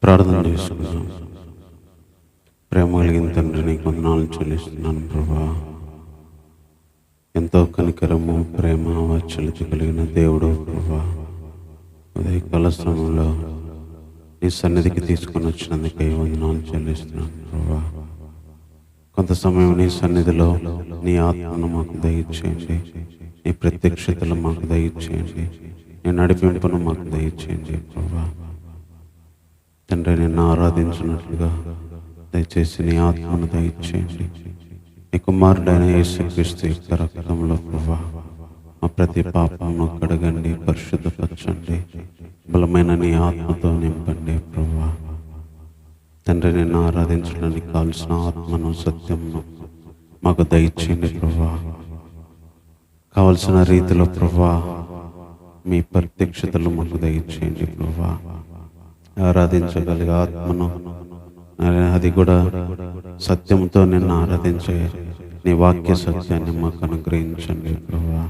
ప్రార్థన చేసుకున్నాం. ప్రేమ కలిగిన తండ్రి, నీకు వందనాలు చెల్లిస్తున్నాను ప్రభా. ఎంతో కనికరము, ప్రేమ, వాత్సల్యత కలిగిన దేవుడు ప్రభా. ఉదయకాల సమయంలో నీ సన్నిధికి తీసుకొని వచ్చినందుకే వందనాలు చెల్లిస్తున్నాను ప్రభా. కొంత సమయం నీ సన్నిధిలో నీ ఆత్మను మాకు దయచేయండి, నీ ప్రత్యక్షతలు మాకు దయచేయండి, నీ నడిపింపును మాకు దయచేయండి ప్రభా. తండ్రి, నిన్ను ఆరాధించినట్లుగా దయచేసి నీ ఆత్మను దయచేయండి. నీ కుమారుడైన యేసుక్రీస్తు యొక్క రక్తంలో ప్రభా మా ప్రతి పాపమును కడగండి, పరిశుద్ధపరచండి, బలమైన నీ ఆత్మతో నింపండి ప్రభా. తండ్రి, నిన్ను ఆరాధించడానికి కావలసిన ఆత్మను, సత్యమును మాకు దయచేయండి ప్రభా. కావలసిన రీతిలో ప్రభా మీ ప్రత్యక్షతలు మాకు దయచేయండి ప్రభా. ఆరాధించగలిగే ఆత్మను, అది కూడా సత్యంతో నిన్ను ఆరాధించే నీ వాక్య సత్యాన్ని మాకు అనుగ్రహించండి ప్రభా.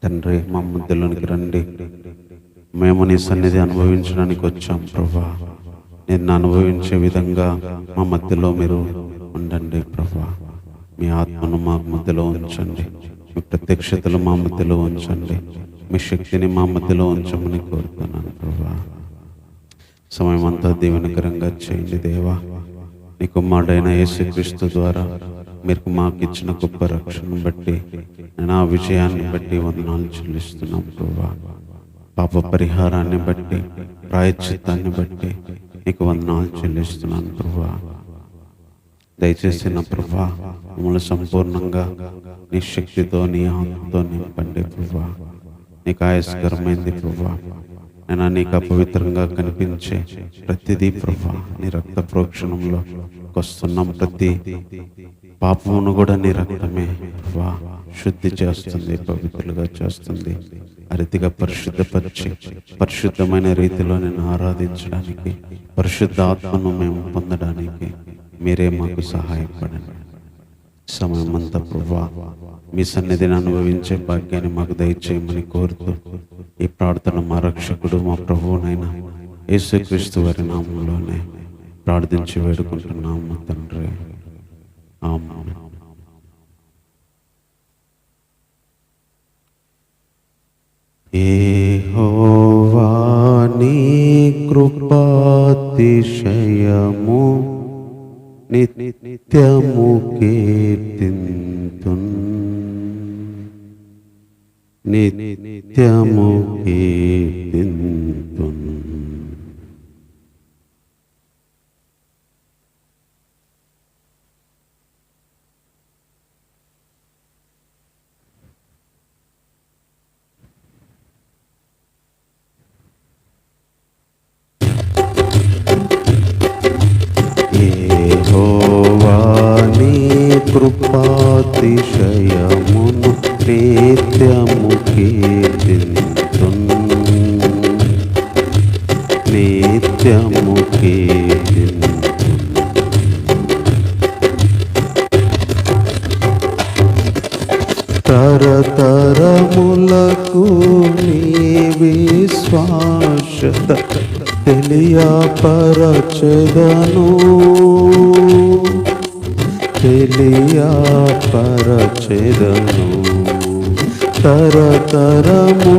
తండ్రి, మా మధ్యలోనికి రండి. మేము నీ సన్నిధి అనుభవించడానికి వచ్చాం ప్రభా. నిన్ను అనుభవించే విధంగా మా మధ్యలో మీరు ఉండండి ప్రభా. మీ ఆత్మను మా మధ్యలో ఉంచండి, మీ ప్రత్యక్షతలు మా మధ్యలో ఉంచండి, మీ శక్తిని మా మధ్యలో ఉంచమని కోరుతున్నాను ప్రభా. సమయం అంతా దీవెనకరంగా చేయండి దేవా. నీ కుమారుడైన యేసుక్రీస్తు ద్వారా మీరు మాకు ఇచ్చిన గొప్ప రక్షణను బట్టి, నేను ఆ విజయాన్ని బట్టి వందనాలు చెల్లిస్తున్నాం ప్రభా. పాప పరిహారాన్ని బట్టి, ప్రాయశ్చిత్తాన్ని బట్టి నీకు వందనాలు చెల్లిస్తున్నాను ప్రభా. దయచేసి నా ప్రభా, మమ్మల్ని సంపూర్ణంగా నీ శక్తితో, నీ ఆత్మతో నింపండి ప్రభా. నీకు ఆయాస్కరమైంది ప్రభా. నేను నీకు అపవిత్రంగా కనిపించే ప్రతిదీ ప్రభా నీ రక్త ప్రోక్షణంలో వస్తున్నాం. ప్రతి పాపమును కూడా నీ రక్తమే ప్రభా శుద్ధి చేస్తుంది, పవిత్రులుగా చేస్తుంది. అరితిగా పరిశుద్ధపరిచి పరిశుద్ధమైన రీతిలో నేను ఆరాధించడానికి, పరిశుద్ధ ఆత్మను మేము పొందడానికి మీరే మాకు సహాయపడండి. సమయం అంతా ప్రభా మీ సన్నిధిని అనుభవించే భాగ్యాన్ని మాకు దయచేయమని కోరుతూ ఈ ప్రార్థన మా రక్షకుడు, మా ప్రభువునైన యేసుక్రీస్తు వారి నామంలోనే ప్రార్థించి వేడుకుంటున్నాము తండ్రి. ఆమేన్. యెహోవా నీ కృపాతిశయము నిత్యము కీర్తింతున్, నిత్యము కీర్తింతున్. యెహోవా నీ కృపాతిశయమును నిత్యము కీర్తింతున్, నిత్యము కీర్తింతున్. తరతరములకు నీ విశ్వాసత తెలియపరచెదను, తెలియపరచెదను. తరతరములకు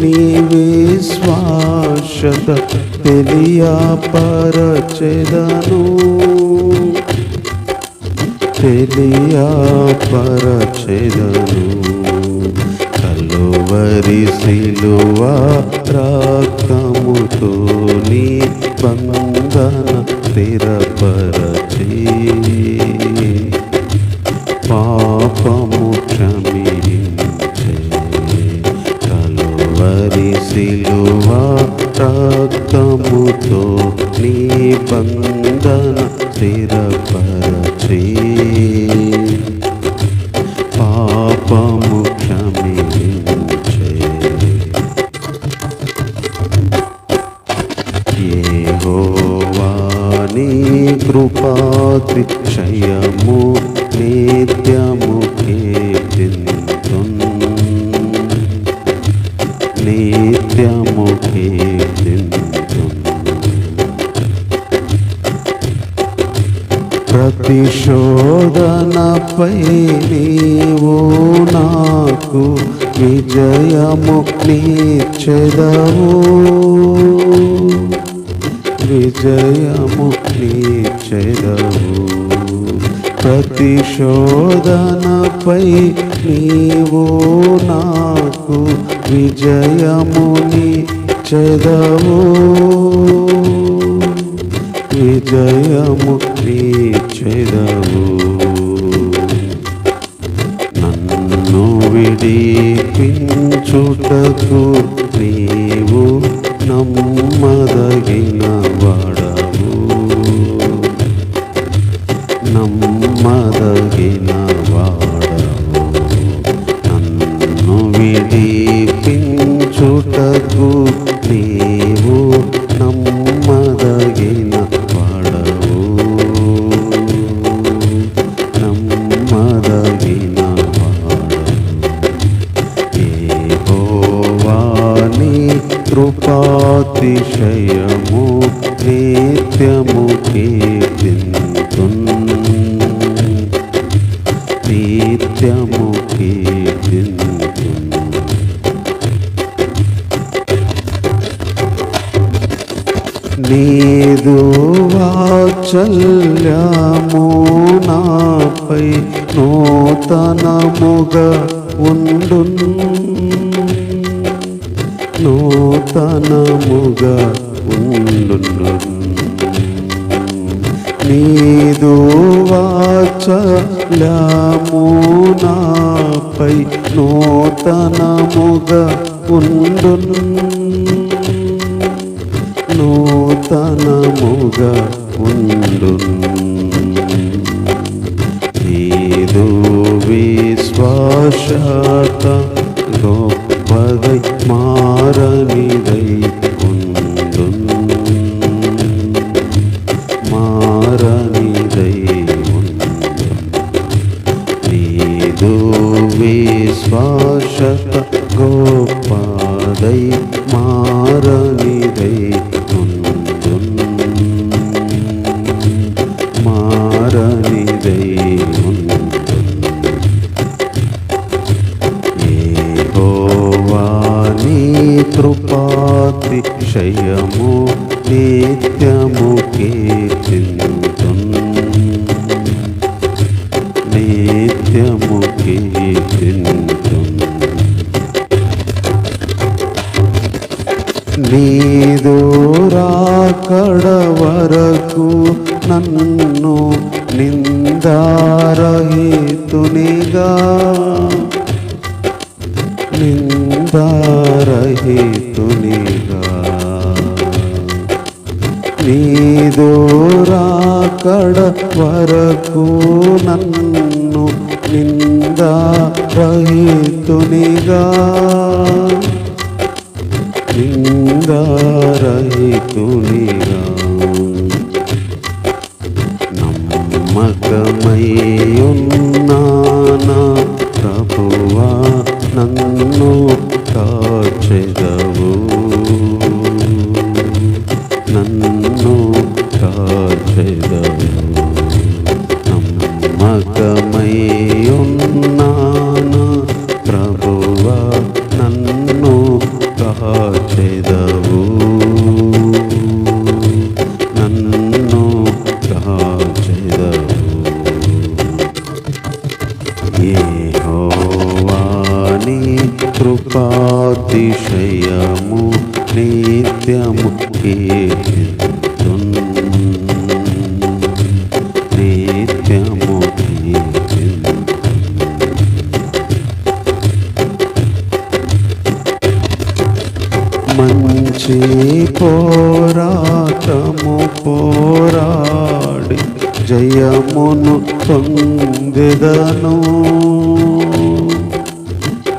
నీ విశ్వాసత తెలియపరచెదను, తెలియపరచెదను. కలువరి సిలువ రక్తముతో నీ బంధన స్థిరపరచి, పాపము క్షమించే. కలువరి సిలువ రక్తముతో నీ బంధన స్థిరపరచి, పాపము క్షమించే. యెహోవా నీ కృపాతిశయము నిత్యము కీర్తింతున్, నిత్యము కీర్తింతున్. ప్రతిశోధనపై నీవు నాకు విజయము నీచెదవు, విజయము నీచెదవు. ప్రతిశోధనపై నీవు నాకు విజయము నీచెదవు, విజయము నీచెదవు. నన్ను విడిపించుటకు నీవు నమ్మదగిన వాడవు, నమ్మదగిన వాడవు. నన్ను విడిపించుటకు నీవు నమ్మదగిన వాడవు, నమ్మదగిన వాడవు. యెహోవా నీ కృపాతిశయము నిత్యము కీర్తింతున్, నిత్యము కీర్తింతున్. నీదు వాత్సల్యము నాపై నూతనముగా ఉండున్, నూతనముగా ఉండును. నీదు వాత్సల్యము నాపై నూతనముగా ఉండును, నూతనముగా ఉండును. నీదు విశ్వాసత గొప్పదై మారనిదై ఉండును, మారనిదై ఉండును. నీదు విశ్వాసత గొప్పదై మారనిదై ఉండును, మారనిదై ఉండును. యెహోవా నీ కృపాతిశయము నిత్యము కీర్తింతున్, నిత్యము కీర్తింతున్. నీదు రాకడ వరకు నన్ను నిందారహితునిగా, నిందారహితునిగా. నీదు రాకడ వరకు నన్ను నిందారహితునిగా, నిందారహితునిగా. నమ్మకమయ్యున్నానా ప్రభువా నన్ను కాచెదవు, నన్ను కాచెదవు. నమ్మకమయ్యున్నానా ప్రభువా నన్ను కాచెదవు, నన్ను కాచెదవు. యెహోవా నీ కృపాతిశయము నిత్యము కీర్తింతున్, నిత్యము కీర్తింతున్. మంచి పోరాటము పోరాడి జయమును పొందెదను,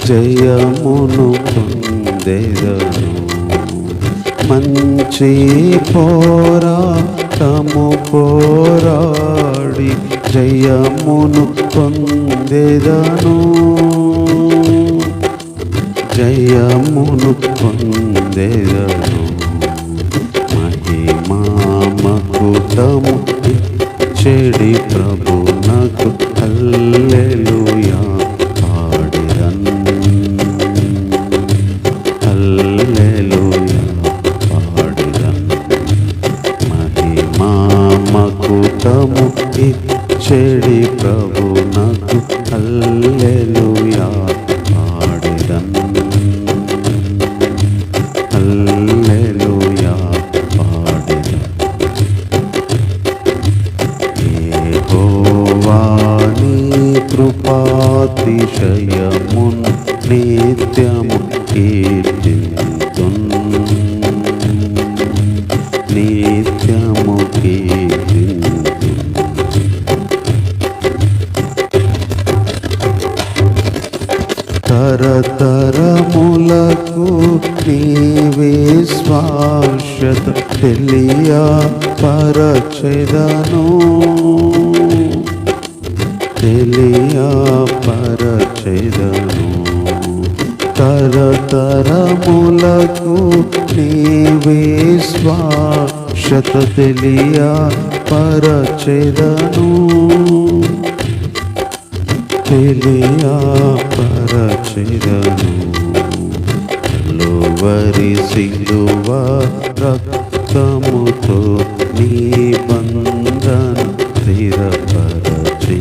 జయమును పొందెదను. మంచి పోరాటము పోరాడి జయమును పొందెదను, జయమును పొందెదను. మహిమా మకుటము ఇచ్చెడి ప్రభునకు హల్లెలూయా పాడెదన్. హల్లెలూయా పాడెదన్. మహిమా మకుటము ఇచ్చెడి ప్రభునకు హల్లెలూయా పాడెదన్. హల్లెలూయా పాడెదన్. యెహోవా నీ కృపాతిశయమున్ నిత్యము కీర్తింతున్. నిత్యము కీర్తింతున్. తరతరములకు నీవే శ్వాసత తెలియ పరచెదను. తెలియ పరచెదను. తరతరములకు నీవే శ్వాసత తెలియ పరచెదను. తెలియ పరచెదను. కలువరి సిలువ రక్తముతో నీ బంధన స్థిరపరచి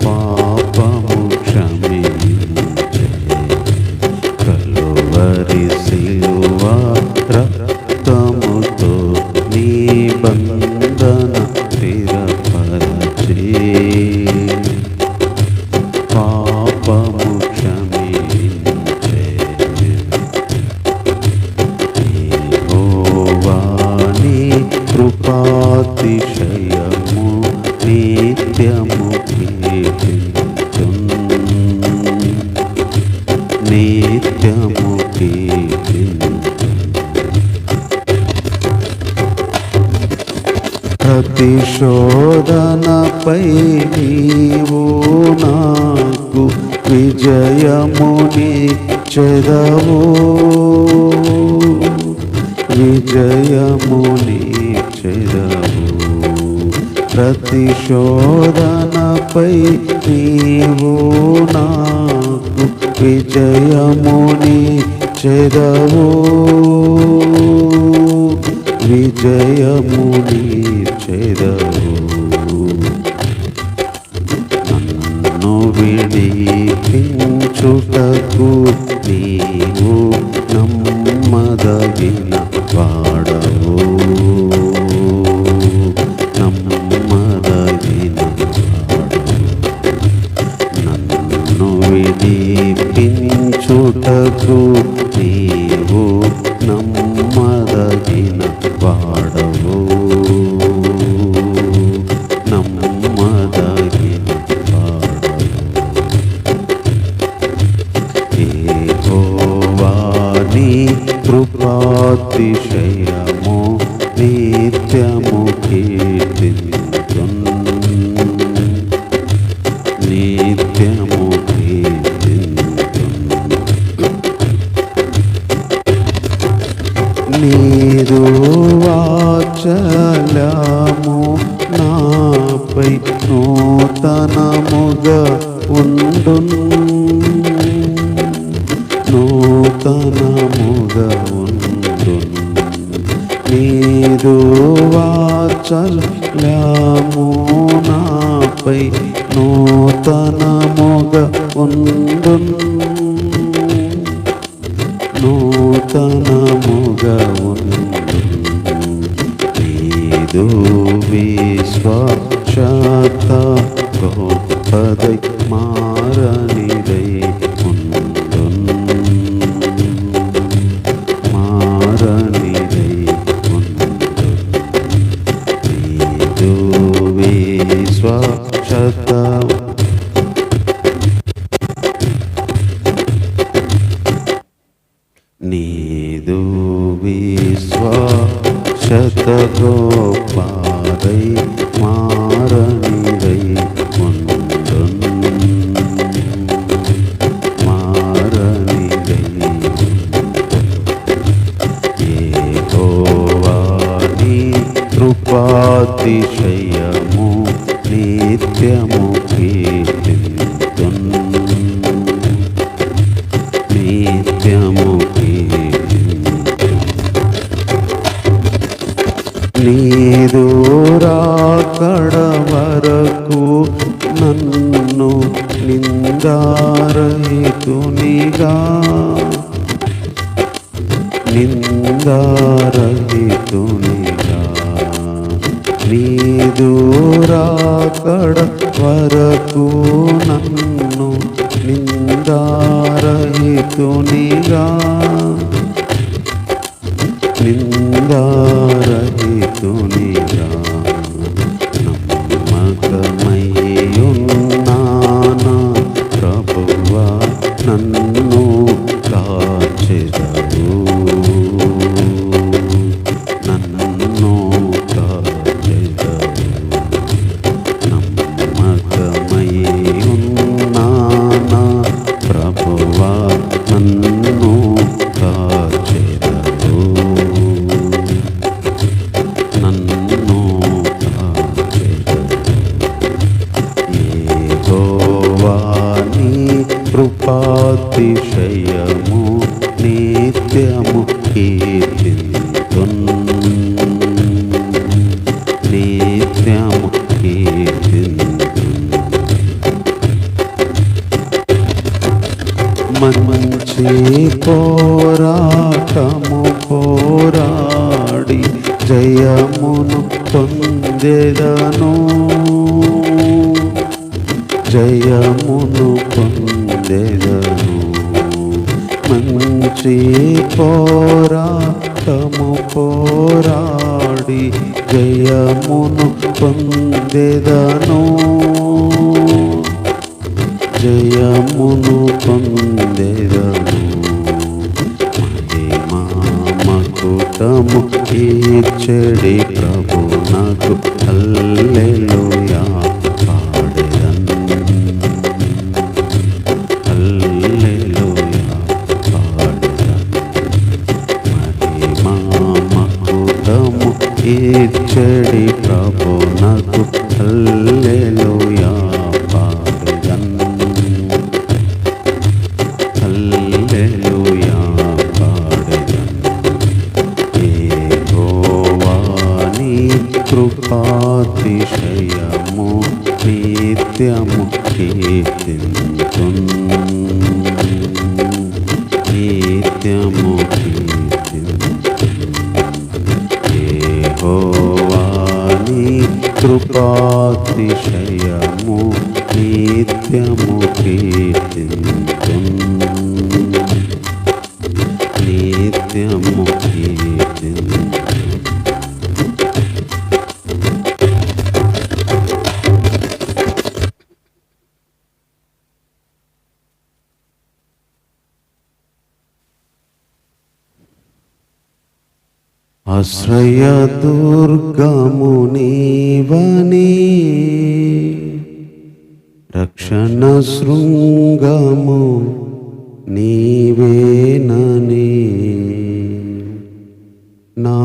పాపము క్షమించే. కలువరి సిలువ రక్తముతో నీ బంధన స్థిరపరచి పాపము క్షమించే. యెహోవా నీ కృపాతిశయము నిత్యము కీర్తింతున్. నిత్యము కీర్తింతున్. ప్రతిశోధనపై నీవు నాకు విజయమునిచ్చెదవు. విజయమునిచ్చెదవు. ప్రతిశోధనపై నీవు నాకు విజయమునిచ్చెదవు. విజయమునిచ్చెదవు. నన్ను విడిపించుటకు నీవు నమ్మదగిన వాడవు. నమ్మదగిన వాడవు. నన్ను విడిపించుటకు నీవు నమ్మదగిన వాడవు. నమ్మదగిన వాడవు. యెహోవా నీ కృపాతిశయము నిత్యము కీర్తింతున్. నిత్యము కీర్తింతున్. నీదు వాత్సల్యము నాపై నూతనముగా ఉండున్. నూతనముగా ఉండున్. నీదు వాత్సల్యము నాపై నూతనముగా ఉండున్. నూతనముగా ఉండున్. నీదు విశ్వాసత గొప్పదై మారనిదై ఉండున్. మారనిదై ఉండున్. నీదు విశ్వాసత నీదు విశ్వాసత గొప్పదై మారనిదై ఉండున్. మారనిదై ఉండున్. యెహోవా నీ కృపా నిత్యము నీదు రాకడ వరకు నన్ను నిందారహితునిగా నీదు రాకడ వరకు నన్ను నిందారహితునిగా నమ్మకమయ్యున్నానా ప్రభువా నన్ను కాచెదవు నమ్మకమయ్యున్నానా ప్రభువా నన్ను కాచెదవు యెహోవా నీ కృపాతిశయము నిత్యము కీర్తింతున్ నిత్యము కీర్తింతున్ మంచి పోరాటము పోరాడి జయమును పొందెదను జయమును పొందెదను మంచి పోరాటము పోరాడి జయమును పొందెదను జయమును పొందెదను మహిమామకుటము ఇచ్చడి ప్రభు నాకు హల్లెలూయా పాడెదన్ హల్లెలూయా పాడెదన్ మహిమామకుటము ఇచ్చడి ప్రభు నాకు హల్లెలూయా పాడెదన్ హల్లెలూయా పాడెదన్ యెహోవా నీ కృపాతిశయము నిత్యము కీర్తింతున్ నిత్యము కీర్తింతున్ యెహోవా నీ కృపాతిశయము నిత్యము కీర్తింతున్ నిత్యము కీర్తింతున్ ఆశ్రయదుర్గము నీవని రక్షణ శృంగము నీవేనని నా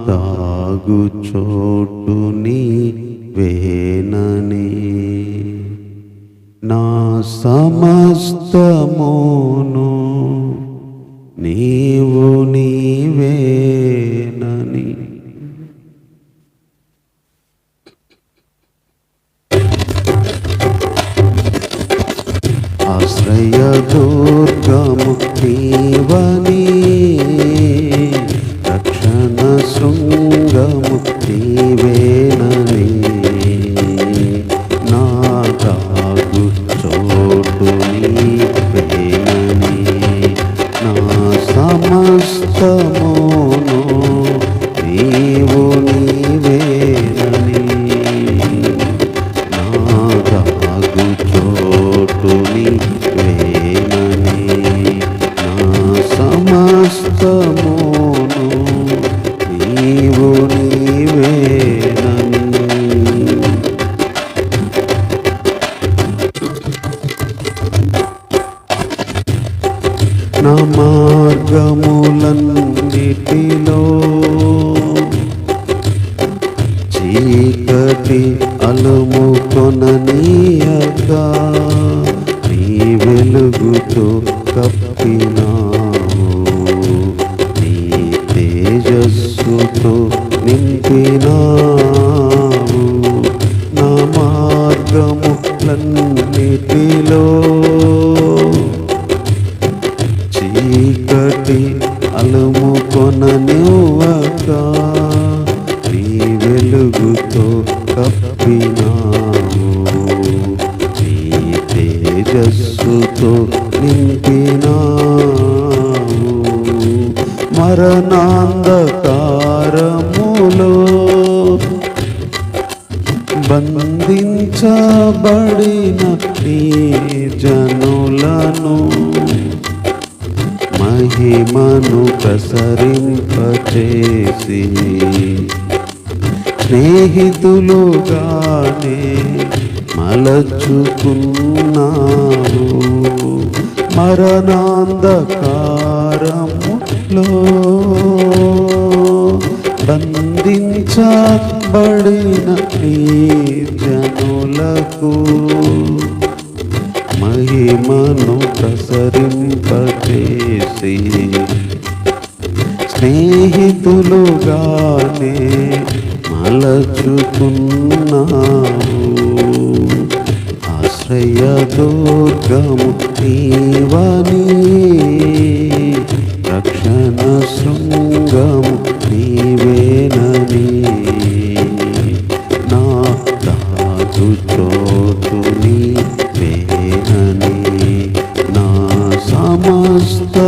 దాగు చోటు నీవేనని నా సమస్తమును నీవు నీవేనని ఆశ్రయదుర్గము నీవని రక్షణ శృంగము నీవేనని నా దాగు చోటు నీవేనని నా సమస్తమును నీవు నీవేనని నా దాగు చోటు నీవేనని నా సమస్తమును నీవు నీవేనని నా మార్గములన్నిటిలో చీకటి అలుముకొననీయక నీ వెలుగుతో కప్పినావు తేజస్సుతో నింపినావు నా మార్గములన్నిటిలో చీకటి అలుముకొననివ్వక నీ వెలుగుతో కప్పినావు నీ తేజస్సుతో నింపినావు మరణాంధకారములో బంధించబడిన నీ జనులను మహిమను ప్రసరింపచేసి స్నేహితులుగానే మలచుకున్నావు మరణాంధకారములో బంధించబడిన నీ జనులకు మహిమను ప్రసరింపచేసి స్నేహితులుగానే మలచుకున్నావు ఆశ్రయదుర్గము నీవని రక్షణ శృంగము నీవేనని నా దాగుచోటు నీవేనని నా సమస్తమును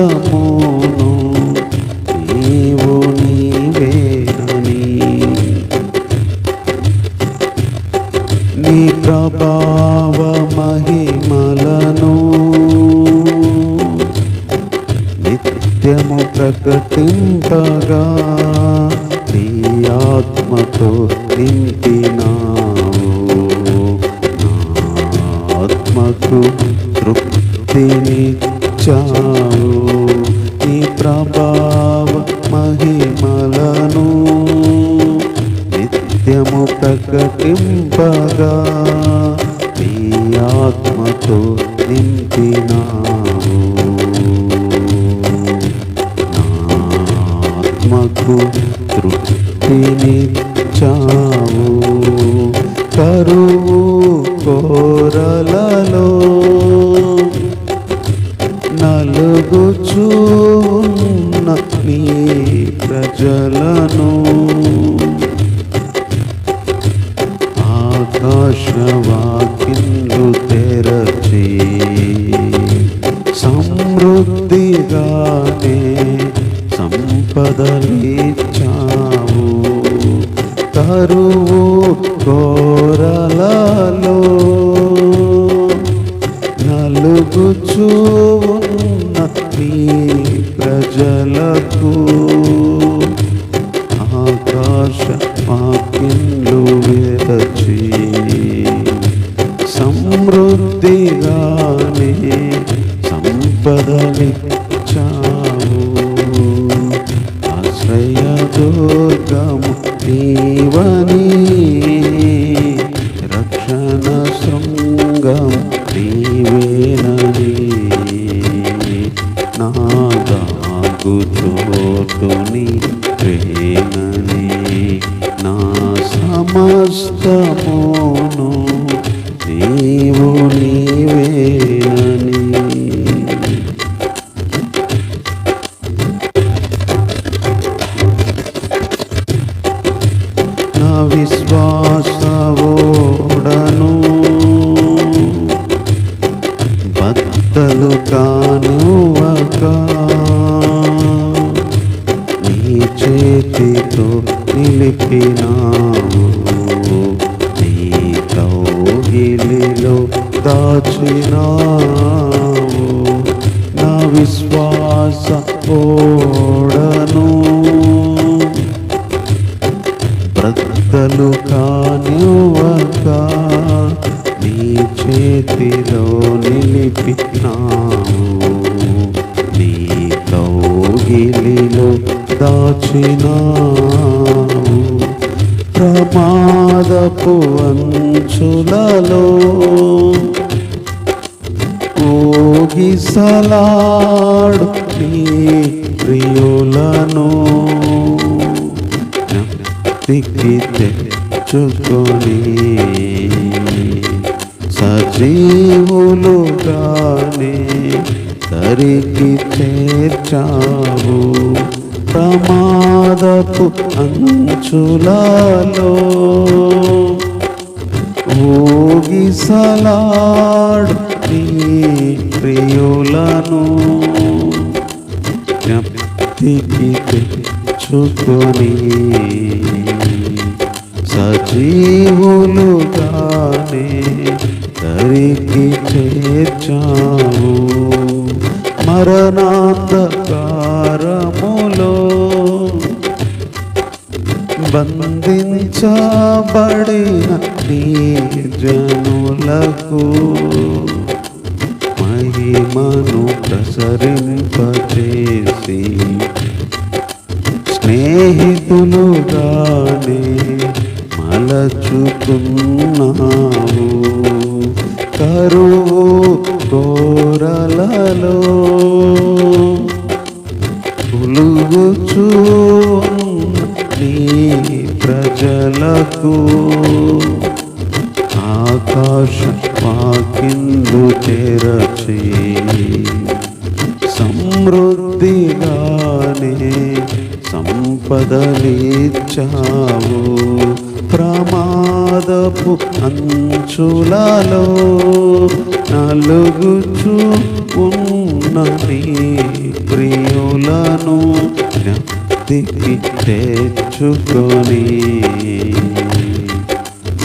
నీవు నీవేనని నీ ప్రభావ మహిమలను నిత్యము ప్రకటింపగా నీ ఆత్మతో నింపినావు నా ఆత్మకు తృప్తినిచ్చావు నీ ప్రభావ మహిమలను నిత్యము ప్రకటింపగా నీ ఆత్మతో నింపినావు నా ఆత్మకు తృప్తినిచ్చావు కరువు కోరలలో నలుగుచున్న నీ ప్రజలను ఆకాశవాకిండ్లు తెరచి సమృద్ధిగానే సంపదలిచ్చావు కరువు కోరలలో నలుగుచున్న నీ ప్రజలకు ఆకాశ వాకిండ్లు విరచి సమృద్ధిగానే సంపదలిచ్చావు ఆశ్రయదుర్గము నీవని రక్షణ శృంగము నీవేనని నా దాగుచోటు నీవేనని నా సమస్తమును నీవు నీవేనని నా విశ్వాసవోడను బద్దలు కానువక నీ చేతితో నిలిపినావు నీ కౌగిలిలో దాచినావు నా విశ్వాస ఓడను బ్రద్దలు కానివ్వక నీ చేతిలో నిలిపినావు నీ కౌగిలిలో దాచినావు ప్రమాదపు అంచులలో ఊగిసలాడు నీ ప్రియులను జ్ఞప్తికి తెచ్చుకొని సజీవులుగానే దరికి చేర్చావు. ప్రమాదపు అంచులలో ఊగిసలాడు నీ ప్రియులను జ్ఞప్తికి తెచ్చుకొని సజీవులుగానే దరికి చేర్చావు. మరణాంధకారములో బంధించబడిన నీ జనులకు మహిమను ప్రసరింపచేసి స్నేహితులుగానే మలచుకున్నావు. కరువు కోరలలో ఉలుగుచూ నీ ప్రజలకు ఆకాశ వాకిందు తెరచి సమృద్ధిగానే సంపదలిచ్చావు. ప్రమాదపు అంచులలో నలుగుచు ఉన్న నీ ప్రియులను జ్ఞప్తికి తెచ్చుకొని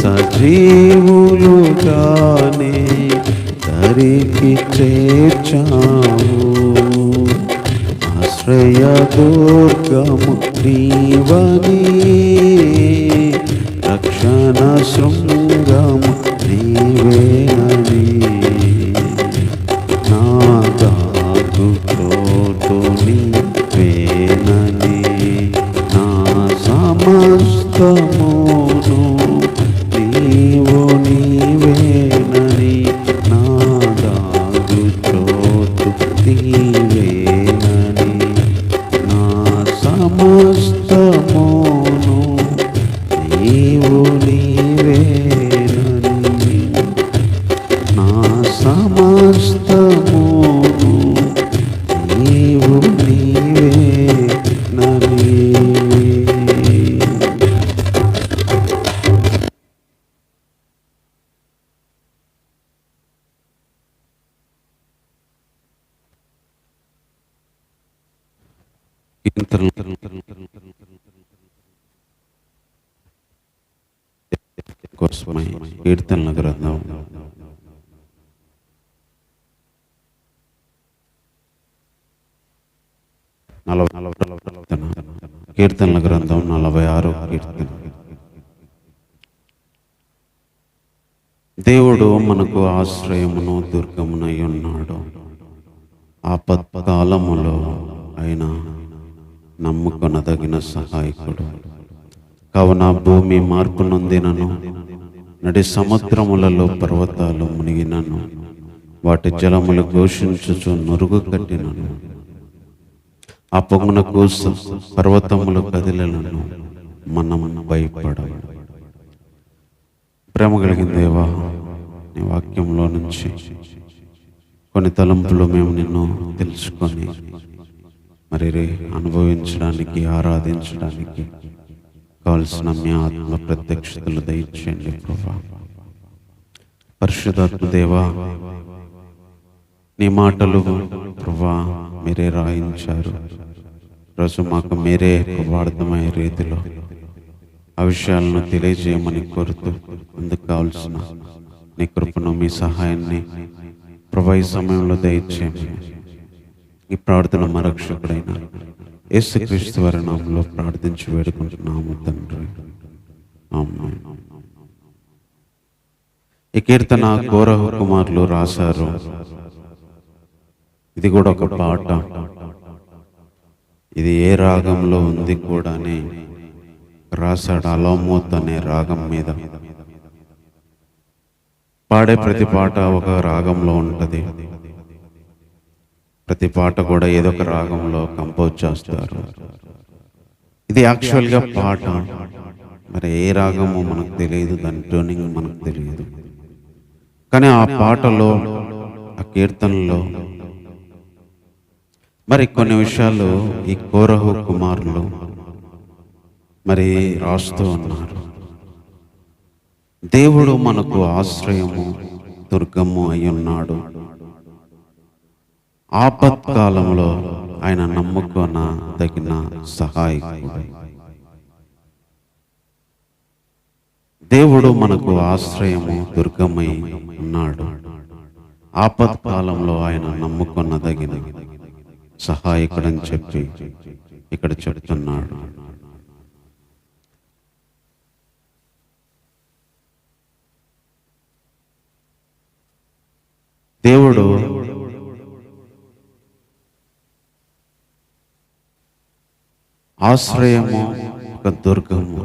సజీవులుగానే దరికి చేర్చావు. ఆశ్రయదుర్గము నీవని రక్షణ శృంగము నీవేనని నా దాగు చోటు నీవేనని నా సమస్తమును నీవేనని నా దాగు చోటు నీవేనని నా సమస్తమును నీవేనని నా సమస్తమును నీవేనని. కోసమై కీర్తనల గ్రంథం 46 కీర్తన. దేవుడు మనకు ఆశ్రయమును దుర్గమునై ఉన్నాడు. ఆపత్కాలములో ఆయన నమ్ముకొనదగిన సహాయకుడు. కావున భూమి మార్పు నొందినను, నడి సముద్రములలో పర్వతాలు మునిగినను, వాటి జలములు ఘోషించుచు నురుగు కట్టినను, ఆ పొంగునకు పర్వతములు కదిలినను, మనం భయపడము. ప్రేమ కలిగిన దేవా, నీ వాక్యంలో నుంచి కొన్ని తలంపులు మేము నిన్ను తెలుసుకొని మరి అనుభవించడానికి, ఆరాధించడానికి కావలసిన మీ ఆత్మ ప్రత్యక్షతలు దయచేయండి ప్రభువా. పరిశుద్ధాత్మ దేవా, నీ మాటలు ప్రభువా మీరే రాయించారు. రోజు మాకు మీరే వాడతమయ్యే రీతిలో ఆ విషయాలను తెలియజేయమని కోరుతూ అందుకు కావలసిన నీ కృపను, మీ సహాయాన్ని ప్రభువా ఈ సమయంలో దయచేయండి. ఈ ప్రార్థన మా రక్షకుడైన యేసుక్రీస్తు వారి నామములో ప్రార్థించి వేడుకుంటున్నాము తండ్రి, ఆమేన్. ఈ కీర్తన కోరహు కుమారులు రాశారు. ఇది కూడా ఒక పాట. ఇది ఏ రాగంలో ఉంది కూడా అని రాశాడు. అలోమోత్ అనే రాగం మీద. పాడే ప్రతి పాట ఒక రాగంలో ఉంటుంది. ప్రతి పాట కూడా ఏదో ఒక రాగంలో కంపోజ్ చేస్తారు. ఇది యాక్చువల్గా పాట. మరి ఏ రాగమో మనకు తెలియదు, దాని ట్యూనింగ్ మనకు తెలియదు. కానీ ఆ పాటలో, ఆ కీర్తనలో మరి కొన్ని విషయాలు ఈ కోరహు కుమారులు మరి రాస్తూ ఉన్నారు. దేవుడు మనకు ఆశ్రయము, దుర్గము అయి ఉన్నాడు. ఆపత్కాలంలో ఆయన నమ్ముకొనదగిన సహాయకుడు. దేవుడు మనకు ఆశ్రయము, దుర్గమై ఉన్నాడు. ఆపత్కాలంలో ఆయన నమ్ముకొనదగిన సహాయకుడని చెప్పి ఇక్కడ చెప్తున్నాడు. దేవుడు ఆశ్రయము, ఒక దుర్గము.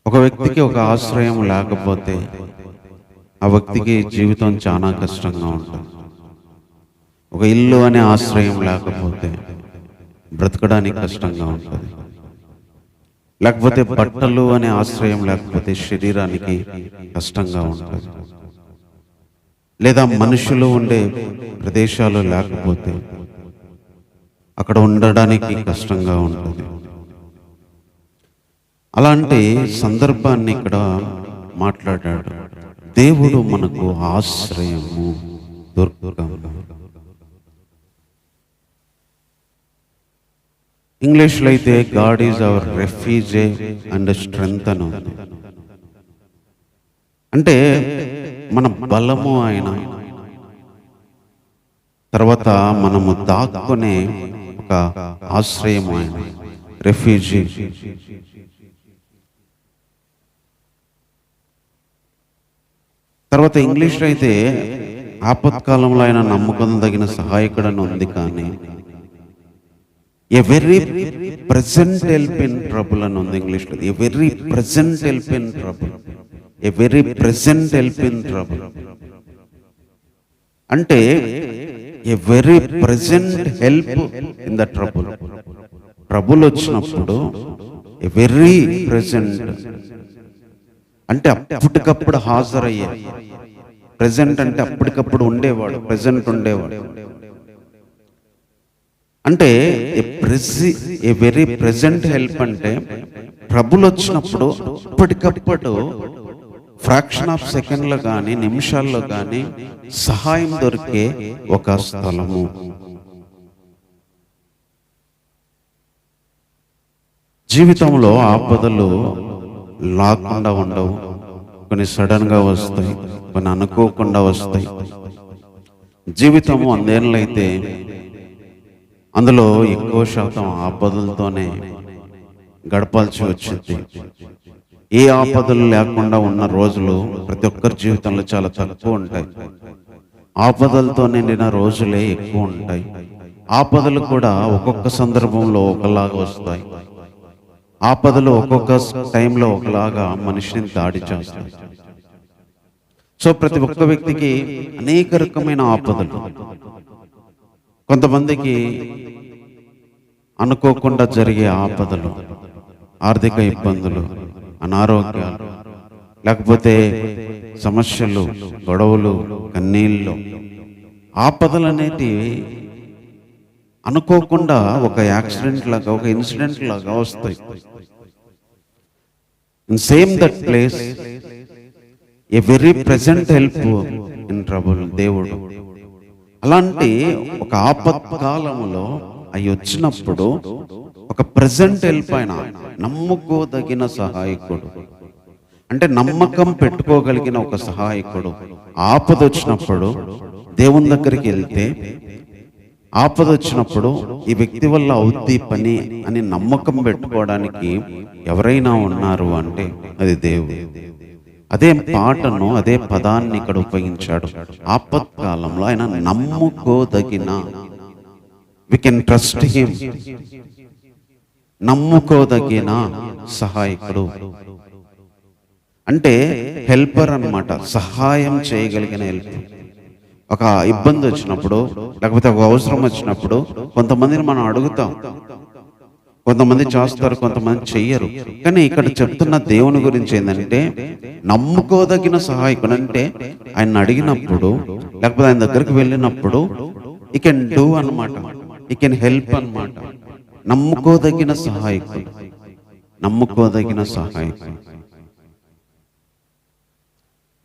ఒక వ్యక్తికి ఒక ఆశ్రయం లేకపోతే ఆ వ్యక్తికి జీవితం చాలా కష్టంగా ఉంటుంది. ఒక ఇల్లు అనే ఆశ్రయం లేకపోతే బ్రతకడానికి కష్టంగా ఉంటుంది. లేకపోతే బట్టలు అనే ఆశ్రయం లేకపోతే శరీరానికి కష్టంగా ఉంటుంది. లేదా మనుషులు ఉండే ప్రదేశాలు లేకపోతే అక్కడ ఉండడానికి కష్టంగా ఉంటుంది. అలాంటి సందర్భాన్ని ఇక్కడ మాట్లాడాడు. దేవుడు మనకు ఆశ్రయము, దుర్గము. ఇంగ్లీష్లో అయితే God is our refuge and strength అని ఉంది. అంటే మన బలము ఆయన, తర్వాత మనము దాక్కునే ఒక ఆశ్రయం ఆయన, రెఫ్యూజీ. తర్వాత ఇంగ్లీష్లో అయితే ఆపత్కాలంలో ఆయన నమ్ముకొనదగిన సహాయకుడని ఉంది. కానీ a very present help in trouble అని ఉంది ఇంగ్లీష్లో. A very present help in trouble, a very present help in trouble అంటే a very present help in the trouble. Trouble వచ్చినప్పుడు ఏ వెరీ ప్రెజెంట్ అంటే అప్పటికప్పుడు హాజరయ్యే. ప్రెజెంట్ అంటే అప్పటికప్పుడు ఉండేవాడు, ప్రెజెంట్ ఉండేవాడు. అంటే ఏ వెరీ ప్రెజెంట్ హెల్ప్ అంటే ట్రబుల్ వచ్చినప్పుడు అప్పటికప్పుడు ఫ్రాక్షన్ ఆఫ్ సెకండ్లో కానీ నిమిషాల్లో కానీ సహాయం దొరికే ఒక స్థలము. జీవితంలో ఆపదలు లాకుండా ఉండవు. కొన్ని సడన్గా వస్తాయి, కొన్ని అనుకోకుండా వస్తాయి. జీవితము 100 ఏళ్ళైతే అందులో ఎక్కువ శాతం ఆపదలతోనే గడపాల్సి వచ్చింది. ఏ ఆపదలు లేకుండా ఉన్న రోజులు ప్రతి ఒక్కరి జీవితంలో చాలా తక్కువ ఉంటాయి. ఆపదలతో నిండిన రోజులే ఎక్కువ ఉంటాయి. ఆపదలు కూడా ఒక్కొక్క సందర్భంలో ఒకలాగా వస్తాయి. ఆపదలు ఒక్కొక్క టైంలో ఒకలాగా మనిషిని దాడి చేస్తాయి. సో ప్రతి ఒక్క వ్యక్తికి అనేక రకమైన ఆపదలు. కొంతమందికి అనుకోకుండా జరిగే ఆపదలు, ఆర్థిక ఇబ్బందులు, అనారోగ్యాలు, లేకపోతే సమస్యలు, గొడవలు, కన్నీళ్ళు. ఆపదలు అనేటివి అనుకోకుండా ఒక యాక్సిడెంట్ లాగా, ఒక ఇన్సిడెంట్ లాగా వస్తాయి. In same that place A very present help in trouble. దేవుడు అలాంటి ఒక ఆపత్కాలంలో అవి వచ్చినప్పుడు ఒక ప్రెజెంట్ హెల్ప్ అయిన నమ్ముకోదగిన సహాయకుడు, అంటే నమ్మకం పెట్టుకోగలిగిన ఒక సహాయకుడు. ఆపద వచ్చినప్పుడు దేవుని దగ్గరికి వెళ్తే, ఆపద వచ్చినప్పుడు ఈ వ్యక్తి వల్ల అవుద్ది పని అని నమ్మకం పెట్టుకోవడానికి ఎవరైనా ఉన్నారు అంటే అది దేవుడు. అదే పాటను, అదే పదాన్ని ఇక్కడ ఉపయోగించాడు. ఆపత్కాలంలో ఆయన నమ్ముకోదగిన, వి కెన్ ట్రస్ట్ హిమ్, నమ్ముకోదగిన సహాయకుడు అంటే హెల్పర్ అన్నమాట, సహాయం చేయగలిగిన హెల్ప్. ఒక ఇబ్బంది వచ్చినప్పుడు, లేకపోతే ఒక అవసరం వచ్చినప్పుడు కొంతమందిని మనం అడుగుతాం, కొంతమంది చేస్తారు, కొంతమంది చెయ్యరు. కానీ ఇక్కడ చెప్తున్న దేవుని గురించి ఏంటంటే, నమ్ముకోదగిన సహాయకుడు. అంటే ఆయన అడిగినప్పుడు, లేకపోతే ఆయన దగ్గరికి వెళ్ళినప్పుడు ఈ కెన్ డూ అన్నమాట, ఈ కెన్ హెల్ప్ అన్నమాట. నమ్ముకోదగిన సహాయకుడు, నమ్ముకోదగిన సహాయకుడు.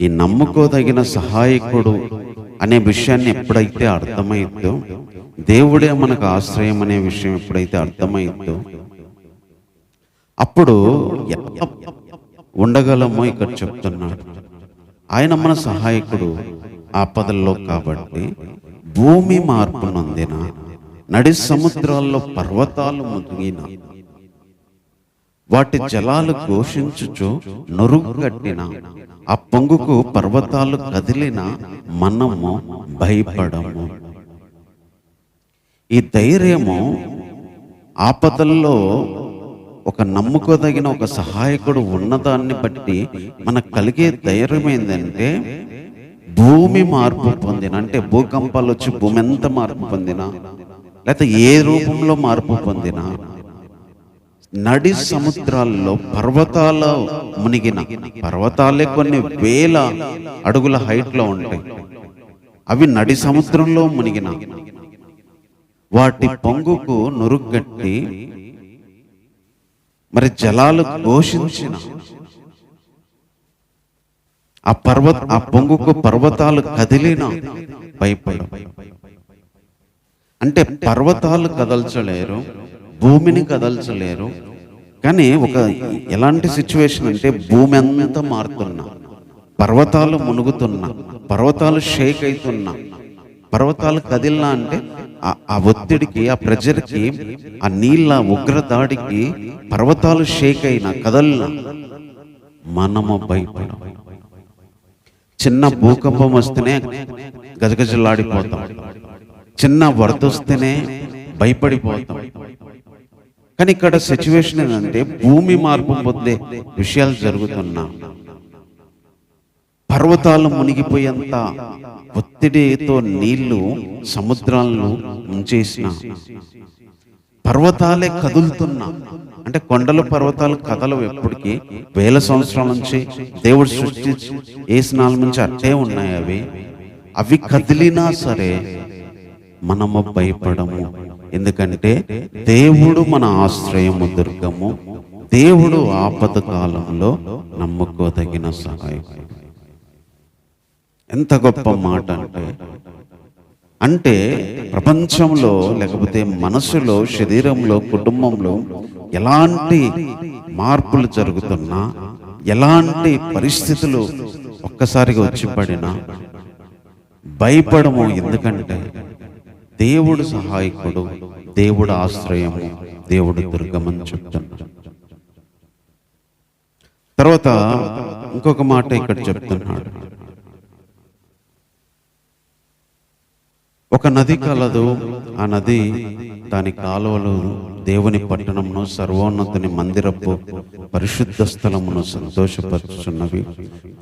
ఈ నమ్ముకోదగిన సహాయకుడు అనే విషయాన్ని ఎప్పుడైతే అర్థమైద్దో, దేవుడే మనకు ఆశ్రయం అనే విషయం ఎప్పుడైతే అర్థమైద్దో, అప్పుడు ఎలా ఉండగలమో ఇక్కడ చెప్తున్నాడు. ఆయన మన సహాయకుడు ఆపదల్లో. కాబట్టి భూమి మార్పు నొందిన, నడి సముద్రాల్లో పర్వతాలు మునిగిన, వాటి జలాలు ఘోషించుచు నురుగట్టిన, ఆ పొంగుకు పర్వతాలు కదిలిన, మనము భయపడము. ఈ ధైర్యము ఆపదల్లో ఒక నమ్ముకోదగిన ఒక సహాయకుడు ఉన్నదాన్ని బట్టి మనకు కలిగే ధైర్యం ఏంటంటే, భూమి మార్పు పొందిన, అంటే భూకంపాలు వచ్చి భూమి ఎంత మార్పు పొందినా, లేకపోతే ఏ రూపంలో మార్పు పొందినా, నడి సముద్రాల్లో పర్వతాలు మునిగిన, పర్వతాలే కొన్ని వేల అడుగుల హైట్ లో ఉంటాయి, అవి నడి సముద్రంలో మునిగిన, వాటి పొంగుకు నురుగట్టి, మరి జలాలు ఘోషించిన, ఆ పొంగుకు పర్వతాలు కదిలిన భయపడ. అంటే పర్వతాలు కదల్చలేరు, భూమిని కదల్చలేరు. కానీ ఒక ఎలాంటి సిచ్యువేషన్ అంటే, భూమి అంతా మారుతున్నా, పర్వతాలు మునుగుతున్నా, పర్వతాలు షేక్ అవుతున్నా, పర్వతాలు కదిలినా అంటే ఆ ఒత్తిడికి, ఆ ప్రెజర్కి, ఆ నీళ్ళ ఉగ్రదాడికి పర్వతాలు షేక్ అయినా, కదలినా మనము భయపడ. చిన్న భూకంపం వస్తేనే గజగజలాడిపోతాం, చిన్న వరద వస్తేనే భయపడిపోతాం. కానీ ఇక్కడ సిచ్యువేషన్ ఏంటంటే, భూమి మార్పు పొందే విషయాలు జరుగుతున్నా, పర్వతాలు మునిగిపోయేంత ఒత్తిడితో నీళ్లు సముద్రాలను ముంచేసిన, పర్వతాలే కదులుతున్నా. అంటే కొండలు పర్వతాలు కదలవు ఎప్పటికీ, వేల సంవత్సరాల నుంచి దేవుడు సృష్టి వేసినాల నుంచి అట్టే ఉన్నాయి. అవి కదిలినా సరే మనము భయపడము. ఎందుకంటే దేవుడు మన ఆశ్రయము, దుర్గము. దేవుడు ఆపద కాలంలో నమ్ముకోదగిన సహాయకుడు. ఎంత గొప్ప మాట అంటే ప్రపంచంలో, లేకపోతే మనసులో, శరీరంలో, కుటుంబంలో ఎలాంటి మార్పులు జరుగుతున్నా, ఎలాంటి పరిస్థితులు ఒక్కసారిగా వచ్చి పడినా భయపడము. ఎందుకంటే దేవుడు సహాయకుడు, దేవుడు ఆశ్రయము, దేవుడు దుర్గమని చెప్తున్నాడు. తర్వాత ఇంకొక మాట ఇక్కడ చెప్తున్నాడు. ఒక నది కలదు, ఆ నది దాని కాలువలు దేవుని పట్టణమును, సర్వోన్నతుని మందిరపు పరిశుద్ధ స్థలమును సంతోషపరుచున్నవి.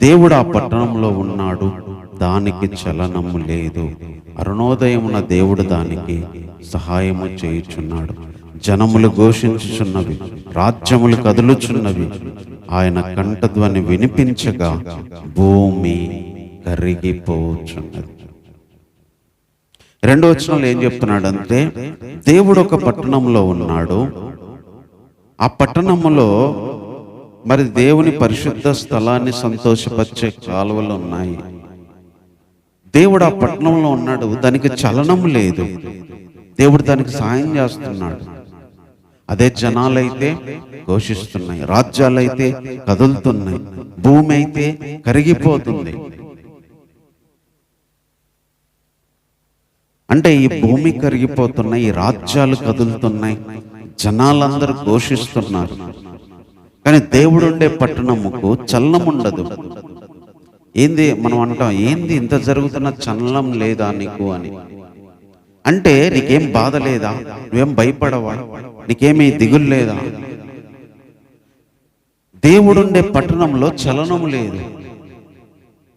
దేవుడు ఆ పట్టణంలో ఉన్నాడు, దానికి చలనము లేదు. అరుణోదయమున దేవుడు దానికి సహాయము చేయుచున్నాడు. జనములు ఘోషించుచున్నవి, రాజ్యములు కదులుచున్నవి. ఆయన కంఠధ్వని వినిపించగా భూమి కరిగిపోచున్నది. రెండో వచనంలో ఏం చెప్తున్నాడంటే, దేవుడు ఒక పట్టణంలో ఉన్నాడు, ఆ పట్టణంలో మరి దేవుని పరిశుద్ధ స్థలాన్ని సంతోషపరిచే కాలువలు ఉన్నాయి. దేవుడు ఆ పట్టణంలో ఉన్నాడు, దానికి చలనం లేదు. దేవుడు దానికి సాయం చేస్తున్నాడు. అదే జనాలైతే ఘోషిస్తున్నాయి, రాజ్యాలైతే కదులుతున్నాయి, భూమి అయితే కరిగిపోతుంది. అంటే ఈ భూమి కరిగిపోతున్నాయి, ఈ రాజ్యాలు కదులుతున్నాయి, జనాలందరూ ఘోషిస్తున్నారు. కానీ దేవుడు ఉండే పట్టణముకు చలనం ఉండదు. ఏంది మనం అంటాం, ఏంది ఇంత జరుగుతున్న చలనం లేదా నీకు అని. అంటే నీకేం బాధ లేదా, నువ్వేం భయపడవా, నీకేమీ దిగులు లేదా? దేవుడుండే పట్టణంలో చలనం లేదు.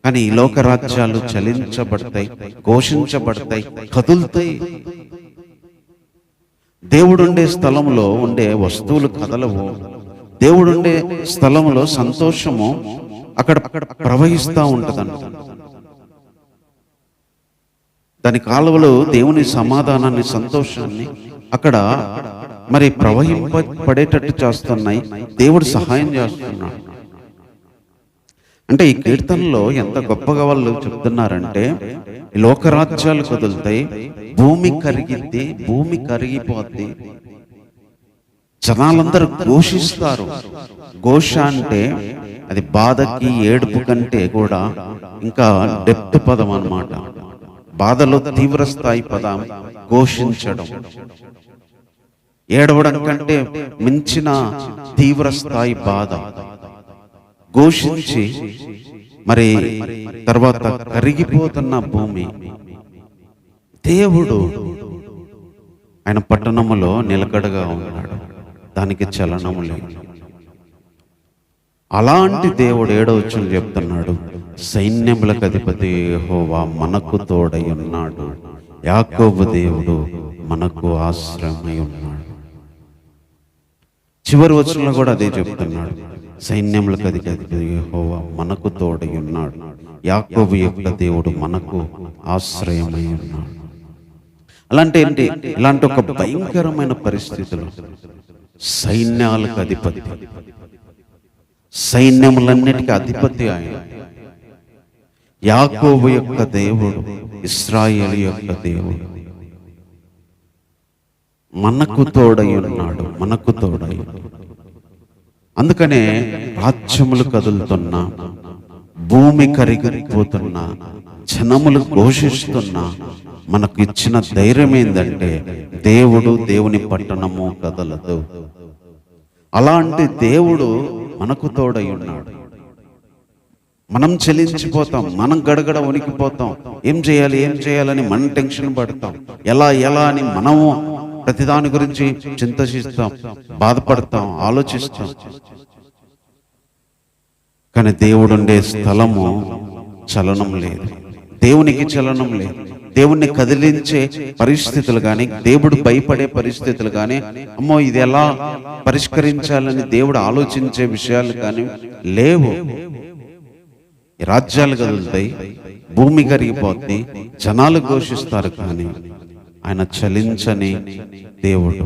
కానీ ఈ లోక రాజ్యాలు చలించబడతాయి, ఘోషించబడతాయి, కదులుతాయి. దేవుడుండే స్థలంలో ఉండే వస్తువులు కదలవు. దేవుడుండే స్థలంలో సంతోషము అక్కడ ప్రవహిస్తూ ఉంటదంట. దాని కాలువలు దేవుని సమాధానాన్ని, సంతోషాన్ని అక్కడ మరి ప్రవహింపబడేటట్టు చేస్తున్నాయి. దేవుడు సహాయం చేస్తున్నాడు. అంటే ఈ కీర్తనలో ఎంత గొప్పగా వాళ్ళు చెప్తున్నారంటే, లోకరాజ్యాలు కదులుతాయి, భూమి కరిగిద్ది, భూమి కరిగిపోద్ది, జనాలందరూ ఘోషిస్తారు. ఘోష అంటే అది బాధకి ఏడుపు కంటే కూడా ఇంకా డెప్త్ పదం అన్నమాట. బాధలో తీవ్ర స్థాయి పదం ఘోషించడం. ఏడవడం కంటే మించిన తీవ్ర స్థాయి బాధ. ఘోషించి మరి తర్వాత కరిగిపోతున్న భూమి. దేవుడు ఆయన పట్టణములో నిలకడగా ఉన్నాడు, దానికి చలనము లేదు. అలాంటి దేవుడు 7వ వచనం చెప్తున్నాడు, సైన్యములకు అధిపతి యెహోవా మనకు తోడై ఉన్నాడు, యాకోబు దేవుడు మనకు ఆశ్రయమై ఉన్నాడు. చివరి వచనంలో కూడా అదే చెప్తున్నాడు, సైన్యములకు అధిపతి యెహోవా మనకు తోడై ఉన్నాడు, యాకోబు యొక్క దేవుడు మనకు ఆశ్రయమై ఉన్నాడు. అలాంటి ఏంటి? ఇలాంటి ఒక భయంకరమైన పరిస్థితులు సైన్యాలకు అధిపతి, సైన్యములన్నిటికీ అధిపతి ఆయన, యాకోబు యొక్క దేవుడు, ఇశ్రాయేలు యొక్క దేవుడు మనకు తోడై ఉన్నాడు, మనకు తోడై. అందుకనే రాజ్యములు కదులుతున్నా, భూమి కరిగిపోతున్నా, జనములు ఘోషిస్తున్నా, మనకు ఇచ్చిన ధైర్యం ఏంటంటే దేవుడు, దేవుని పట్టణము కదలదు. అలాంటి దేవుడు మనకు తోడై ఉన్నాడు. మనం చెలించిపోతాం, మనం గడగడ వణికిపోతాం, ఏం చేయాలని మనం టెన్షన్ పడతాం, ఎలా అని మనము ప్రతిదాని గురించి చింతిస్తాం, బాధపడతాం, ఆలోచిస్తాం. కానీ దేవుడుండే స్థలము చలనం లేదు, దేవునికి చలనం లేదు. దేవుణ్ణి కదిలించే పరిస్థితులు కానీ, దేవుడు భయపడే పరిస్థితులు కానీ, అమ్మో ఇది ఎలా పరిష్కరించాలని దేవుడు ఆలోచించే విషయాలు కానీ లేవు. రాజ్యాలు కదులుతాయి, భూమి కరిగిపోద్ది, జనాలు ఘోషిస్తారు, కానీ ఆయన చలించని దేవుడు.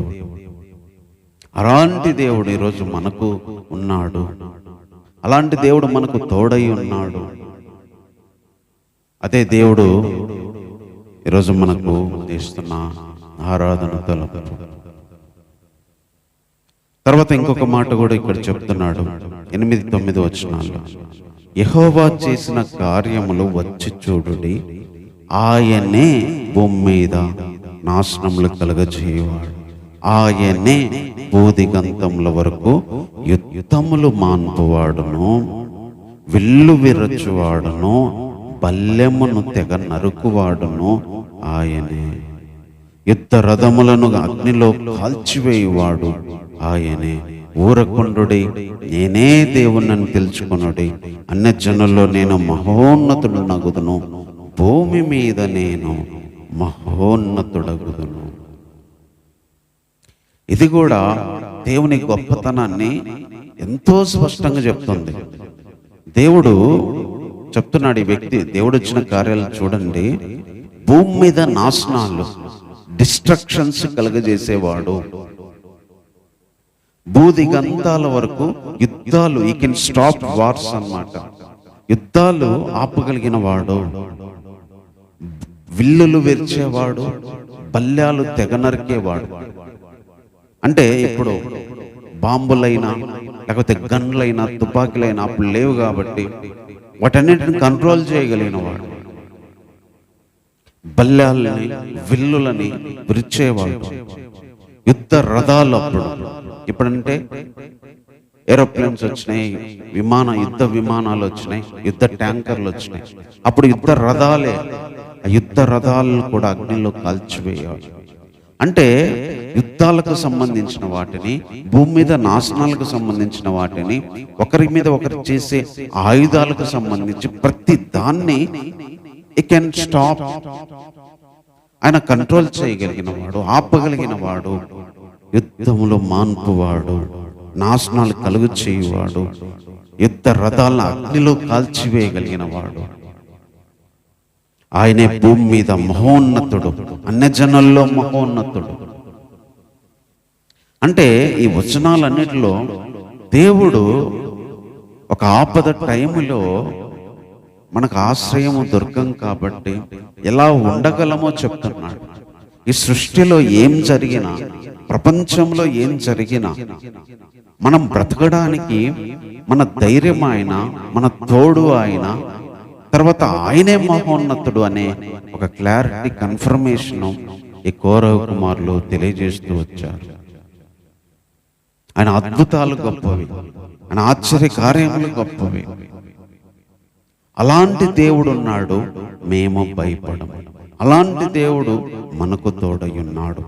అలాంటి దేవుడు ఈరోజు మనకు ఉన్నాడు. అలాంటి దేవుడు మనకు తోడై ఉన్నాడు. అదే దేవుడు ఈరోజు మనకు ఇస్తున్న ఆరాధన తలపు. తర్వాత ఇంకొక మాట కూడా ఇక్కడ చెప్తున్నాడు 8-9 వచనాల్లో, యెహోవా చేసిన కార్యములు వచ్చి చూడుడి, ఆయనే భూమి మీద నాశనములు కలగజేయవాడు, ఆయనే భూదిగంతముల వరకు యుద్ధములు మాన్పువాడును, విల్లు విరచువాడును, బల్లెమును తెగ నరుకువాడును ఆయనే, యుద్ధ రథములను అగ్నిలో కాల్చివేయువాడు ఆయనే. ఊరకుండుడి, నేనే దేవుణ్ణని తెలుసుకొనుడి, అన్యజనుల్లో నేను మహోన్నతుడు నగుదును, భూమి మీద నేను మహోన్నతుడగుదును. ఇది కూడా దేవుని గొప్పతనాన్ని ఎంతో స్పష్టంగా చెప్తుంది. దేవుడు చెప్తున్నాడు, ఈ వ్యక్తి దేవుడు వచ్చిన కార్యాలు చూడండి, భూమి మీద నాశనాలు, డిస్ట్రక్షన్స్ కలగజేసేవాడు, భూదిగంతాల వరకు యుద్ధాలు, ఈ కెన్ స్టాప్ వార్స్ అన్నమాట, యుద్ధాలు ఆపగలిగిన వాడు, విల్లులు విరిచేవాడు, బల్యాలు తెగ నరికేవాడు. అంటే ఇప్పుడు బాంబులైనా లేకపోతే గన్లైనా తుపాకీలైనా అప్పుడు లేవు కాబట్టి వాటన్నిటిని కంట్రోల్ చేయగలిగిన వాడు, బల్యాలని విల్లులని విరిచేవాడు, యుద్ధ రథాలు. ఇప్పుడంటే ఏరోప్లేన్స్ వచ్చినాయి, యుద్ధ విమానాలు వచ్చినాయి, యుద్ధ ట్యాంకర్లు వచ్చినాయి. అప్పుడు యుద్ధ రథాలే, ఆ యుద్ధ రథాలను కూడా అగ్నిలో కాల్చివేయాలి. అంటే యుద్ధాలకు సంబంధించిన వాటిని, భూమి మీద నాశనాలకు సంబంధించిన వాటిని, ఒకరి మీద ఒకరు చేసే ఆయుధాలకు సంబంధించి ప్రతి దాన్ని ఈ కెన్ స్టాప్. ఆయన కంట్రోల్ చేయగలిగిన వాడు, ఆపగలిగిన వాడు, యుద్ధములో మాన్పువాడు, నాశనాలు కలుగు చేయువాడు, యుద్ధ రథాలను అగ్నిలో కాల్చివేయగలిగిన వాడు. ఆయనే భూమి మీద మహోన్నతుడు, అన్యజనుల్లో మహోన్నతుడు. అంటే ఈ వచనాలన్నిటిలో దేవుడు ఒక ఆపద టైంలో మనకు ఆశ్రయము దుర్గం కాబట్టి ఎలా ఉండగలమో చెప్తున్నాడు. ఈ సృష్టిలో ఏం జరిగినా, ప్రపంచంలో ఏం జరిగినా, మనం బ్రతకడానికి మన ధైర్యం ఆయన, మన తోడు ఆయన, తర్వాత ఆయనే మహోన్నతుడు అనే ఒక క్లారిటీ, కన్ఫర్మేషన్ ఈ కౌరవ కుమారులు తెలియజేస్తూ వచ్చారు. ఆయన అద్భుతాలు గొప్పవి, ఆయన ఆశ్చర్య కార్యములు గొప్పవి. అలాంటి దేవుడు ఉన్నాడు, మేము భయపడము. అలాంటి దేవుడు మనకు తోడై ఉన్నాడు.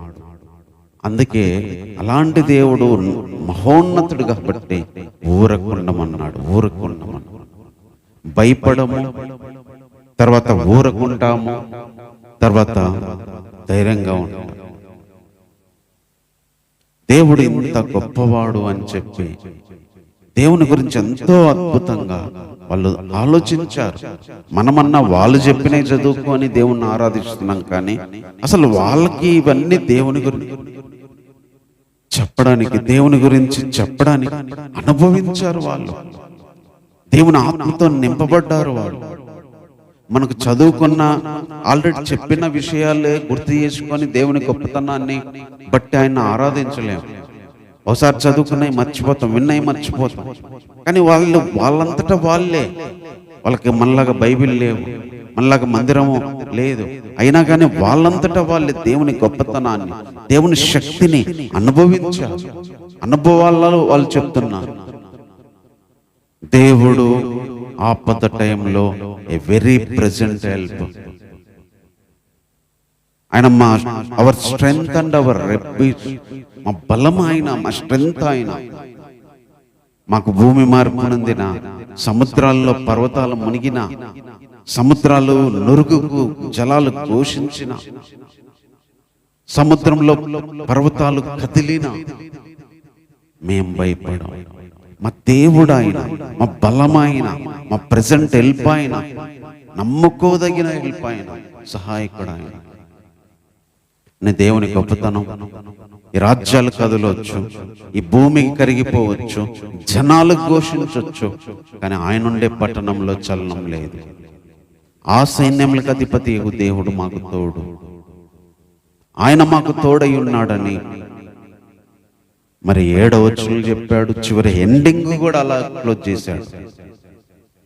అందుకే అలాంటి దేవుడు మహోన్నతుడు కాబట్టి ఊరకుండమన్నాడు. ఊరకుండమన్నాడు, భయపడము, తర్వాత ఊరకుంటాము, తర్వాత ధైర్యంగా ఉంటాము. దేవుడు ఇంత గొప్పవాడు అని చెప్పి దేవుని గురించి ఎంతో అద్భుతంగా వాళ్ళు ఆలోచించారు. మనమన్నా వాళ్ళు చెప్పినే చదువుకొని దేవుణ్ణి ఆరాధిస్తున్నాం, కానీ అసలు వాళ్ళకి ఇవన్నీ దేవుని గురించి చెప్పడానికి, దేవుని గురించి చెప్పడానికి అనుభవించారు. వాళ్ళు దేవుని ఆత్మతో నింపబడ్డారు. వాళ్ళు మనకు చదువుకున్న, ఆల్రెడీ చెప్పిన విషయాలే గుర్తు చేసుకొని దేవుని గొప్పతనాన్ని బట్టి ఆయన ఆరాధించలేము. ఒకసారి చదువుకున్నాయి మర్చిపోతాం, విన్నాయి మర్చిపోతాం. కానీ వాళ్ళంతటా వాళ్ళకి మనలాగా బైబిల్ లేవు, మనలాగా మందిరము లేదు. అయినా కానీ వాళ్ళంతటా వాళ్ళే దేవుని గొప్పతనాన్ని, దేవుని శక్తిని అనుభవించారు. అనుభవాలలో వాళ్ళు చెప్తున్నారు. దేవుడు ఆపద టైంలో ఏ వెరీ ప్రెజెంట్ హెల్ప్. ఆయన our strength and our refuge, మా బలం ఆయన, మా స్ట్రెంగ్త్ ఆయన. మాకు భూమి మార్పు నొందిన, సముద్రాల్లో పర్వతాలు మునిగిన, సముద్రాలు నురుగుకు జలాలు ఘోషించిన, సముద్రంలో పర్వతాలు కదిలిన, మేం భయపడం. మా దేవుడు ఆయన, మా బలమైన, మా ప్రెజెంట్ హెల్ప్ ఆయన, నమ్ముకోదగిన హెల్ప్ ఆయన, సహాయకుడు ఆయన. దేవుని గొప్పతనం. ఈ రాజ్యాలు కదలవచ్చు, ఈ భూమి కరిగిపోవచ్చు, జనాలు ఘోషించవచ్చు, కానీ ఆయన ఉండే పట్టణంలో చలనం లేదు. ఆ సైన్యములకు అధిపతి దేవుడు మాకు తోడు, ఆయన మాకు తోడై ఉన్నాడని మరి 7వ వచనంలో చెప్పాడు. చివరి ఎండింగ్ కూడా అలా క్లోజ్ చేశాడు.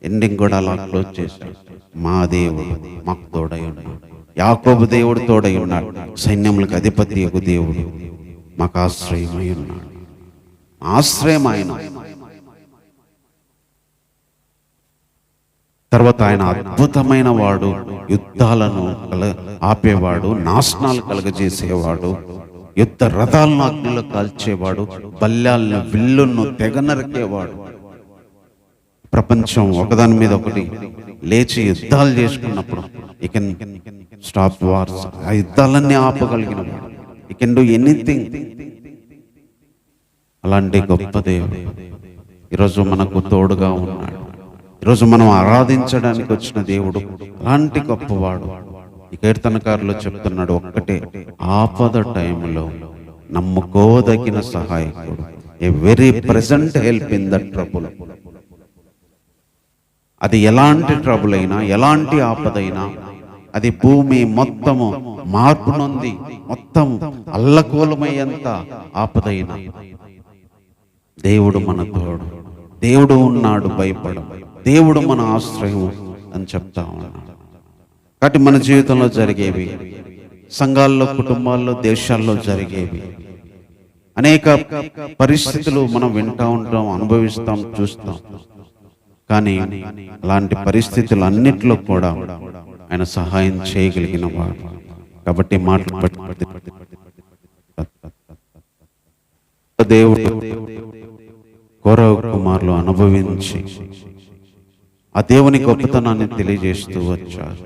ఎండింగ్ కూడా అలా క్లోజ్ చేశాడు. మా దేవుడు మాకు తోడై ఉన్నాడు, యాకోబు దేవుడు తోడై ఉన్నాడు, సైన్యములకు అధిపతి దేవుడు మాకు ఆశ్రయమై ఉన్నాడు. ఆశ్రయం ఆయన. తర్వాత ఆయన అద్భుతమైన వాడు, యుద్ధాలను ఆపేవాడు, నాశనాలు కలగజేసేవాడు, యుద్ధ రథాలను అగ్నిలో కాల్చేవాడు, బల్యాలను విల్లును తెగ నరికేవాడు. ప్రపంచం ఒకదాని మీద ఒకటి లేచి యుద్ధాలు చేసుకున్నప్పుడు ఈ కెన్ స్టాప్ వార్స్, ఆ యుద్ధాలన్నీ ఆపగలిగిన వాడు. ఈ కెన్ డూ ఎనీథింగ్. అలాంటి గొప్ప దేవుడు ఈరోజు మనకు తోడుగా ఉన్నాడు. ఈరోజు మనం ఆరాధించడానికి వచ్చిన దేవుడు అలాంటి గొప్పవాడు. ఈ కీర్తనకారులు చెప్తున్నాడు, ఒక్కటే, ఆపద టైంలో నమ్ముకోదగిన సహాయకుడు, ఏ very present help in the trouble. అది ఎలాంటి ట్రబుల్ అయినా, ఎలాంటి ఆపదైనా, అది భూమి మొత్తము మార్పు నొంది మొత్తం అల్లకూలమయ్యేంత ఆపదైనా దేవుడు మన తోడు, దేవుడు ఉన్నాడు, భయపడం, దేవుడు మన ఆశ్రయం అని చెప్తా ఉన్నాడు. కాబట్టి మన జీవితంలో జరిగేవి, సంఘాల్లో, కుటుంబాల్లో, దేశాల్లో జరిగేవి అనేక పరిస్థితులు మనం వింటూ ఉంటాం, అనుభవిస్తాం, చూస్తాం. కానీ అలాంటి పరిస్థితులు అన్నిట్లో కూడా ఆయన సహాయం చేయగలిగిన వాడు. కాబట్టి దేవుడు కౌరవ కుమారులు అనుభవించి ఆ దేవుని గొప్పతనాన్ని తెలియజేస్తూ వచ్చారు.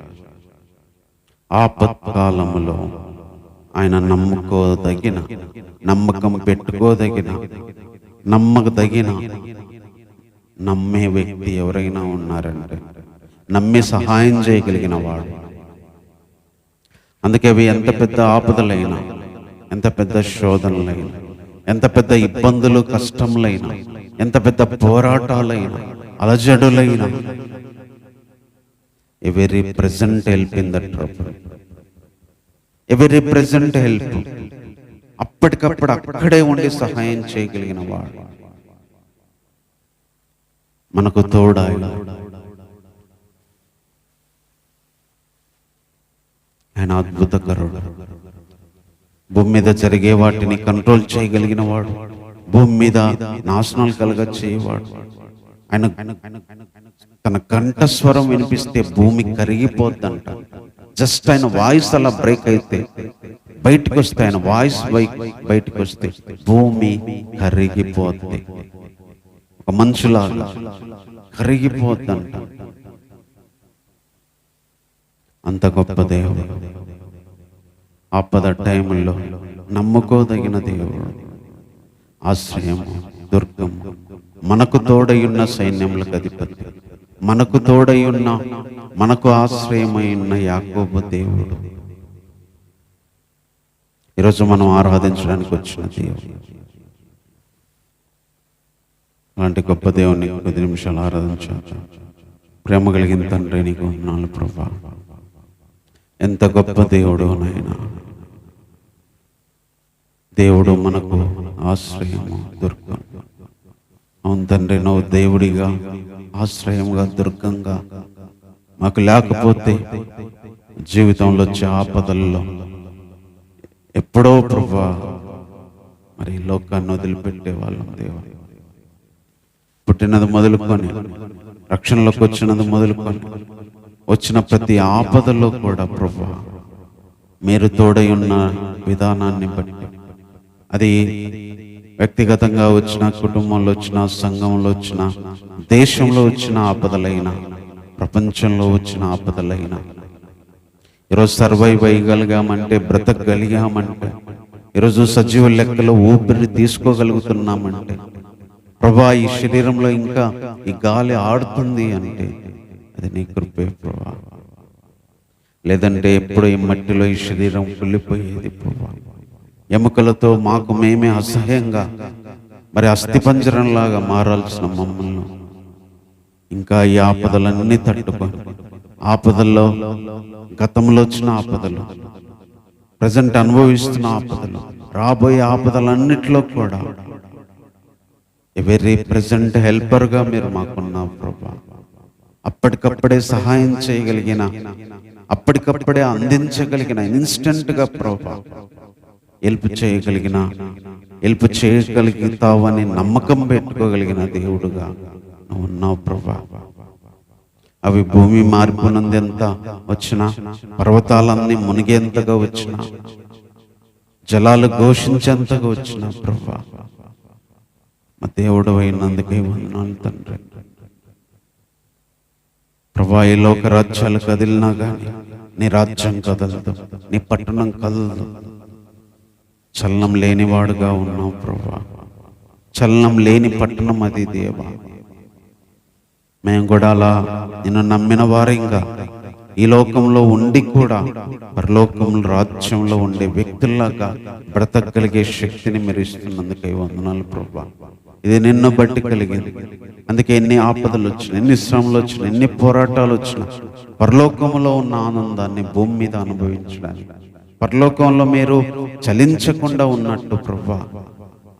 ఆపత్కాలములో ఆయన నమ్ముకోదగిన, నమ్మకం పెట్టుకోదగిన, నమ్మకదగిన నమ్మే వ్యక్తి ఎవరైనా ఉన్నారంటే నమ్మి సహాయం చేయగలిగిన వాడు. అందుకే అవి ఎంత పెద్ద ఆపదలైనా, ఎంత పెద్ద శోధనలైనా, ఎంత పెద్ద ఇబ్బందులు కష్టములైనా, ఎంత పెద్ద పోరాటాలైనా, అలజడులైనా, every present help in the trouble, every present help, అప్పటికప్పుడు అక్కడే ఉండి సహాయం చేయగలిగిన వాడు మనకు తోడాయి. ఆయన అద్భుతకరుడు. భూమి మీద జరిగే వాటిని కంట్రోల్ చేయగలిగిన వాడు, భూమి మీద నాశనాలు చేయవాడు. ఆయన తన కంఠస్వరం వినిపిస్తే భూమి కరిగిపోద్దంట. జస్ట్ ఆయన వాయిస్ అలా బ్రేక్ అయితే, బయటకు వస్తే, ఆయన వాయిస్ బయటకు వస్తే భూమి కరిగిపోద్ది. ఒక మనుషులాగా కరిగిపోద్దంట. అంత గొప్ప దేవుడు, ఆపద టైంలో నమ్ముకోదగిన దేవుడు, ఆశ్రయం, దుర్గం, మనకు తోడయున్న సైన్యములకు అధిపతి, మనకు తోడయున్న, మనకు ఆశ్రయమై ఉన్న యాకోబు దేవుడు ఈరోజు మనం ఆరాధించడానికి వచ్చిన దేవుడు. అలాంటి గొప్ప దేవుని 10 నిమిషాలు ఆరాధించాలి. ప్రేమ కలిగిన తండ్రి, నీకు వందనాలు ప్రభువా. ఎంత గొప్ప దేవుడు నాయనా. దేవుడు మనకు ఆశ్రయము, దుర్గం. అవును తండ్రి, నువ్వు దేవుడిగా, ఆశ్రయంగా, దుర్గంగా మాకు లేకపోతే జీవితంలో వచ్చే ఆపదల్లో ఎప్పుడో ప్రభువా మరి లోకాన్ని వదిలిపెట్టే వాళ్ళం. దేవుడు పుట్టినది మొదలుకొని, రక్షణలోకి వచ్చినది మొదలుకొని, వచ్చిన ప్రతి ఆపదలో కూడా ప్రభువా మీరు తోడై ఉన్న విధానాన్ని బట్టి, అది వ్యక్తిగతంగా వచ్చిన, కుటుంబంలో వచ్చిన, సంఘంలో వచ్చిన, దేశంలో వచ్చిన ఆపదలైనా, ప్రపంచంలో వచ్చిన ఆపదలైనా, ఈరోజు సర్వైవ్ అయ్యగలిగామంటే, బ్రతకగలిగామంటే, ఈరోజు సజీవ లెక్కలో ఊపిరి తీసుకోగలుగుతున్నామంటే, ప్రభా ఈ శరీరంలో ఇంకా ఈ గాలి ఆడుతుంది అంటే అది నీ కృపే ప్రభా. లేదంటే ఎప్పుడు ఈ మట్టిలో ఈ శరీరం కుళ్ళిపోయేది ప్రభా. ఎముకలతో మాకు మేమే అసహ్యంగా మరి అస్థిపంజరంలాగా మారాల్సిన మమ్మల్ని ఇంకా ఈ ఆపదలన్నీ తట్టుకొని, ఆపదల్లో గతంలో వచ్చిన ఆపదలు, ప్రజెంట్ అనుభవిస్తున్న ఆపదలు, రాబోయే ఆపదలన్నిటిలో కూడా ఎవరీ ప్రెజెంట్ హెల్పర్గా మీరు మాకున్నావు ప్రభా. అప్పటికప్పుడే సహాయం చేయగలిగిన, అప్పటికప్పుడే అందించగలిగిన, ఇన్స్టెంట్గా ప్రభా హెల్ప్ చేయగలిగిన, హెల్ప్ చేయగలుగుతావని నమ్మకం పెట్టుకోగలిగిన దేవుడుగా నువ్వు ఉన్నావు ప్రభా. అవి భూమి మార్పునందెంత వచ్చినా, పర్వతాలన్నీ మునిగేంతగా వచ్చినా, జలాలు ఘోషించేంతగా వచ్చినా ప్రభా మా దేవుడు అయినందుకే వందనాలు తండ్రి. ప్రభా ఈ లోక రాజ్యాలు కదిలినా కానీ నీ రాజ్యం కదలదు, నీ పట్టణం కదలదు. చలనం లేనివాడుగా ఉన్నావు ప్రభా. చలనం లేని పట్టణం అది దేవా. మేము కూడా అలా నిన్ను నమ్మిన వారంగా ఈ లోకంలో ఉండి కూడా పరలోకంలో రాజ్యంలో ఉండే వ్యక్తుల్లాగా బ్రతకగలిగే శక్తిని మీరు ఇస్తున్నందుకే వందనాలు ప్రభా. ఇది నిన్ను బట్టి కలిగింది. అందుకే ఎన్ని ఆపదలు వచ్చినా, ఎన్ని శ్రమలు వచ్చినా, ఎన్ని పోరాటాలు వచ్చినా పరలోకంలో ఉన్న ఆనందాన్ని భూమి మీద అనుభవించడానికి, పరలోకంలో మీరు చలించకుండా ఉన్నట్టు ప్రభా,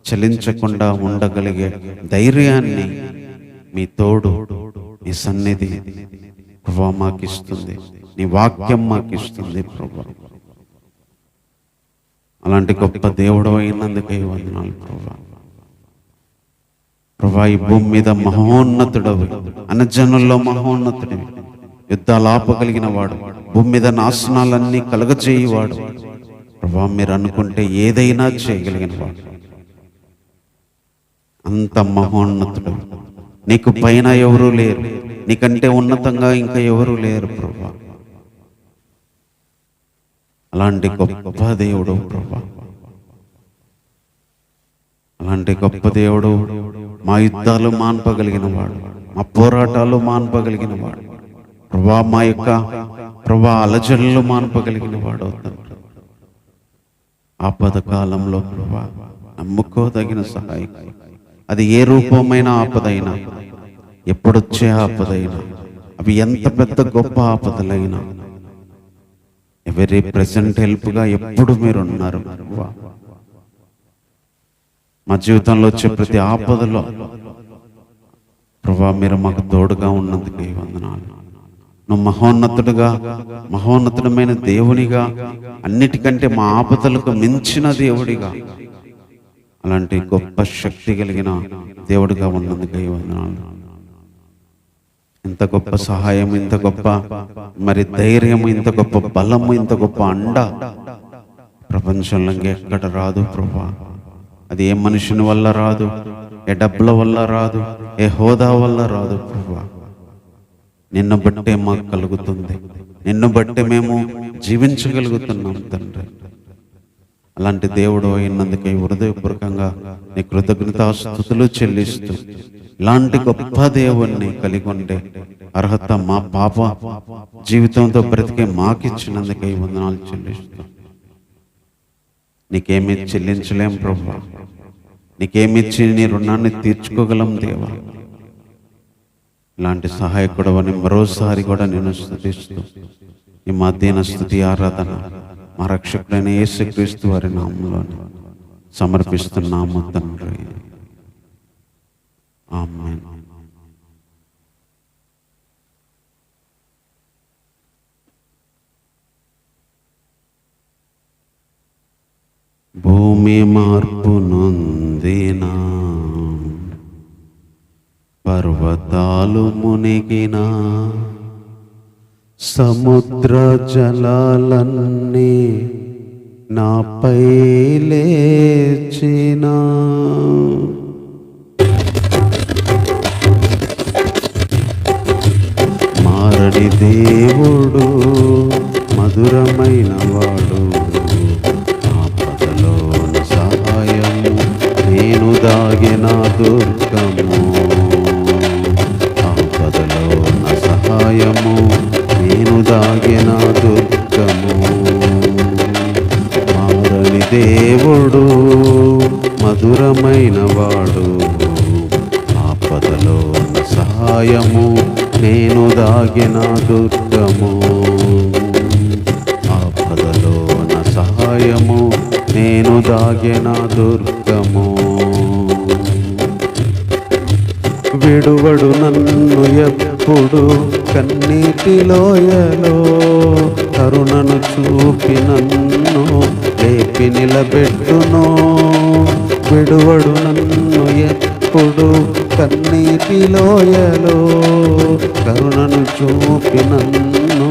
చలించకుండా ఉండగలిగే ధైర్యాన్ని మీ తోడు, నీ సన్నిధి ప్రభా మాకిస్తుంది, నీ వాక్యం మాకిస్తుంది ప్రభా. అలాంటి గొప్ప దేవుడు అయినందుకే వందనాలు ప్రభా. ప్రభా ఈ భూమి మీద మహోన్నతుడవి, అన్నజనుల్లో మహోన్నతుడివి, యుద్ధాలు ఆపగలిగిన వాడు, భూమి మీద నాశనాలన్నీ కలగజేయవాడు ప్రభా. మీరు అనుకుంటే ఏదైనా చేయగలిగిన వాడు, అంత మహోన్నతుడు. నీకు పైన ఎవరూ లేరు, నీకంటే ఉన్నతంగా ఇంకా ఎవరూ లేరు ప్రభా. అలాంటి గొప్ప దేవుడు ప్రభా, అలాంటి గొప్ప దేవుడు మా యుద్ధాలు మాన్పగలిగిన వాడు, మా పోరాటాలు మాన్పగలిగిన వాడు ప్రభా, మా యొక్క ప్రభా అలజడులు మాన్పగలిగిన వాడు తండ్రి. ఆపద కాలంలో ప్రభా నమ్ముకోదగిన సహాయం, అది ఏ రూపమైన ఆపదైనా, ఎప్పుడొచ్చే ఆపదైనా, అవి ఎంత పెద్ద గొప్ప ఆపదలైనా, ఎవరీ ప్రెసెంట్ హెల్ప్గా ఎప్పుడు మీరు ఉన్నారు ప్రభా. మా జీవితంలో వచ్చే ప్రతి ఆపదలో ప్రభా మీరు మాకు తోడుగా ఉన్నందుకు వందనాలు. నువ్వు మహోన్నతుడుగా, మహోన్నతుడమైన దేవునిగా, అన్నిటికంటే మా ఆపదలకు మించిన దేవుడిగా, అలాంటి గొప్ప శక్తి కలిగిన దేవుడిగా ఉన్నందుకు వందనాలు. ఇంత గొప్ప సహాయం, ఇంత గొప్ప మరి ధైర్యము, ఇంత గొప్ప బలము, ఇంత గొప్ప అండ ప్రపంచంలో ఎక్కడ రాదు ప్రభా. అది ఏ మనుషుని వల్ల రాదు, ఏ డబ్బుల వల్ల రాదు, ఏ హోదా వల్ల రాదు ప్రభా. నిన్ను బట్టే మాకు కలుగుతుంది, నిన్ను బట్టే మేము జీవించగలుగుతున్నాం తండ్రి. అలాంటి దేవుడు అయినందుకే హృదయపూర్వకంగా నీ కృతజ్ఞతాస్తుతులు చెల్లిస్తూ, ఇలాంటి గొప్ప దేవుణ్ణి కలిగి ఉండే అర్హత మా పాప జీవితంతో బ్రతికే మాకిచ్చినందుకే వందనాలు చెల్లిస్తూ, నీకేమి చెల్లించలేం ప్రభా, నీకేమిచ్చి నీ రుణాన్ని తీర్చుకోగలం దేవా. ఇలాంటి సహాయకుడు అని మరోసారి కూడా నేను స్తుతిస్తూ, ఈ మధ్యాహ్న స్తుతి ఆరాధన మా రక్షకుడైన యేసుక్రీస్తు వారి నామంలో సమర్పిస్తున్నాము తండ్రి. ఆమేన్. భూమి మార్పు నొందిన, పర్వతాలు మునిగిన, సముద్ర జలాలన్నీ నాపై లేచిన, మారని దేవుడు, మధురమైన వాడు, ఆపదలోన సహాయము, నేను దాగిన దుర్గము, ఆపదలోన సహాయము, నేను దాగిన దుర్గము. మారని దేవుడు, మధురమైన వాడు, ఆపదలోన సహాయము, నేను దాగిన దుర్గము, ఆపదలోన సహాయము, నేను దాగిన దుర్గము. విడువడు నన్ను ఎప్పుడు కన్నీటి లోయలో, కరుణను చూపి నన్ను లేపి నిలబెట్టును. విడువడు నన్ను ఎప్పుడు కన్నీటి లోయలో, కరుణను చూపి నన్ను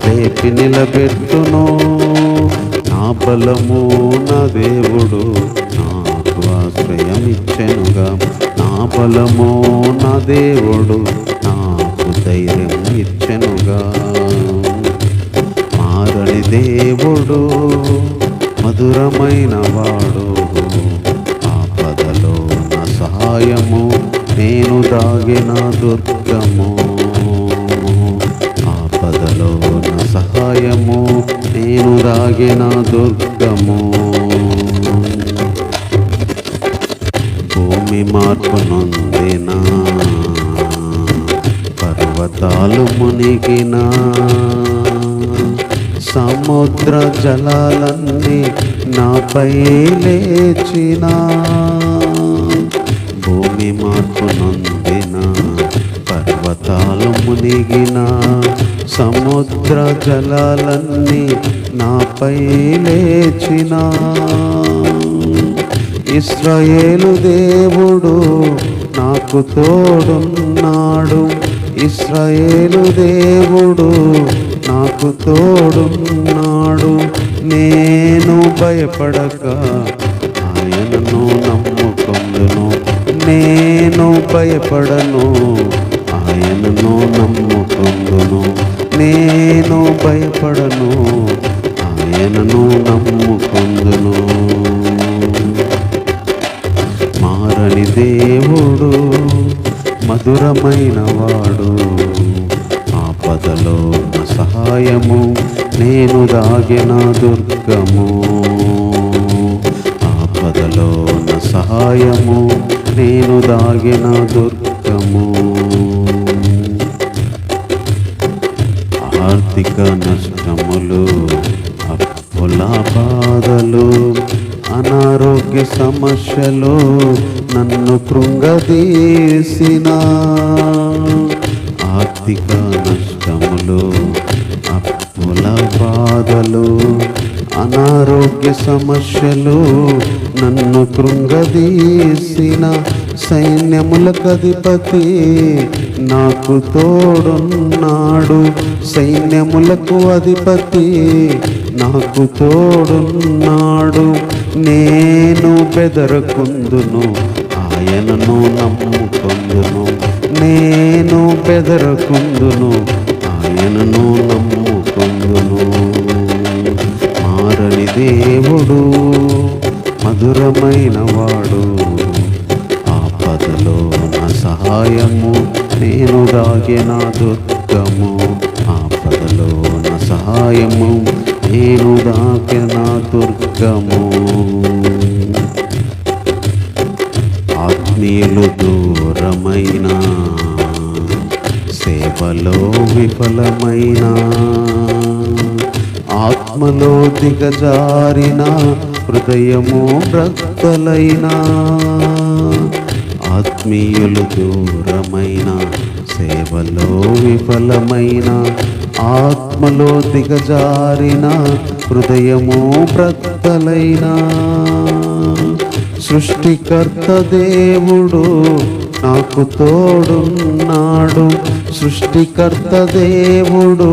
లేపి నిలబెట్టును. నా బలము నా దేవుడు నాకు ఆశ్రయమిచ్చెనుగా, నా బలము నా దేవుడు నాకు ధైర్యం ఇచ్చెనుగా. మారని దేవుడు, మధురమైన వాడు, ఆపదలో నా సహాయము, నేను దాగిన దుర్గము, ఆపదలో నా సహాయము, నేను దాగిన దుర్గము. భూమి మార్పు నొందిన, పర్వతాలు మునిగిన, సముద్ర జలాలన్నీ నాపై లేచిన. భూమి మార్పు నొందిన, పర్వతాలు మునిగిన, సముద్ర జలాలన్నీ నాపై లేచిన. ఇశ్రాయేలు దేవుడు నాకు తోడున్నాడు, ఇశ్రాయేలు దేవుడు నాకు తోడున్నాడు. నేను భయపడక ఆయనను నమ్ముకొందును, నేను భయపడను ఆయనను నమ్ముకొందును, నేను భయపడను ఆయనను నమ్ముకొందును. మారని దేవుడు, మధురమైన వాడు, ఆపదలో నా సహాయము, నేను దాగిన దుర్గము. ఆపదలో నా సహాయము, నేను దాగిన దుర్గము. ఆర్థిక నష్టములు, అప్పుల బాధలు, అనారోగ్య సమస్యలు నన్ను కృంగదీసిన. ఆర్థిక నష్టములు, అప్పుల బాధలు, అనారోగ్య సమస్యలు నన్ను కృంగదీసిన. సైన్యములకు అధిపతి నాకు తోడున్నాడు. సైన్యములకు అధిపతి నాకు తోడున్నాడు. నేను బెదరకుందును, ఆయనను నమ్ముకొందును. నేను బెదరకుందును, ఆయనను నమ్ముకొందును. మారని దేవుడు, మధురమైన వాడు, ఆపదలో నా సహాయము, నేను దాగిన దుర్గము. ఆపదలో నా సహాయము, నేను దాగిన దుర్గము. ఆత్మీయులు దూరమైన, సేవలో విఫలమైన, ఆత్మలో దిగజారిన, హృదయము బ్రద్దలైన. ఆత్మీయులు దూరమైన, సేవలో విఫలమైన, ఆత్మలో దిగజారిన, హృదయము బ్రద్దలైన. సృష్టికర్త దేవుడు నాకు తోడున్నాడు. సృష్టికర్త దేవుడు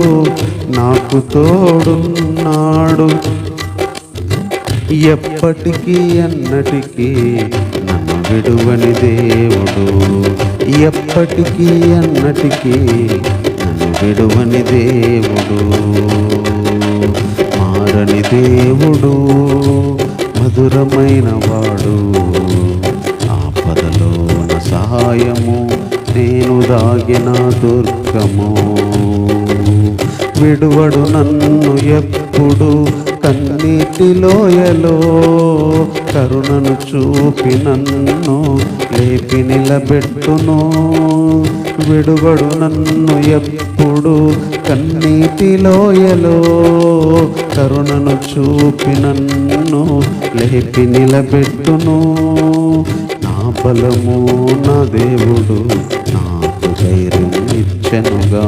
నాకు తోడున్నాడు. ఎప్పటికీ అన్నటికీ నన్ను విడువని దేవుడు. ఎప్పటికీ అన్నటికీ నన్ను విడువని దేవుడు. మారని దేవుడు, మధురమైన వాడు, ఆపదలో నా సహాయము, నేను దాగిన దుర్గము. విడువడు నన్ను ఎప్పుడు, కన్నీటి లోయలో కరుణను చూపి నన్ను లేపి నిలబెట్టును. విడువడు నన్ను ఎప్పుడు, కన్నీటి లోయలో కరుణను చూపి నన్ను లేపి నిలబెట్టును. నా బలము నా దేవుడు నాకు ధైర్యం ఇచ్చెనుగా.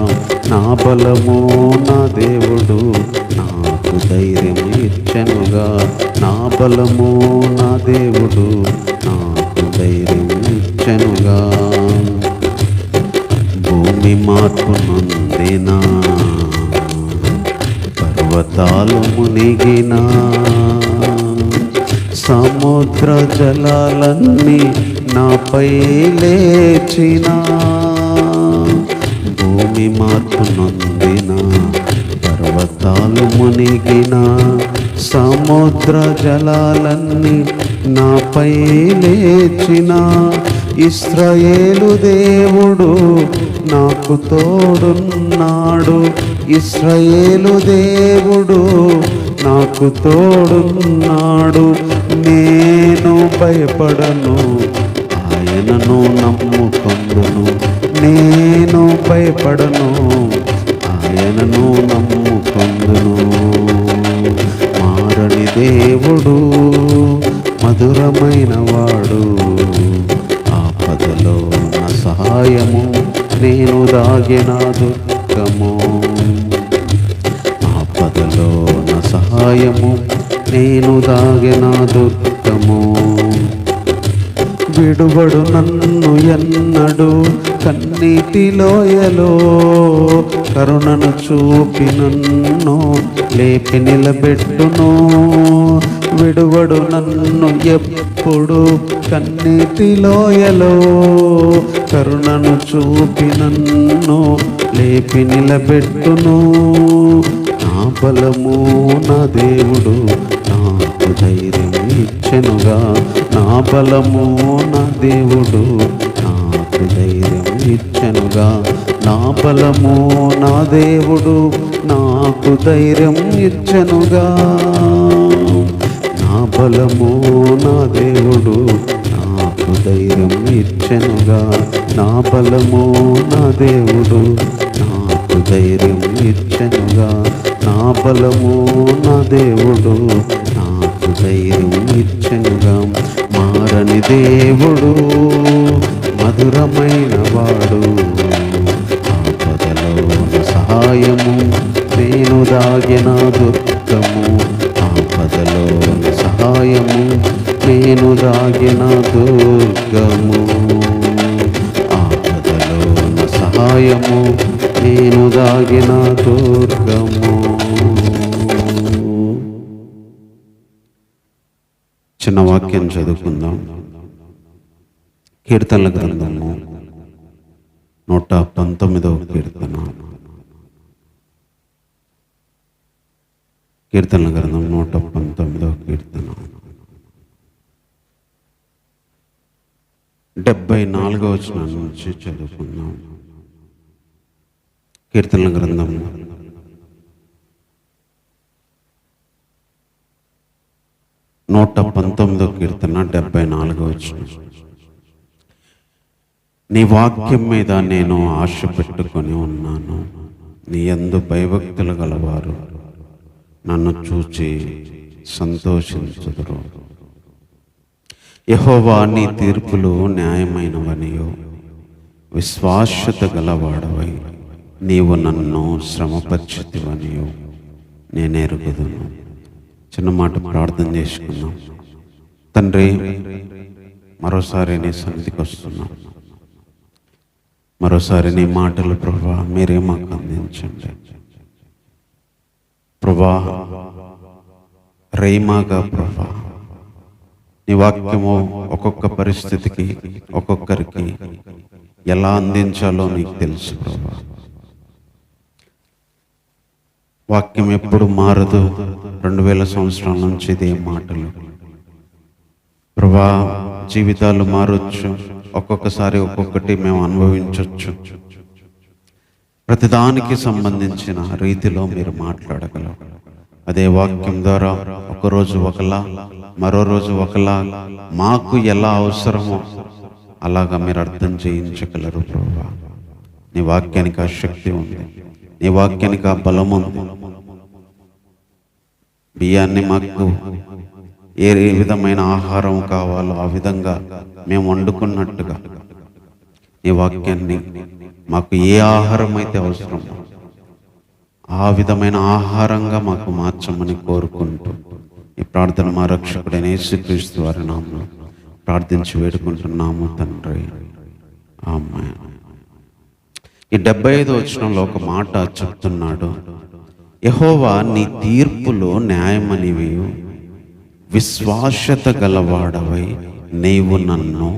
నా బలము నా దేవుడు నాకు ధైర్యం ఇచ్చెనుగా. నా బలము నా దేవుడు నాకు ధైర్యం ఇచ్చెనుగా. భూమి మార్పు నొందిన, పర్వతాలు మునిగిన, సముద్ర జలాలన్నీ నాపై లేచిన. భూమి మార్పు నొందిన, పర్వతాలు మునిగిన, సముద్ర జలాలన్నీ నాపై లేచిన. ఇశ్రాయేలు దేవుడు నాకు తోడున్నాడు. ఇశ్రాయేలు దేవుడు నాకు తోడున్నాడు. నేను భయపడను, ఆయనను నమ్ముకొందును. నేను భయపడను, ఆయనను నమ్ముకొందును. మారని దేవుడు, మధురమైన వాడు, ఆపదలో నా సహాయము, నేను దాగిన దుర్గము. ఆపదలో నా సహాయము, నేను దాగిన దుర్గము. విడువడు నన్ను ఎన్నడు, కన్నీటి లోయలో కరుణను చూపి నన్ను లేపి నిలబెట్టును. విడువడు నన్ను ఎప్పుడు, కన్నీటి లోయలో కరుణను చూపి నన్ను లేపి నిలబెట్టును. నా బలము నా దేవుడు నాకు ధైర్యం ఇచ్చెనుగా. నా బలము నా దేవుడు నాకు ధైర్యం ఇచ్చెనుగా. నా బలము నా దేవుడు నాకు ధైర్యం ఇచ్చెనుగా. నా బలము నా దేవుడు నాకు ధైర్యం ఇచ్చెనుగా. నా బలము నా దేవుడు నాకు ధైర్యం ఇచ్చెనుగా. నా బలము నా దేవుడు నాకు ధైర్యం ఇచ్చెనుగా. మారని దేవుడు మధురమైన వాడు, ఆపదలో సహాయము నేను దాగిన దుర్గము. ఆపదలో సహాయము నేను దాగిన దుర్గము. ఆపదలో సహాయము నేను దాగిన దుర్గము. చిన్న వాక్యం చదువుకుందాం. కీర్తనల గ్రంథము 119వ కీర్తన. కీర్తనల గ్రంథం 119వ కీర్తన 74వ వచనం నుంచి చదువుకుందాం. కీర్తనల గ్రంథం 119వ కీర్తన 74వ వచనం. నీ వాక్యం మీద నేను ఆశ పెట్టుకొని ఉన్నాను. నీ యందు భయభక్తులు గలవారు నన్ను చూచి సంతోషించుదురు. యెహోవా నీ తీర్పులు న్యాయమైనవనియు విశ్వాస్యత గలవాడవై నీవు నన్ను శ్రమపరిచితివనియు నేను ఎరుగుదును. చిన్న మాట ప్రార్థన చేసుకున్నాం. తండ్రి, మరోసారి నీ సన్నిధికి వస్తున్నాం. మరోసారి నీ మాటలు ప్రభా మీరే మాకు అందించండి ప్రభా. రైమాగా ప్రభా నీ వాక్యము ఒక్కొక్క పరిస్థితికి ఒక్కొక్కరికి ఎలా అందించాలో నీకు తెలుసు ప్రభా. వాక్యం ఎప్పుడు మారదు. 2000 సంవత్సరాల నుంచి ఇదే మాటలు ప్రభా. జీవితాలు మారొచ్చు, ఒక్కొక్కసారి ఒక్కొక్కటి మేము అనుభవించవచ్చు. ప్రతిదానికి సంబంధించిన రీతిలో మీరు మాట్లాడగలరు. అదే వాక్యం ద్వారా ఒకరోజు ఒకలా, మరో రోజు ఒకలా, మాకు ఎలా అవసరమో అలాగా మీరు అర్థం చేయించగలరు ప్రభువా. నీ వాక్యానికి ఆ శక్తి ఉంది, నీ వాక్యానికి ఆ బలం ఉంది. బియ్యాన్ని మాకు ఏ విధమైన ఆహారం కావాలో ఆ విధంగా మేము వండుకున్నట్టుగా నీ వాక్యాన్ని మాకు ఏ ఆహారం అయితే అవసరమో ఆ విధమైన ఆహారంగా మాకు మార్చమని కోరుకుంటూ ఈ ప్రార్థన మా రక్షకుడైన యేసుక్రీస్తు వారి నామములో ప్రార్థించి వేడుకుంటున్నాము తండ్రి, ఆమేన్. ఈ 75వ వచనంలో ఒక మాట చెప్తున్నాడు. యెహోవా నీ తీర్పులు న్యాయమనివి విశ్వాస్యత గలవాడవై నీవు నన్ను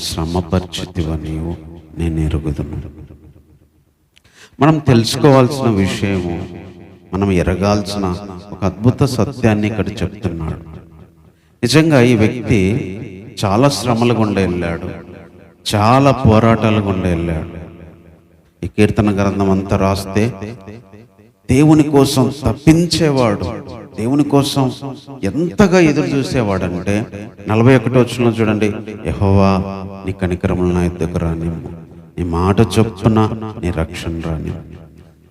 శ్రమపరిచితివనియు నేను ఎరుగుదును. మనం తెలుసుకోవాల్సిన విషయము, మనం ఎరగాల్సిన ఒక అద్భుత సత్యాన్ని ఇక్కడ చెప్తున్నాడు. నిజంగా ఈ వ్యక్తి చాలా శ్రమల గుండా వెళ్ళాడు, చాలా పోరాటాల గుండా వెళ్ళాడు. ఈ కీర్తన గ్రంథం అంతా రాస్తే దేవుని కోసం తప్పించేవాడు, దేవుని కోసం ఎంతగా ఎదురు చూసేవాడంటే 41వ వచనంలో చూడండి, యెహోవా నీ కనికరములు నా యొద్దకు రానిమ్ము, నీ మాట చొప్పున నీ రక్షణ రాని.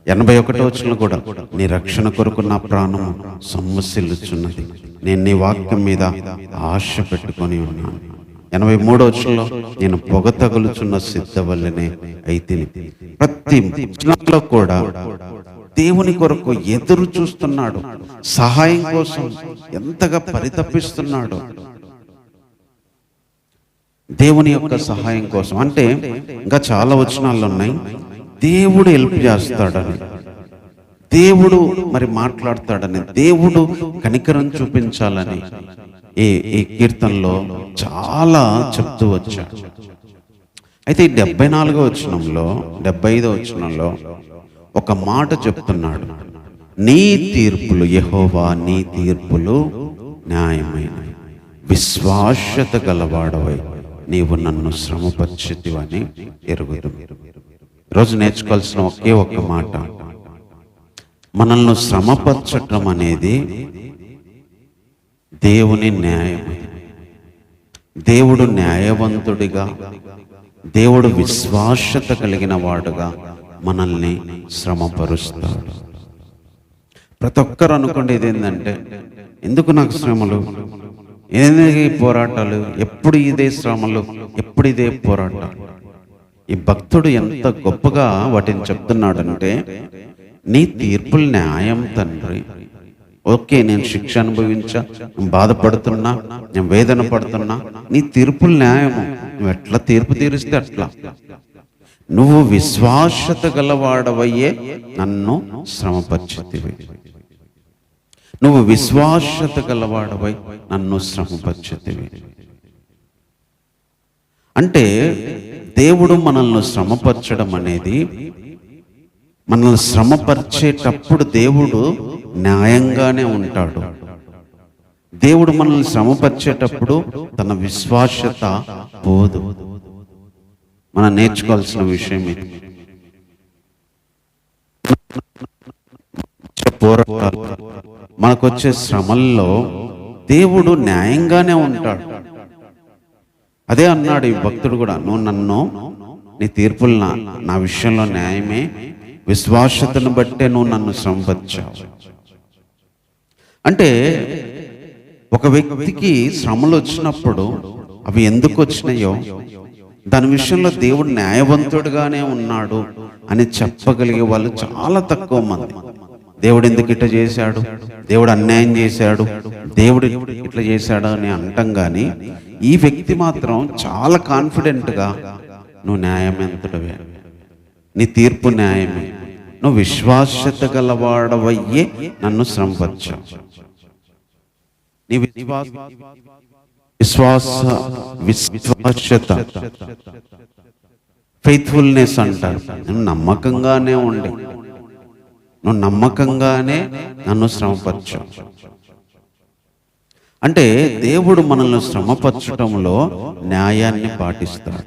81వ వచనంలో కూడా నీ రక్షణ కొరకు నా ప్రాణము సొమ్మసిల్లుచున్నది, నేను నీ వాక్యం మీద ఆశ పెట్టుకొని ఉన్నాను. 83వ వచనంలో నేను పొగ తగులుచున్న సిద్ధవల్లనే అయితిని. ప్రతి వచనంలో కూడా దేవుని కొరకు ఎదురు చూస్తున్నాడు, సహాయం కోసం ఎంతగా పరితపిస్తున్నాడు. దేవుని యొక్క సహాయం కోసం అంటే ఇంకా చాలా వచనాలు ఉన్నాయి. దేవుడు హెల్ప్ చేస్తాడని, దేవుడు మరి మాట్లాడతాడని, దేవుడు కనికరం చూపించాలని ఈ కీర్తనలో చాలా చెప్తూ వచ్చాడు. అయితే ఈ 74వ వచనంలో 75వ వచనంలో ఒక మాట చెప్తున్నాడు. నీ తీర్పులు యెహోవా, నీ తీర్పులు న్యాయమైనవి. విశ్వాస్యత గలవాడవై నీవు నన్ను శ్రమపరిచితివని ఎరుగుదును. ఈరోజు నేర్చుకోవాల్సిన ఒకే ఒక్క మాట, మనల్ని శ్రమపరచటం అనేది దేవుని న్యాయం. దేవుడు న్యాయవంతుడిగా, దేవుడు విశ్వాస్యత కలిగిన వాడుగా మనల్ని శ్రమపరుస్తాడు. ప్రతి ఒక్కరు అనుకునేది ఏంటంటే, ఎందుకు నాకు శ్రమలు, ఎందుకు ఈ పోరాటాలు, ఎప్పుడు ఇదే శ్రమలు, ఎప్పుడు ఇదే పోరాటాలు. ఈ భక్తుడు ఎంత గొప్పగా వాటిని చెప్తున్నాడంటే, నీ తీర్పులు న్యాయం తండ్రి. ఓకే, నేను శిక్ష అనుభవించా, నేను బాధపడుతున్నా, నేను వేదన పడుతున్నా, నీ తీర్పులు న్యాయము. నువ్వు ఎట్లా తీర్పు తీరిస్తే అట్లా. నువ్వు విశ్వాస్యత గలవాడవయ్యే నన్ను శ్రమపరిచితివి. నువ్వు విశ్వాస్యత గలవాడవై నన్ను శ్రమపరిచితివి. అంటే దేవుడు మనల్ని శ్రమపరచడం అనేది, మనల్ని శ్రమపరిచేటప్పుడు దేవుడు న్యాయంగానే ఉంటాడు. దేవుడు మనల్ని శ్రమపరిచేటప్పుడు తన విశ్వాస్యత పోదు. మనం నేర్చుకోవాల్సిన విషయం ఇది. మనకొచ్చే శ్రమల్లో దేవుడు న్యాయంగానే ఉంటాడు. అదే అన్నాడు ఈ భక్తుడు కూడా, నువ్వు నన్ను, నీ తీర్పులు నా విషయంలో న్యాయమే, విశ్వాస్యతను బట్టే నువ్వు నన్ను శ్రమపరిచావు. అంటే ఒక వ్యక్తికి శ్రమలు వచ్చినప్పుడు అవి ఎందుకు వచ్చినాయో దాని విషయంలో దేవుడు న్యాయవంతుడుగానే ఉన్నాడు అని చెప్పగలిగే వాళ్ళు చాలా తక్కువ మంది. దేవుడు ఎందుకు ఇట్లా చేశాడు, దేవుడు అన్యాయం చేశాడు, దేవుడు ఇట్లా చేశాడు అని అంటాం. కానీ ఈ వ్యక్తి మాత్రం చాలా కాన్ఫిడెంట్గా, నువ్వు న్యాయవంతుడివే, నీ తీర్పు న్యాయమే, నువ్వు విశ్వాస్యత గలవాడవయ్యే నన్ను శ్రమపరిచావు. నీ విశ్వాస్యత, ఫెయిత్ఫుల్నెస్ అంటారు. నువ్వు నమ్మకంగానే ఉండి, నువ్వు నమ్మకంగానే నన్ను శ్రమపరచావు. అంటే దేవుడు మనల్ని శ్రమపరచడంలో న్యాయాన్ని పాటిస్తాడు.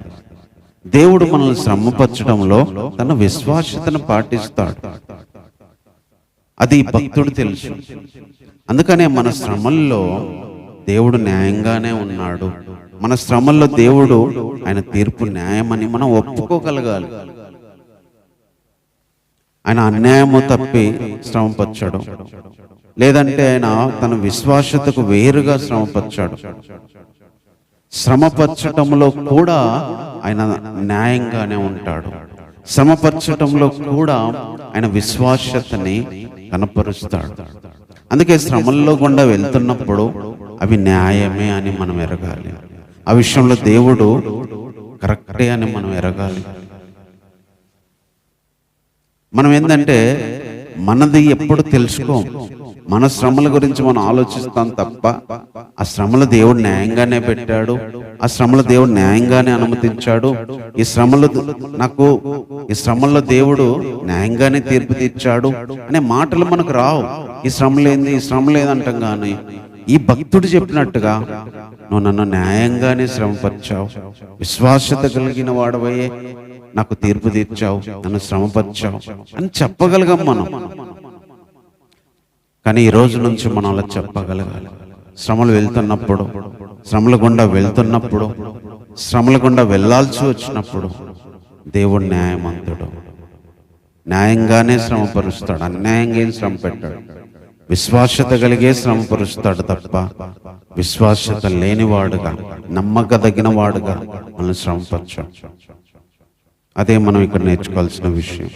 దేవుడు మనల్ని శ్రమపరచడంలో తన విశ్వాస్యతను పాటిస్తాడు. అది భక్తుడు తెలుసు. అందుకనే మన శ్రమల్లో దేవుడు న్యాయంగానే ఉన్నాడు, మన శ్రమల్లో దేవుడు ఆయన తీర్పు న్యాయమని మనం ఒప్పుకోగలగాలి. ఆయన అన్యాయము తప్పి శ్రమపరచాడు, లేదంటే ఆయన తన విశ్వాస్యతకు వేరుగా శ్రమపరచాడు. శ్రమపరచటంలో కూడా ఆయన న్యాయంగానే ఉంటాడు. శ్రమపరచటంలో కూడా ఆయన విశ్వాస్యతని కనపరుస్తాడు. అందుకే శ్రమల్లో గుండా వెళ్తున్నప్పుడు అవి న్యాయమే అని మనం ఎరగాలి. ఆ విషయంలో దేవుడు కరెక్టే అని మనం ఎరగాలి. మనం ఏంటంటే మనది ఎప్పుడు తెలుసుకోం, మన శ్రమల గురించి మనం ఆలోచిస్తాం తప్ప, ఆ శ్రమలు దేవుడు న్యాయంగానే పెట్టాడు, ఆ శ్రమలు దేవుడు న్యాయంగానే అనుమతించాడు, ఈ శ్రమల్లో దేవుడు న్యాయంగానే తీర్పు తీర్చాడు అనే మాటలు మనకు రావు. ఈ శ్రమలేంది, ఈ శ్రమలేదు అంటాం. కానీ ఈ భక్తుడు చెప్పినట్టుగా, నువ్వు నన్ను న్యాయంగానే శ్రమపరిచావు, విశ్వాస్యత కలిగిన వాడవయ్యే నాకు తీర్పు తీర్చావు, నన్ను శ్రమపరిచావు అని చెప్పగలిగాం మనం. కానీ ఈ రోజు నుంచి మనం అలా చెప్పగలగాలి. శ్రమలు వెళ్తున్నప్పుడు, శ్రమల గుండా వెళ్తున్నప్పుడు, శ్రమల గుండా వెళ్ళాల్సి వచ్చినప్పుడు దేవుడు న్యాయవంతుడు, న్యాయంగానే శ్రమపరుస్తాడు, అన్యాయంగా ఏం శ్రమ పెట్టాడు. విశ్వాస్యత కలిగే శ్రమపరుస్తాడు తప్ప విశ్వాస్యత లేనివాడుగా, నమ్మకదగిన వాడుగా మనం శ్రమపరచాం. అదే మనం ఇక్కడ నేర్చుకోవాల్సిన విషయం.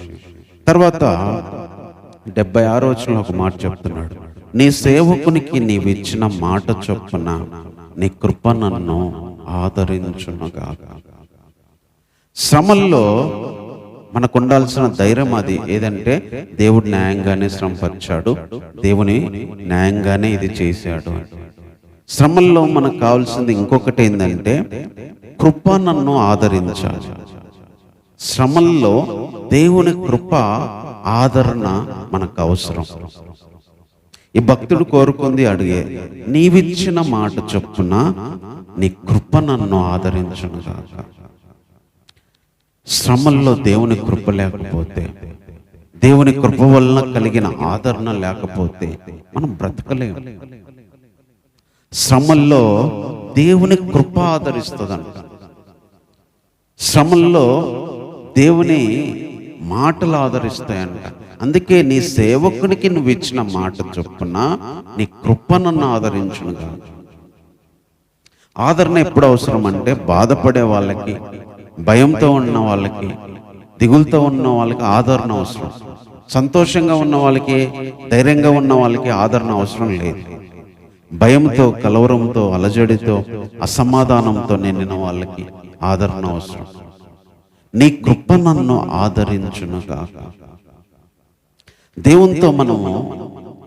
తర్వాత 76వ వచనంలో ఒక మాట చెప్తున్నాడు, నీ సేవకునికి నీవిచ్చిన మాట చొప్పున నీ కృప నన్ను ఆదరించునుగాక. శ్రమల్లో మనకు ఉండాల్సిన ధైర్యం అది ఏదంటే, దేవుడు న్యాయంగానే శ్రమపరిచాడు, దేవుని న్యాయంగానే ఇది చేశాడు. శ్రమల్లో మనకు కావాల్సింది ఇంకొకటి ఏంటంటే, కృప నన్ను ఆదరించాలి. శ్రమల్లో దేవుని కృప ఆదరణ మనకు అవసరం. ఈ భక్తుడు కోరుకుంది అడిగే, నీవిచ్చిన మాట చొప్పున నీ కృప నన్ను ఆదరించునుగాక. శ్రమల్లో దేవుని కృప లేకపోతే, దేవుని కృప వలన కలిగిన ఆదరణ లేకపోతే మనం బ్రతకలేము. శ్రమల్లో దేవుని కృప ఆదరిస్తుందంట. శ్రమల్లో దేవుని మాటలు ఆదరిస్తాయంట. అందుకే నీ సేవకునికి నువ్వు ఇచ్చిన మాట చొప్పున నీ కృప నన్ను ఆదరించునుగా. ఆదరణ ఎప్పుడు అవసరం అంటే, బాధపడే వాళ్ళకి, భయంతో ఉన్న వాళ్ళకి, దిగులుతో ఉన్న వాళ్ళకి ఆదరణ అవసరం. సంతోషంగా ఉన్న వాళ్ళకి, ధైర్యంగా ఉన్న వాళ్ళకి ఆదరణ అవసరం లేదు. భయంతో, కలవరంతో, అలజడితో, అసమాధానంతో నిండిన వాళ్ళకి ఆదరణ అవసరం. నీ కృప నన్ను ఆదరించునుగా. దేవునితో మనము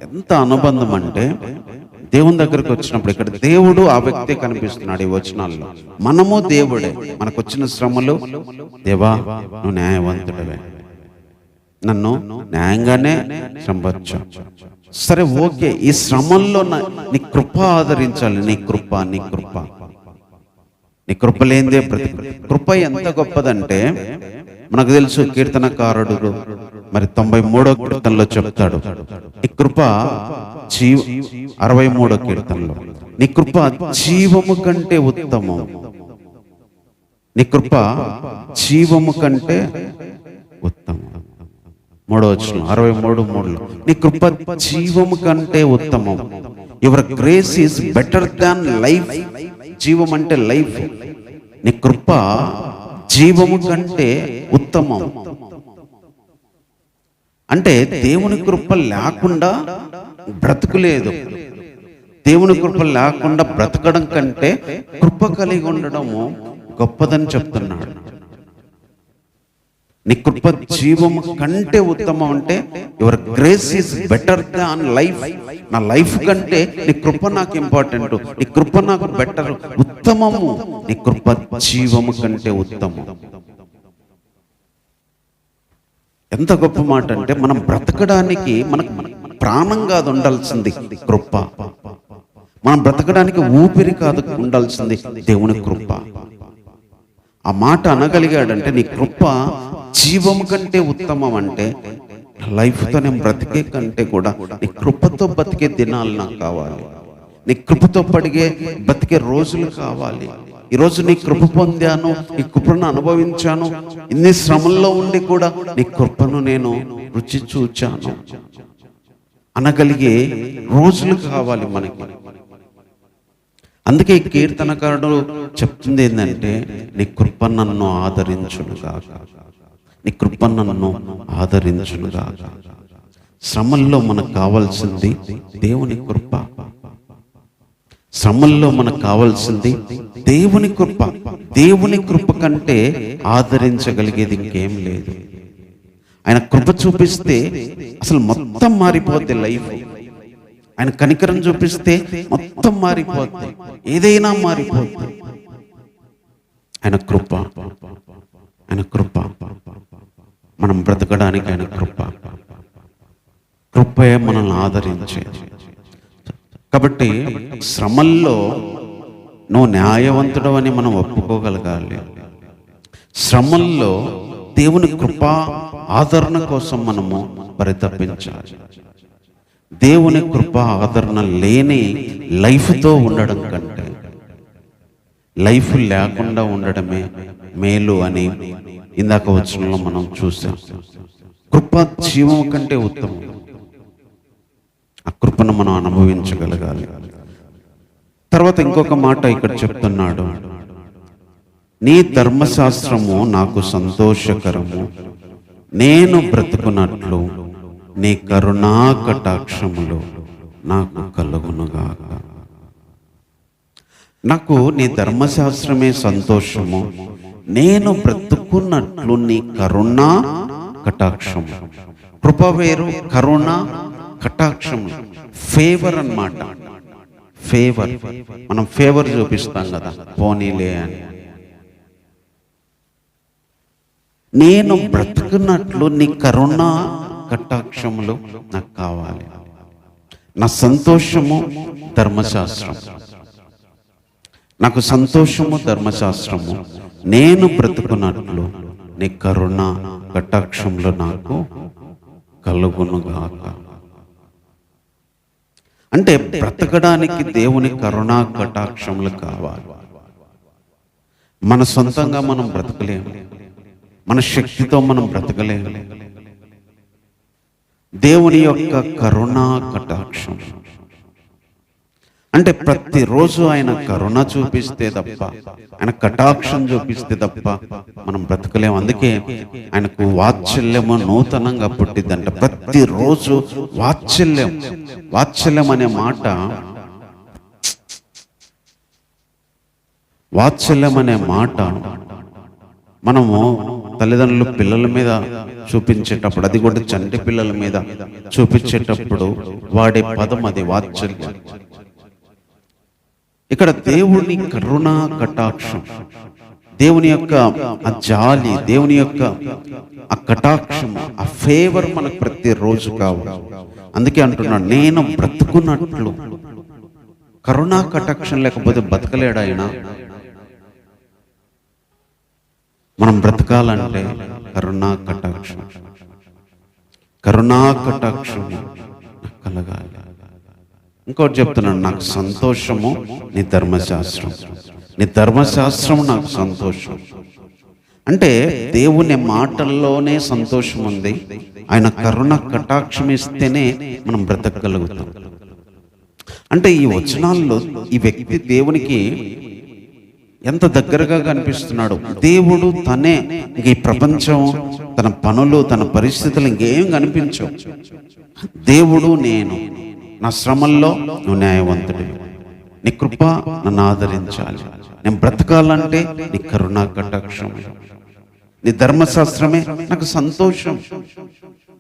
ఎంత అనుబంధం అంటే, దేవుని దగ్గరికి వచ్చినప్పుడు, ఇక్కడ దేవుడు ఆ వ్యక్తి కనిపిస్తున్నాడు ఈ వచనాల్లో. మనము దేవుడే. మనకు వచ్చిన శ్రమలు, దేవా నువ్వు న్యాయవంతుడవే, నన్ను న్యాయంగానే శ్రమపరచు. సరే, ఓకే, ఈ శ్రమల్లో నీ కృప ఆదరించాలి. నీ కృప, నీ కృప, నీ కృప లేనిదే కృప ఎంత గొప్పదంటే, మనకు తెలుసు కీర్తనకారుడు మరి 93వ కీర్తనలో చెప్తాడు, నీ కృప 63వ కీర్తనలో, నీ కృప జీవము కంటే ఉత్తమం. నీ కృప జీవము కంటే ఉత్తమం. 3వ వచనం 63:3లో, నీ కృప జీవము కంటే ఉత్తమం. Your grace is better than life. జీవం అంటే లైఫ్. నీ కృప జీవము కంటే ఉత్తమం. అంటే దేవుని కృప లేకుండా బ్రతుకులేదు. దేవుని కృప లేకుండా బ్రతకడం కంటే కృప కలిగి ఉండడము గొప్పదని చెప్తున్నాడు. నీ కృప జీవము కంటే ఉత్తమం అంటే, your grace is better than life. నా లైఫ్ కంటే నీ కృప నాకు ఇంపార్టెంట్. నీ కృప నాకు బెటర్, ఉత్తమము. నీ కృప జీవము కంటే ఉత్తమం. ఎంత గొప్ప మాట అంటే, మనం బ్రతకడానికి మనకు ప్రాణం కాదు ఉండాల్సింది కృప. మనం బ్రతకడానికి ఊపిరి కాదు ఉండాల్సింది దేవుని కృప. ఆ మాట అనగలిగాడంటే, నీ కృప జీవము కంటే ఉత్తమం అంటే, లైఫ్తో నేను బ్రతికే కంటే కూడా నీ కృపతో బతికే దినాలు నాకు కావాలి. నీ కృపతో బతికే రోజులు కావాలి. ఈరోజు నీ కృప పొందాను, నీ కృపను అనుభవించాను, ఇన్ని శ్రమల్లో ఉండి కూడా నీ కృపను నేను రుచి చూచాను అనగలిగే రోజులు కావాలి మనకి. అందుకే కీర్తనకారుడు చెప్తుంది ఏంటంటే, నీ కృప నన్ను ఆదరించునుగాక. నీ కృప నన్ను ఆదరించునుగాక. శ్రమల్లో మనకు కావాల్సింది దేవుని కృప. శ్రమల్లో మనకు కావాల్సింది దేవుని కృప. దేవుని కృప కంటే ఆదరించగలిగేది ఇంకేం లేదు. ఆయన కృప చూపిస్తే అసలు మొత్తం మారిపోద్ది లైఫ్. ఆయన కనికరం చూపిస్తే మొత్తం మారిపోద్ది, ఏదైనా మారిపోద్ది. ఆయన కృప, ఆయన కృప మనం బ్రతకడానికి ఆయన కృప. కృపే మనల్ని ఆదరించేది. కాబట్టి శ్రమల్లో నువ్వు న్యాయవంతుడు అని మనం ఒప్పుకోగలగాలి. శ్రమల్లో దేవుని కృప ఆదరణ కోసం మనము పరితపించాలి. దేవుని కృప ఆదరణ లేని లైఫ్తో ఉండడం కంటే లైఫ్ లేకుండా ఉండడమే మేలు అని ఇందాక వచనంలో మనం చూసాం. కృప జీవం కంటే ఉత్తమం. ఆ కృపను మనం అనుభవించగలగాలి. తర్వాత ఇంకొక మాట ఇక్కడ చెప్తున్నాడు, నీ ధర్మశాస్త్రము నాకు సంతోషకరము, నేను బ్రతుకున్నట్లు నీ కరుణా కటాక్షములు నాకు కలుగునుగాక. నాకు నీ ధర్మశాస్త్రమే సంతోషము, నేను బ్రతుకున్నట్లు నీ కరుణా కటాక్షము. కృప వేరు, కరుణ కటాక్షము. ఫేవర్ అన్నమాట. ఫేవర్, మనం ఫేవర్ చూపిస్తాం కదా, పోనీలే అని. నేను బ్రతుకున్నట్లు నీ కరుణ కటాక్షములు నాకు కావాలి. నా సంతోషము ధర్మశాస్త్రం, నాకు సంతోషము ధర్మశాస్త్రము. నేను బ్రతుకున్నట్లు నీ కరుణ కటాక్షములు నాకు కలుగునుగాక. అంటే బ్రతకడానికి దేవుని కరుణా కటాక్షములు కావాలి. మన సొంతంగా మనం బ్రతకలేము, మన శక్తితో మనం బ్రతకలేము. దేవుని యొక్క కరుణా కటాక్షం అంటే ప్రతిరోజు ఆయన కరుణ చూపిస్తే తప్ప, ఆయన కటాక్షం చూపిస్తే తప్ప మనం బ్రతకలేము. అందుకే ఆయనకు వాత్సల్యము నూతనంగా పుట్టిద్దంట. ప్రతిరోజు వాత్సల్యం, వాత్సల్యం అనే మాట, వాత్సల్యం అనే మాట మనము తల్లిదండ్రులు పిల్లల మీద చూపించేటప్పుడు, అది కూడా చంటి పిల్లల మీద చూపించేటప్పుడు వాడే పదం అది వాత్సల్యం. ఇక్కడ దేవుని కరుణా కటాక్షం, దేవుని యొక్క ఆ జాలి, దేవుని యొక్క ఆ కటాక్షం, ఆ ఫేవర్ మనకు ప్రతిరోజు కావాలి. అందుకే అంటున్నాడు, నేను బ్రతుకున్నట్లు. కరుణా కటాక్షం లేకపోతే బతకలేడు ఆయన. మనం బ్రతకాలంటే కరుణా కటాక్షం, కరుణా కటాక్షం కలగాలి. ఇంకోటి చెప్తున్నాను, నాకు సంతోషము నీ ధర్మశాస్త్రం, నీ ధర్మశాస్త్రం నాకు సంతోషం. అంటే దేవుని మాటల్లోనే సంతోషం ఉంది. ఆయన కరుణ కటాక్షం ఇస్తేనే మనం బ్రతకగలుగుతాం. అంటే ఈ వచనాల్లో ఈ వ్యక్తి దేవునికి ఎంత దగ్గరగా కనిపిస్తున్నాడు. దేవుడు తనే, ఇంక ఈ ప్రపంచం, తన పనులు, తన పరిస్థితులు ఇంకేం కనిపించవు. దేవుడు నేను, నా శ్రమల్లో నువ్వు న్యాయవంతుడివి, నీ కృప నన్ను ఆదరించాలి, నేను బ్రతకాలంటే నీ కరుణా కటాక్షం, నీ ధర్మశాస్త్రమే నాకు సంతోషం.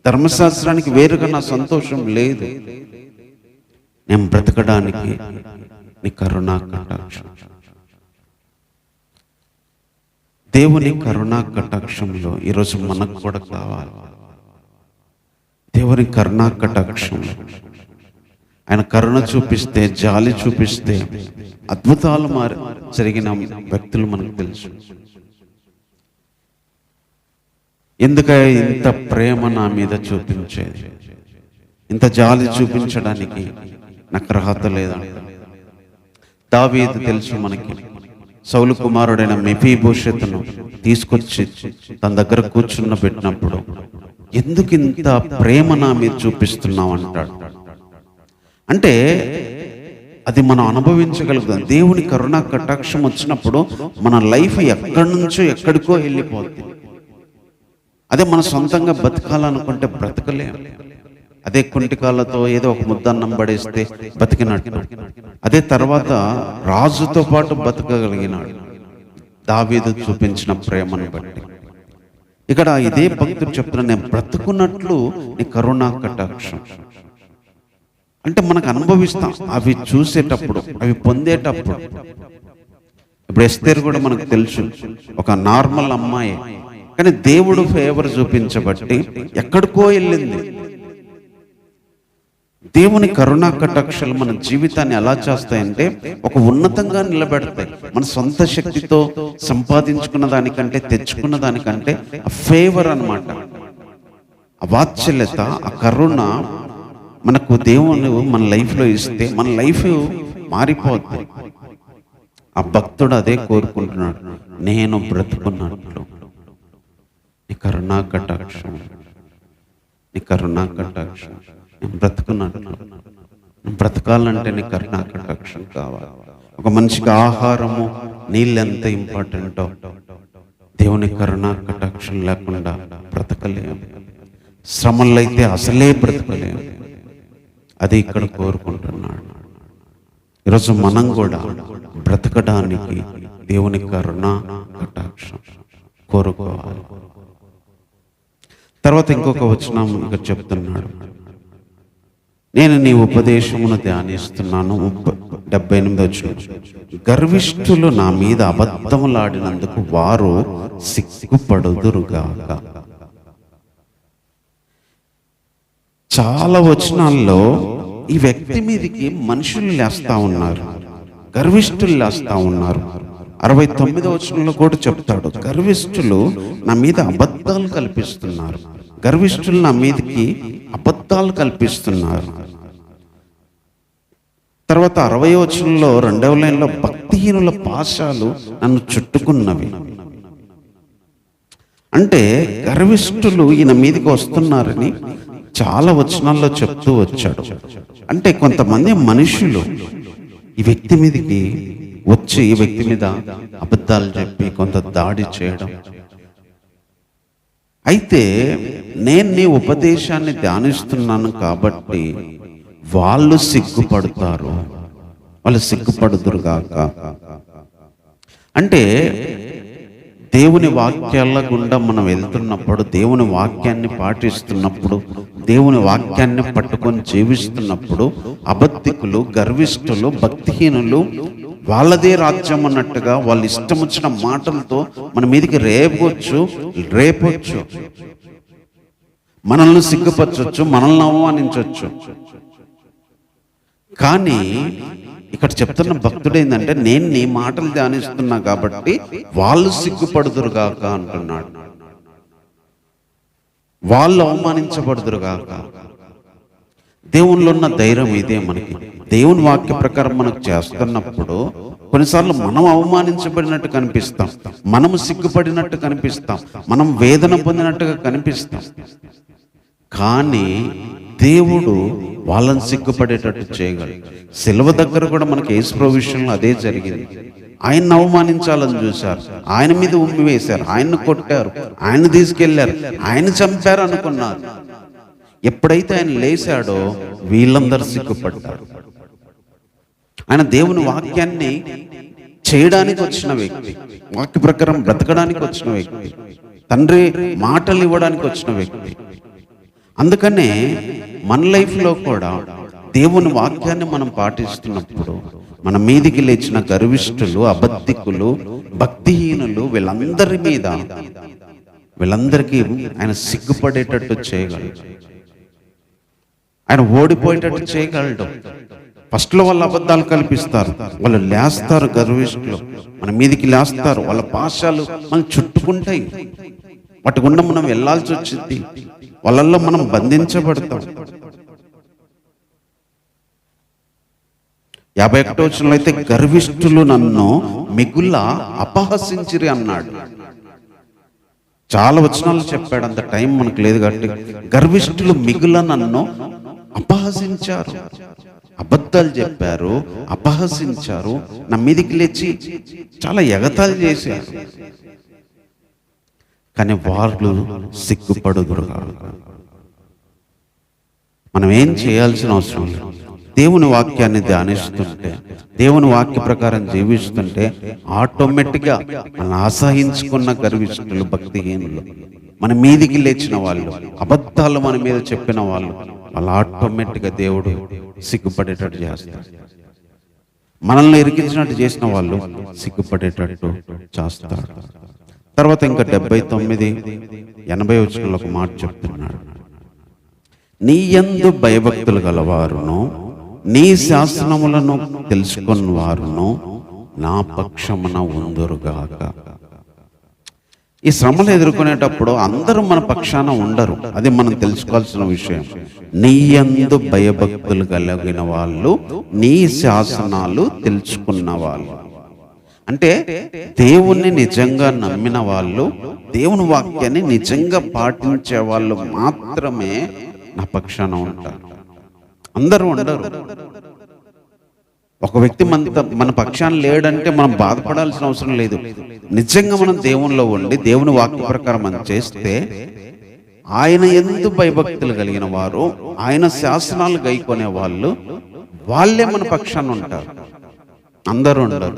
ధర్మశాస్త్రానికి వేరుగా నా సంతోషం లేదు. నేను బ్రతకడానికి నీ కరుణా కటాక్షం. దేవుని కరుణా కటాక్షంలో ఈరోజు మనకు కూడా కావాలి. దేవుని కరుణా కటాక్షం, ఆయన కరుణ చూపిస్తే, జాలి చూపిస్తే అద్భుతాలు జరిగిన వ్యక్తులు మనకు తెలుసు. ఎందుకంటే ఇంత ప్రేమ నా మీద చూపించేది, ఇంత జాలి చూపించడానికి నాకు అర్హత లేదంట. దావీదు తెలుసు మనకి, సౌలు కుమారుడైన మెఫీబోషెతును తీసుకొచ్చి తన దగ్గర కూర్చున్న పెట్టినప్పుడు, ఎందుకు ఇంత ప్రేమ నా మీద చూపిస్తున్నావు అంటాడు. అంటే అది మనం అనుభవించగలుగుతాం. దేవుని కరుణా కటాక్షం వచ్చినప్పుడు మన లైఫ్ ఎక్కడి నుంచో ఎక్కడికో వెళ్ళిపోతుంది. అదే మన సొంతంగా బతకాలనుకుంటే బ్రతకలేం. అదే కుంటికాలతో ఏదో ఒక ముద్దన్నం పడేస్తే బతికినట్టు. అదే తర్వాత రాజుతో పాటు బతకగలిగినాడు దావీదు చూపించిన ప్రేమను బట్టి. ఇక్కడ ఇదే భక్తుడు చెప్తున్నా, నేను బ్రతుకున్నట్లు నీ కరుణా కటాక్షం. అంటే మనకు అనుభవిస్తాం అవి చూసేటప్పుడు, అవి పొందేటప్పుడు. ఇప్పుడు ఎస్తేరు కూడా మనకు తెలుసు, ఒక నార్మల్ అమ్మాయి, కానీ దేవుడు ఫేవర్ చూపించబట్టి ఎక్కడికో వెళ్ళింది. దేవుని కరుణా కటాక్షలు మన జీవితాన్ని ఎలా చేస్తాయంటే ఒక ఉన్నతంగా నిలబెడతాయి. మన సొంత శక్తితో సంపాదించుకున్న దానికంటే, తెచ్చుకున్న దానికంటే ఆ ఫేవర్ అన్నమాట, ఆ వాత్సల్యత, ఆ కరుణ మనకు దేవుని మన లైఫ్లో ఇస్తే మన లైఫ్ మారిపోతుంది. ఆ భక్తుడు అదే కోరుకుంటున్నాడు, నేను బ్రతుకున్నట్లు నీ కరుణా కటాక్షం, నీ కరుణా కటాక్షం. నేను బ్రతుకున్నట్లు, నేను బ్రతకాలంటే నీ కరుణా కటాక్షం కావాలి. ఒక మనిషికి ఆహారము, నీళ్ళు ఎంత ఇంపార్టెంటో దేవుని కరుణా కటాక్షం లేకుండా బ్రతకలేము. శ్రమల్లో అయితే అసలే బ్రతకలేము. అది ఇక్కడ కోరుకుంటున్నాడు. ఈరోజు మనం కూడా బ్రతకడానికి దేవుని కరుణా కటాక్షం కోరుకోవాలి. తర్వాత ఇంకొక వచనం ఇక్కడ చెప్తున్నాడు, నేను నీ ఉపదేశమును ధ్యానిస్తున్నాను. 78 వచనం, గర్విష్ఠులు నా మీద అబద్ధములాడినందుకు వారు సిగ్గుపడుదురుగాక. చాలా వచనాల్లో ఈ వ్యక్తి మీదకి మనుషులు లేస్తా ఉన్నారు, గర్విష్ఠులు లేస్తా ఉన్నారు. 69వ వచనంలో కూడా చెప్తాడు, గర్విష్ఠులు నా మీద అబద్ధాలు కల్పిస్తున్నారు, గర్విష్ఠులు నా మీదకి అబద్ధాలు కల్పిస్తున్నారు. తర్వాత 60వ వచనంలో 2వ లైన్లో భక్తిహీనుల పాశాలు నన్ను చుట్టుకున్నవి. అంటే గర్విష్ఠులు ఈయన మీదకి వస్తున్నారని చాలా వచనాల్లో చెప్తూ వచ్చాడు. అంటే కొంతమంది మనుషులు ఈ వ్యక్తి మీదకి వచ్చి ఈ వ్యక్తి మీద అబద్ధాలు చెప్పి కొంత దాడి చేయడం. అయితే నేను నీ ఉపదేశాన్ని ధ్యానిస్తున్నాను కాబట్టి వాళ్ళు సిగ్గుపడతారు, వాళ్ళు సిగ్గుపడుదురుగాక. అంటే దేవుని వాక్యాల గుండా మనం వెళ్తున్నప్పుడు, దేవుని వాక్యాన్ని పాటిస్తున్నప్పుడు, దేవుని వాక్యాన్ని పట్టుకొని జీవిస్తున్నప్పుడు అబద్ధికులు, గర్విష్ఠులు, భక్తిహీనులు వాళ్ళదే రాజ్యం అన్నట్టుగా వాళ్ళు ఇష్టం వచ్చిన మాటలతో మన మీదకి రేపొచ్చు, మనల్ని సిగ్గుపరచొచ్చు, మనల్ని అవమానించవచ్చు. కానీ ఇక్కడ చెప్తున్న భక్తుడు ఏంటంటే, నేను నీ మాటలు ధ్యానిస్తున్నా కాబట్టి వాళ్ళు సిగ్గుపడుదురుగాక అంటున్నాడు, వాళ్ళు అవమానించబడుదురుగాక. దేవునిలో ఉన్న ధైర్యం ఇదే. మనకి దేవుని వాక్య ప్రకారం మనకు చేస్తున్నప్పుడు కొన్నిసార్లు మనం అవమానించబడినట్టు కనిపిస్తాం, మనము సిగ్గుపడినట్టు కనిపిస్తాం, మనం వేదన పొందినట్టుగా కనిపిస్తాం. కానీ దేవుడు వాళ్ళని సిగ్గుపడేటట్టు చేయగలడు. సిలువ దగ్గర కూడా మనకి యేసుప్రభు విషయంలో అదే జరిగింది. ఆయన్ని అవమానించాలని చూశారు, ఆయన మీద ఉమ్మి వేశారు, ఆయన్ని కొట్టారు, ఆయన తీసుకెళ్లారు, ఆయన చంపారు అనుకున్నారు. ఎప్పుడైతే ఆయన లేచాడో వీళ్ళందరూ సిగ్గుపడ్డారు. ఆయన దేవుని వాక్యాన్ని చేయడానికి వచ్చిన వ్యక్తి, వాక్య ప్రకారం బ్రతకడానికి వచ్చిన వ్యక్తి, తండ్రి మాటలు ఇవ్వడానికి వచ్చిన వ్యక్తి. అందుకనే మన లైఫ్లో కూడా దేవుని వాక్యాన్ని మనం పాటిస్తున్నప్పుడు మన మీదికి లేచిన గర్విష్ఠులు, అబద్ధికులు, భక్తిహీనులు వీళ్ళందరికీ ఆయన సిగ్గుపడేటట్టు చేయగలడు, ఆయన ఓడిపోయేటట్టు చేయగలడు. ఫస్ట్లో వాళ్ళు అబద్ధాలు కల్పిస్తారు, వాళ్ళు లేస్తారు, గర్విష్ఠులు మన మీదికి లేస్తారు, వాళ్ళ పాశాలు మనం చుట్టుకుంటాయి, వాటి గుండా మనం వెళ్ళాల్సి వచ్చింది, వాళ్ళల్లో మనం బంధించబడతాం. 51వ వచనంలో అయితే గర్విష్ఠులు నన్ను మిగుల అపహసించిరి అన్నాడు. చాలా వచనాలు చెప్పాడు, అంత టైం మనకు లేదు కాబట్టి. గర్విష్ఠులు మిగుల నన్ను అపహసించారు, అబద్ధాలు చెప్పారు, అపహసించారు, నా మీదికి లేచి చాలా ఎగతాళి చేశారు. కానీ వాళ్ళు సిగ్గుపడుదురుగా. మనం ఏం చేయాల్సిన అవసరం లేదు. దేవుని వాక్యాన్ని ధ్యానిస్తుంటే, దేవుని వాక్య ప్రకారం జీవిస్తుంటే ఆటోమేటిక్గా మనం ఆసహించుకున్న గర్విష్ఠులు, భక్తిహీనులు, మన మీదికి లేచిన వాళ్ళు, అబద్ధాలు మన మీద చెప్పిన వాళ్ళు ఆటోమేటిక్గా దేవుడు సిగ్గుపడేటట్టు చేస్తారు. మనల్ని ఇరికించినట్టు చేసిన వాళ్ళు సిగ్గుపడేటట్టు చేస్తారు. తర్వాత ఇంకా 79, 80 వచనంలో ఒక మాట చెప్తున్నాడు, నీ యందు భయభక్తులు గలవారును నీ శాసనములను తెలుసుకున్న వారును నా పక్షమున ఉందురుగాక. ఈ శ్రమలు ఎదుర్కొనేటప్పుడు అందరూ మన పక్షాన ఉండరు, అది మనం తెలుసుకోవాల్సిన విషయం. నీ యందు భయభక్తులు కలిగిన వాళ్ళు, నీ శాసనాలు తెలుసుకున్న వాళ్ళు, అంటే దేవుణ్ణి నిజంగా నమ్మిన వాళ్ళు, దేవుని వాక్యాన్ని నిజంగా పాటించే వాళ్ళు మాత్రమే నా పక్షాన ఉంటారు. అందరూ ఉండరు. ఒక వ్యక్తి మన పక్షాన లేడంటే మనం బాధపడాల్సిన అవసరం లేదు. నిజంగా మనం దేవునిలో ఉండి దేవుని వాక్య ప్రకారం మనం చేస్తే, ఆయన యందు భయభక్తులు కలిగిన వారు, ఆయన శాసనాలు గైకొనే వాళ్ళే మన పక్షాన ఉంటారు. అందరూ ఉండరు.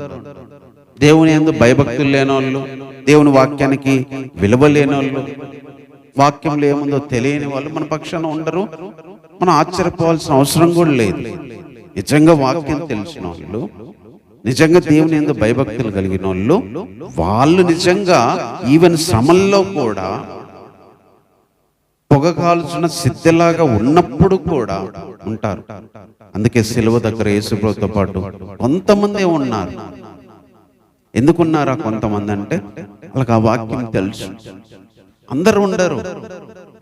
దేవుని యందు భయభక్తులు లేనోళ్ళు, దేవుని వాక్యానికి విలువ లేనోళ్ళు, వాక్యంలో ఏముందో తెలియని వాళ్ళు మన పక్షాన ఉండరు. మనం ఆశ్చర్యపోవాల్సిన అవసరం కూడా లేదు. నిజంగా వాక్యం తెలిసిన వాళ్ళు, నిజంగా దేవుని యందు భయభక్తులు కలిగిన వాళ్ళు నిజంగా ఈవెన్ శ్రమల్లో కూడా పొగ కాల్చిన సిద్ధలాగా ఉన్నప్పుడు కూడా ఉంటారు. అందుకే సిలువ దగ్గర యేసుప్రభుతో పాటు కొంతమంది ఉన్నారు. ఎందుకున్నారా కొంతమంది అంటే, వాళ్ళకి ఆ వాక్యం తెలుసు. అందరూ ఉండరు,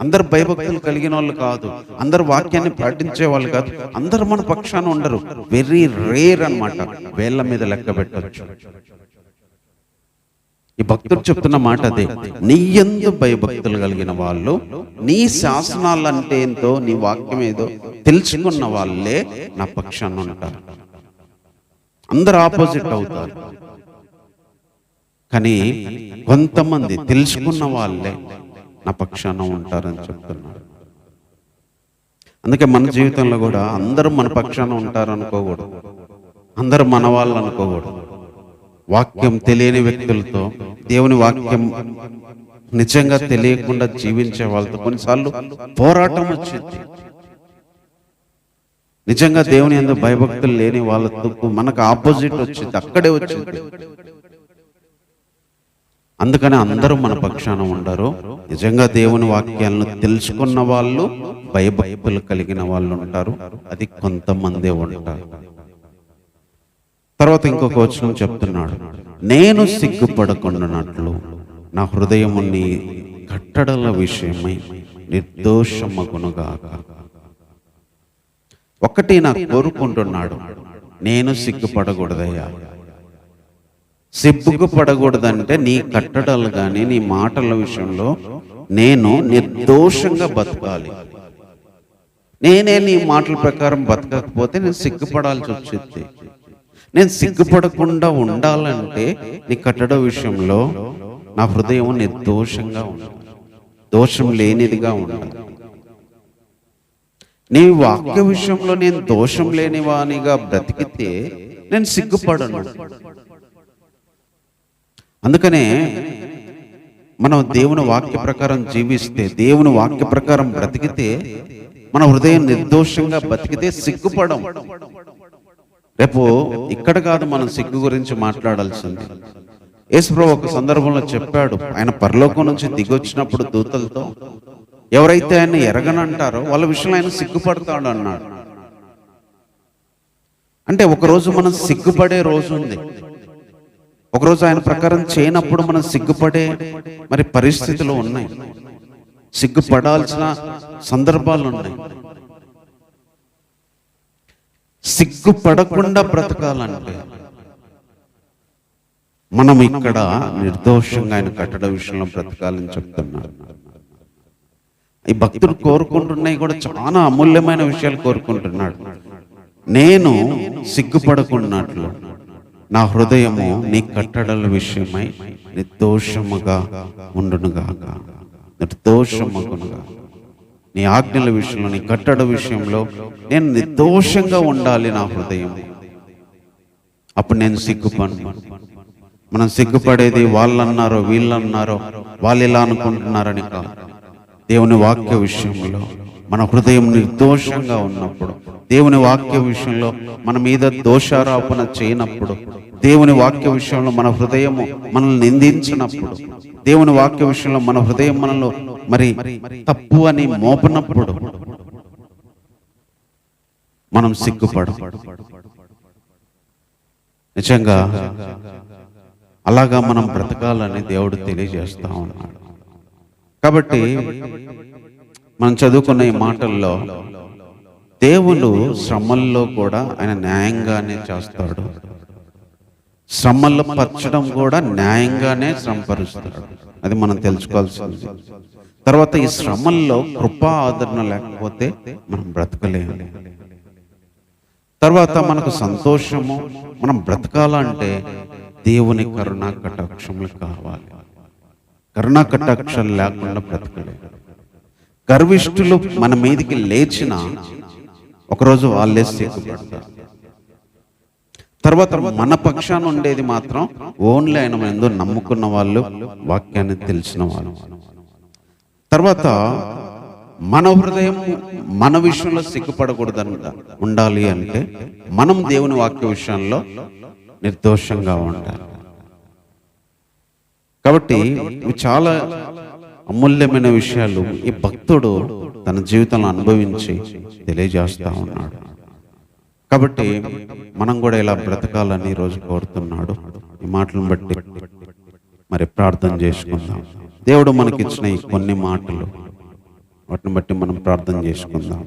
అందరు భయభక్తులు కలిగిన వాళ్ళు కాదు, అందరు వాక్యాన్ని పాటించే వాళ్ళు కాదు, అందరు మన పక్షాన ఉండరు. వెరీ రేర్ అన్నమాట, వేళ్ల మీద లెక్క పెట్టొచ్చు. ఈ భక్తుడు చెప్తున్న మాట అదే, నీ యందు భయభక్తులు కలిగిన వాళ్ళు, నీ శాసనాలు అంటే ఏంటో, నీ వాక్యం ఏదో తెలుసుకున్న వాళ్ళే నా పక్షాన ఉంటారు. అందరు ఆపోజిట్ అవుతారు, కానీ కొంతమంది తెలుసుకున్న వాళ్ళే నా పక్షాన ఉంటారని చెప్తున్నారు. అందుకే మన జీవితంలో కూడా అందరూ మన పక్షాన ఉంటారు అనుకోకూడదు, అందరూ మన వాళ్ళు అనుకోకూడదు. వాక్యం తెలియని వ్యక్తులతో, దేవుని వాక్యం నిజంగా తెలియకుండా జీవించే వాళ్ళతో కొన్నిసార్లు పోరాటం వచ్చింది. నిజంగా దేవుని యందు భయభక్తులు లేని వాళ్ళతో మనకు ఆపోజిట్ వచ్చింది, అక్కడే వచ్చింది. అందుకని అందరూ మన పక్షాన ఉండరు. నిజంగా దేవుని వాక్యాలను తెలుసుకున్న వాళ్ళు, భయభక్తులు కలిగిన వాళ్ళు ఉంటారు. అది కొంతమందే ఉంటారు. తర్వాత ఇంకొక వచనం చెప్తున్నాడు, నేను సిగ్గుపడకుండానట్లు నా హృదయము నీ కట్టడల విషయమై నిర్దోషమగునుగాక. ఒకటి నాకు కోరుకుంటున్నాడు, నేను సిగ్గుపడకూడదయ్యా. సిగ్గుపడకూడదంటే నీ కట్టడలు కానీ నీ మాటల విషయంలో నేను నిర్దోషంగా బతకాలి. నేనే నీ మాటల ప్రకారం బతకకపోతే నేను సిగ్గుపడాల్సి వచ్చింది. నేను సిగ్గుపడకుండా ఉండాలంటే నీ కట్టడ విషయంలో నా హృదయం నిర్దోషంగా ఉండాలి, దోషం లేనిదిగా ఉండాలి. నీ వాక్య విషయంలో నేను దోషం లేనివానిగా బ్రతికితే నేను సిగ్గుపడను. అందుకనే మనం దేవుని వాక్య ప్రకారం జీవిస్తే, దేవుని వాక్య ప్రకారం బ్రతికితే, మన హృదయం నిర్దోషంగా బతికితే సిగ్గుపడం. రేపు ఇక్కడ కాదు మనం సిగ్గు గురించి మాట్లాడాల్సింది. యేసుప్రభు ఒక సందర్భంలో చెప్పాడు, ఆయన పరలోకం నుంచి దిగొచ్చినప్పుడు దూతలతో ఎవరైతే ఆయన ఎరగనంటారో వాళ్ళ విషయంలో ఆయన సిగ్గుపడతాడు అన్నాడు. అంటే ఒకరోజు మనం సిగ్గుపడే రోజు ఉంది, ఒకరోజు ఆయన ప్రకారం చేయనప్పుడు మనం సిగ్గుపడే మరి పరిస్థితులు ఉన్నాయి, సిగ్గుపడాల్సిన సందర్భాలు ఉన్నాయి. సిగ్గుపడకుండా బ్రతకాలంటే మనం ఇక్కడ నిర్దోషంగా ఆయన కట్టడ విషయంలో బ్రతకాలని చెప్తున్నాడు. ఈ భక్తుడు కోరుకుంటున్నాయి కూడా చాలా అమూల్యమైన విషయాలు కోరుకుంటున్నాడు. నేను సిగ్గుపడకున్నట్లు నా హృదయము నీ కట్టడల విషయమై నిర్దోషముగా ఉండునుగాక, నిర్దోషమగునుగా. నీ ఆజ్ఞల విషయంలో, నీ కట్టడ విషయంలో నేను నిర్దోషంగా ఉండాలి నా హృదయం. అప్పుడు నేను సిగ్గుపడను. మనం సిగ్గుపడేది వాళ్ళన్నారో వీళ్ళన్నారో, వాళ్ళు ఇలా అనుకుంటున్నారని కాదు. దేవుని వాక్య విషయంలో మన హృదయం నిర్దోషంగా ఉన్నప్పుడు, దేవుని వాక్య విషయంలో మన మీద దోషారోపణ చేయనప్పుడు, దేవుని వాక్య విషయంలో మన హృదయము మనల్ని నిందించినప్పుడు, దేవుని వాక్య విషయంలో మన హృదయం మనలో మరి తప్పు అని మోపనప్పుడు మనం సిగ్గుపడం. నిజంగా అలాగా మనం బ్రతకాలని దేవుడు తెలియజేస్తా ఉన్నాడు. కాబట్టి మనం చదువుకున్న ఈ మాటల్లో దేవుడు శ్రమల్లో కూడా ఆయన న్యాయంగానే చేస్తాడు, శ్రమల్లో పరచడం కూడా న్యాయంగానే శ్రమపరుస్తాడు. అది మనం తెలుసుకోవాల్సింది. తర్వాత ఈ శ్రమల్లో కృపా ఆదరణ లేకపోతే మనం బ్రతకలేము. తర్వాత మనకు సంతోషము, మనం బ్రతకాలంటే దేవుని కరుణా కటాక్షములు కావాలి. కరుణా కటాక్షాలు లేకుండా బ్రతకలేము. గర్విష్ఠులు మన మీదికి లేచిన ఒకరోజు వాళ్ళే సిగ్గుపడతారు. తర్వాత మన పక్షాన ఉండేది మాత్రం ఓన్లీ ఆయన ఎందు నమ్ముకున్న వాళ్ళు, వాక్యాన్ని తెలిసిన వాళ్ళు. తర్వాత మన హృదయం మన విషయంలో సిగ్గుపడకూడదని ఉండాలి అంటే మనం దేవుని వాక్య విషయంలో నిర్దోషంగా ఉండాలి. కాబట్టి ఇవి చాలా అమూల్యమైన విషయాలు ఈ భక్తుడు తన జీవితంలో అనుభవించి తెలియజేస్తా ఉన్నాడు. కాబట్టి మనం కూడా ఇలా బ్రతకాలని ఈరోజు కోరుతున్నాడు. ఈ మాటలను బట్టి మరి ప్రార్థన చేసుకుందాం. దేవుడు మనకిచ్చిన ఈ కొన్ని మాటలు, వాటిని బట్టి మనం ప్రార్థన చేసుకుందాం.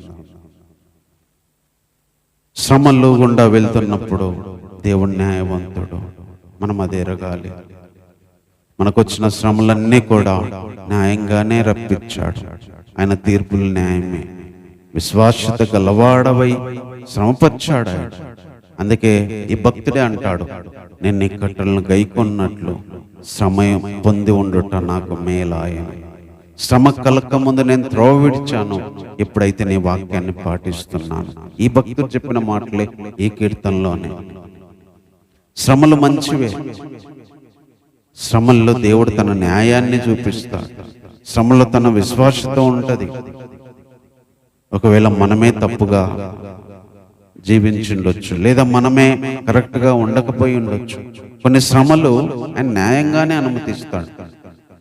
శ్రమలు గుండా వెళ్తున్నప్పుడు దేవుడు న్యాయవంతుడు, మనం అది ఎరగాలి. మనకొచ్చిన శ్రమలన్నీ కూడా న్యాయంగానే రప్పించాడు. ఆయన తీర్పులు న్యాయమే. విశ్వాస్యత గలవాడవై శ్రమపరిచాడు ఆయన. అందుకే ఈ భక్తుడే అంటాడు, నేను నీ కట్టలను గైకొన్నట్లు శ్రమ పొంది ఉండుట నాకు మేలాయను. శ్రమ కలక ముందు నేను త్రోవ విడిచాను, ఎప్పుడైతే నీ వాక్యాన్ని పాటిస్తున్నాను. ఈ భక్తుడు చెప్పిన మాటలే ఈ కీర్తనలోనే. శ్రమలు మంచివే. శ్రమల్లో దేవుడు తన న్యాయాన్ని చూపిస్తాడు. శ్రమలో తన విశ్వాసత ఉంటది. ఒకవేళ మనమే తప్పుగా జీవించుండొచ్చు, లేదా మనమే కరెక్ట్గా ఉండకపోయి ఉండొచ్చు. కొన్ని శ్రమలు ఆయన న్యాయంగానే అనుమతిస్తాడు,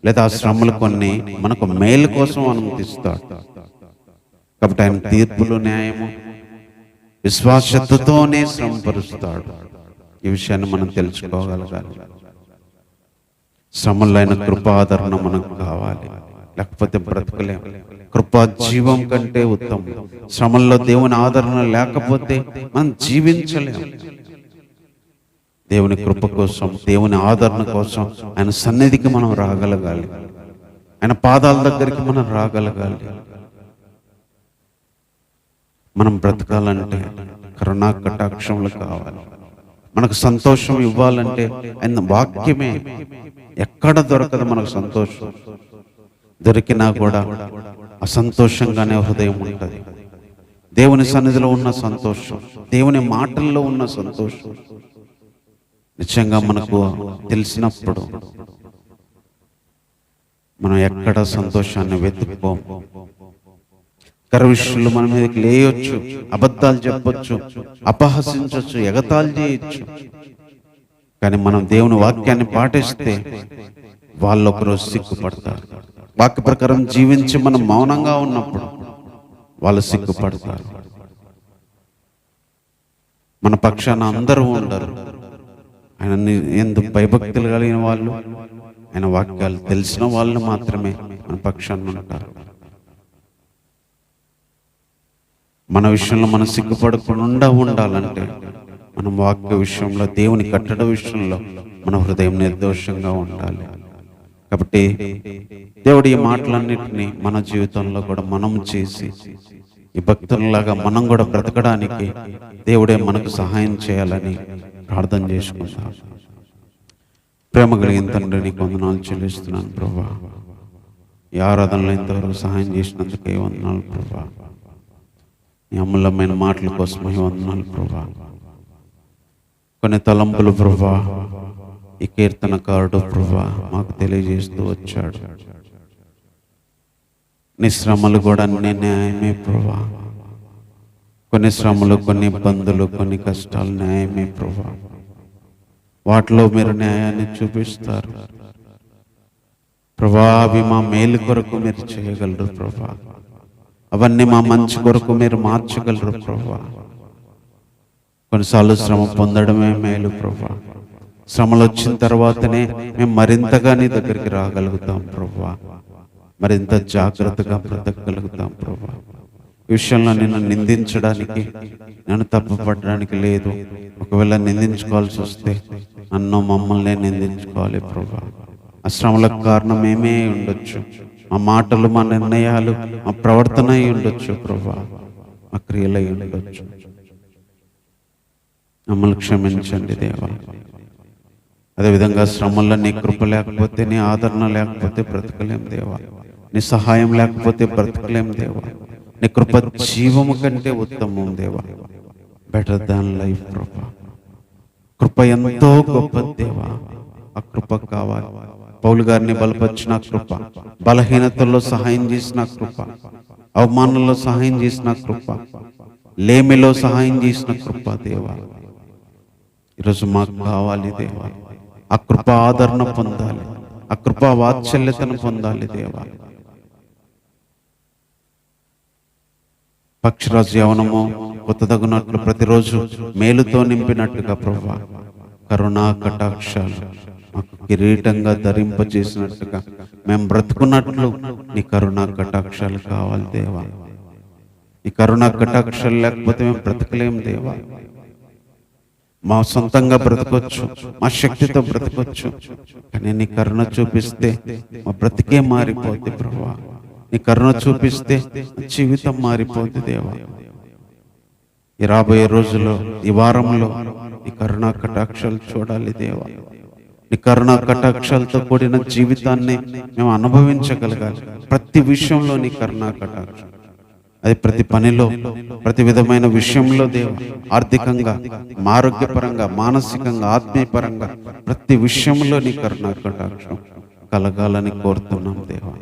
లేదా ఆ శ్రమలు కొన్ని మనకు మేలు కోసం అనుమతిస్తాడు. కాబట్టి ఆయన తీర్పులు న్యాయము, విశ్వాసతతోనే శ్రమపరుస్తాడు. ఈ విషయాన్ని మనం తెలుసుకోగలగాలి. శ్రమల్లో ఆయన కృపాదరణ మనకు కావాలి, లేకపోతే బ్రతకలేం. కృపా జీవం కంటే ఉత్తమం. శ్రమల్లో దేవుని ఆదరణ లేకపోతే మనం జీవించలేం. దేవుని కృప కోసం, దేవుని ఆదరణ కోసం ఆయన సన్నిధికి మనం రాగలగాలి. ఆయన పాదాల దగ్గరికి మనం రాగలగాలి. మనం బ్రతకాలంటే కరుణా కటాక్షములు కావాలి. మనకు సంతోషం ఇవ్వాలంటే ఆయన వాక్యమే. ఎక్కడ దొరకదు మనకు సంతోషం. దొరికినా కూడా అసంతోషంగానే హృదయం ఉంటుంది. దేవుని సన్నిధిలో ఉన్న సంతోషం, దేవుని మాటల్లో ఉన్న సంతోషం నిజంగా మనకు తెలిసినప్పుడు మనం ఎక్కడ సంతోషాన్ని వెతుక్కోం. గర్విష్ఠులు మన మీదకి లేయొచ్చు, అబద్ధాలు చెప్పొచ్చు, అపహసించవచ్చు, ఎగతాళి చేయొచ్చు. కానీ మనం దేవుని వాక్యాన్ని పాటిస్తే వాళ్ళు ఒకరోజు సిగ్గుపడతారు. వాక్య ప్రకారం జీవించి మనం మౌనంగా ఉన్నప్పుడు వాళ్ళు సిగ్గుపడతారు. మన పక్షాన అందరూ ఉండరు. ఆయన ఎందుకు భయభక్తులు కలిగిన వాళ్ళు, ఆయన వాక్యాలు తెలిసిన వాళ్ళు మాత్రమే మన పక్షాన ఉంటారు. మన విషయంలో మనం సిగ్గుపడకుండా ఉండాలంటే మనం వాక్య విషయంలో, దేవుని కట్టడ విషయంలో మన హృదయం నిర్దోషంగా ఉండాలి. కాబట్టి దేవుడి ఈ మాటలన్నిటినీ మన జీవితంలో కూడా మనం చేసి ఈ భక్తులలాగా మనం కూడా బ్రతకడానికి దేవుడే మనకు సహాయం చేయాలని ప్రార్థన చేసుకుంటాం. ప్రేమ కలిగిన తండ్రి, నీకు వందనాలు చెల్లిస్తున్నాను ప్రభువా. ఈ ఆరాధనలో ఇంతవరకు సహాయం చేసినందుకే వందనాలు ప్రభువా. ఈ అమూల్యమైన మాటల కోసమే వందనాలు ప్రభువా. కొన్ని తలంపులు ప్రభువా ఈ కీర్తనకారుడు ప్రభువా మాకు తెలియజేస్తూ వచ్చాడు. నీ శ్రమలు కూడా అన్ని న్యాయమే ప్రభువా. కొన్ని శ్రమలు, కొన్ని ఇబ్బందులు, కొన్ని కష్టాలు న్యాయమే ప్రభువా. వాటిలో మీరు న్యాయాన్ని చూపిస్తారు ప్రభువా. అవి మా మేలు కొరకు మీరు చేయగలరు ప్రభువా. అవన్నీ మా మంచి కొరకు మీరు మార్చగలరు ప్రభువా. కొన్నిసార్లు శ్రమ పొందడమే మేలు ప్రభువా. శ్రమలు వచ్చిన తర్వాతనే మేము మరింతగా నీ దగ్గరికి రాగలుగుతాం ప్రభువా. మరింత జాగ్రత్తగా బ్రతకగలుగుతాం ప్రభువా. ఈ విషయంలో నిన్ను నిందించడానికి, నన్ను తప్పుపడడానికి లేదు. ఒకవేళ నిందించుకోవాల్సి వస్తే నన్ను, మమ్మల్ని నిందించుకోవాలి ప్రభువా. ఆ శ్రమలకు కారణం ఏమే ఉండొచ్చు. మా మాటలు, మా నిర్ణయాలు, మా ప్రవర్తన అయి ఉండొచ్చు ప్రభువా. మా క్రియలు అయి ఉండొచ్చు. మమ్మల్ని క్షమించండి దేవా. అదేవిధంగా శ్రమల్లో నీ కృప లేకపోతే, నీ ఆదరణ లేకపోతే బ్రతకలేం దేవా. నీ సహాయం లేకపోతే బ్రతకలేం దేవా. నీ కృప జీవము కంటే ఉత్తమం దేవా. బెటర్ దాన్ లైఫ్ ప్రభా. కృప ఎంతో గొప్ప దేవా. ఆ కృప కావాలి. పౌలు గారిని బలపరిచిన కృప, బలహీనతల్లో సహాయం చేసిన కృప, అవమానంలో సహాయం చేసిన కృప, లేమిలో సహాయం చేసిన కృప దేవా ఈరోజు మాకు కావాలి దేవా. ఆ కృప ఆదరణ పొందాలి, ఆ కృప వాత్సల్యతను పొందాలి దేవా. పక్షిరాజు యవనము కొత్తదగునట్లు ప్రతిరోజు మేలుతో నింపినట్టుగా ప్రభువా కరుణా కటాక్షాలు మాకు కిరీటంగా ధరింపజేసినట్టుగా మేము బ్రతుకున్నట్లు నీ కరుణా కటాక్షాలు కావాలి దేవా. నీ కరుణా కటాక్షాలు లేకపోతే మేము బ్రతకలేం దేవా. మా సొంతంగా బ్రతకొచ్చు, మా శక్తితో బ్రతకొచ్చు, కానీ నీ కరుణ చూపిస్తే మా బ్రతికే మారిపోద్ది ప్రభువా. నీ కరుణ చూపిస్తే జీవితం మారిపోద్ది దేవా. ఈ రాబోయే రోజుల్లో, ఈ వారంలో నీ కరుణా కటాక్షాలు చూడాలి దేవా. నీ కరుణా కటాక్షాలతో కూడిన జీవితాన్ని మేము అనుభవించగలగాలి. ప్రతి విషయంలో నీ కరుణా కటాక్షం, అది ప్రతి పనిలో, ప్రతి విధమైన విషయంలో దేవ. ఆర్థికంగా, ఆరోగ్యపరంగా, మానసికంగా, ఆత్మీయపరంగా ప్రతి విషయంలో నీ కరుణా కటాక్షం కలగాలని కోరుతున్నాం దేవా.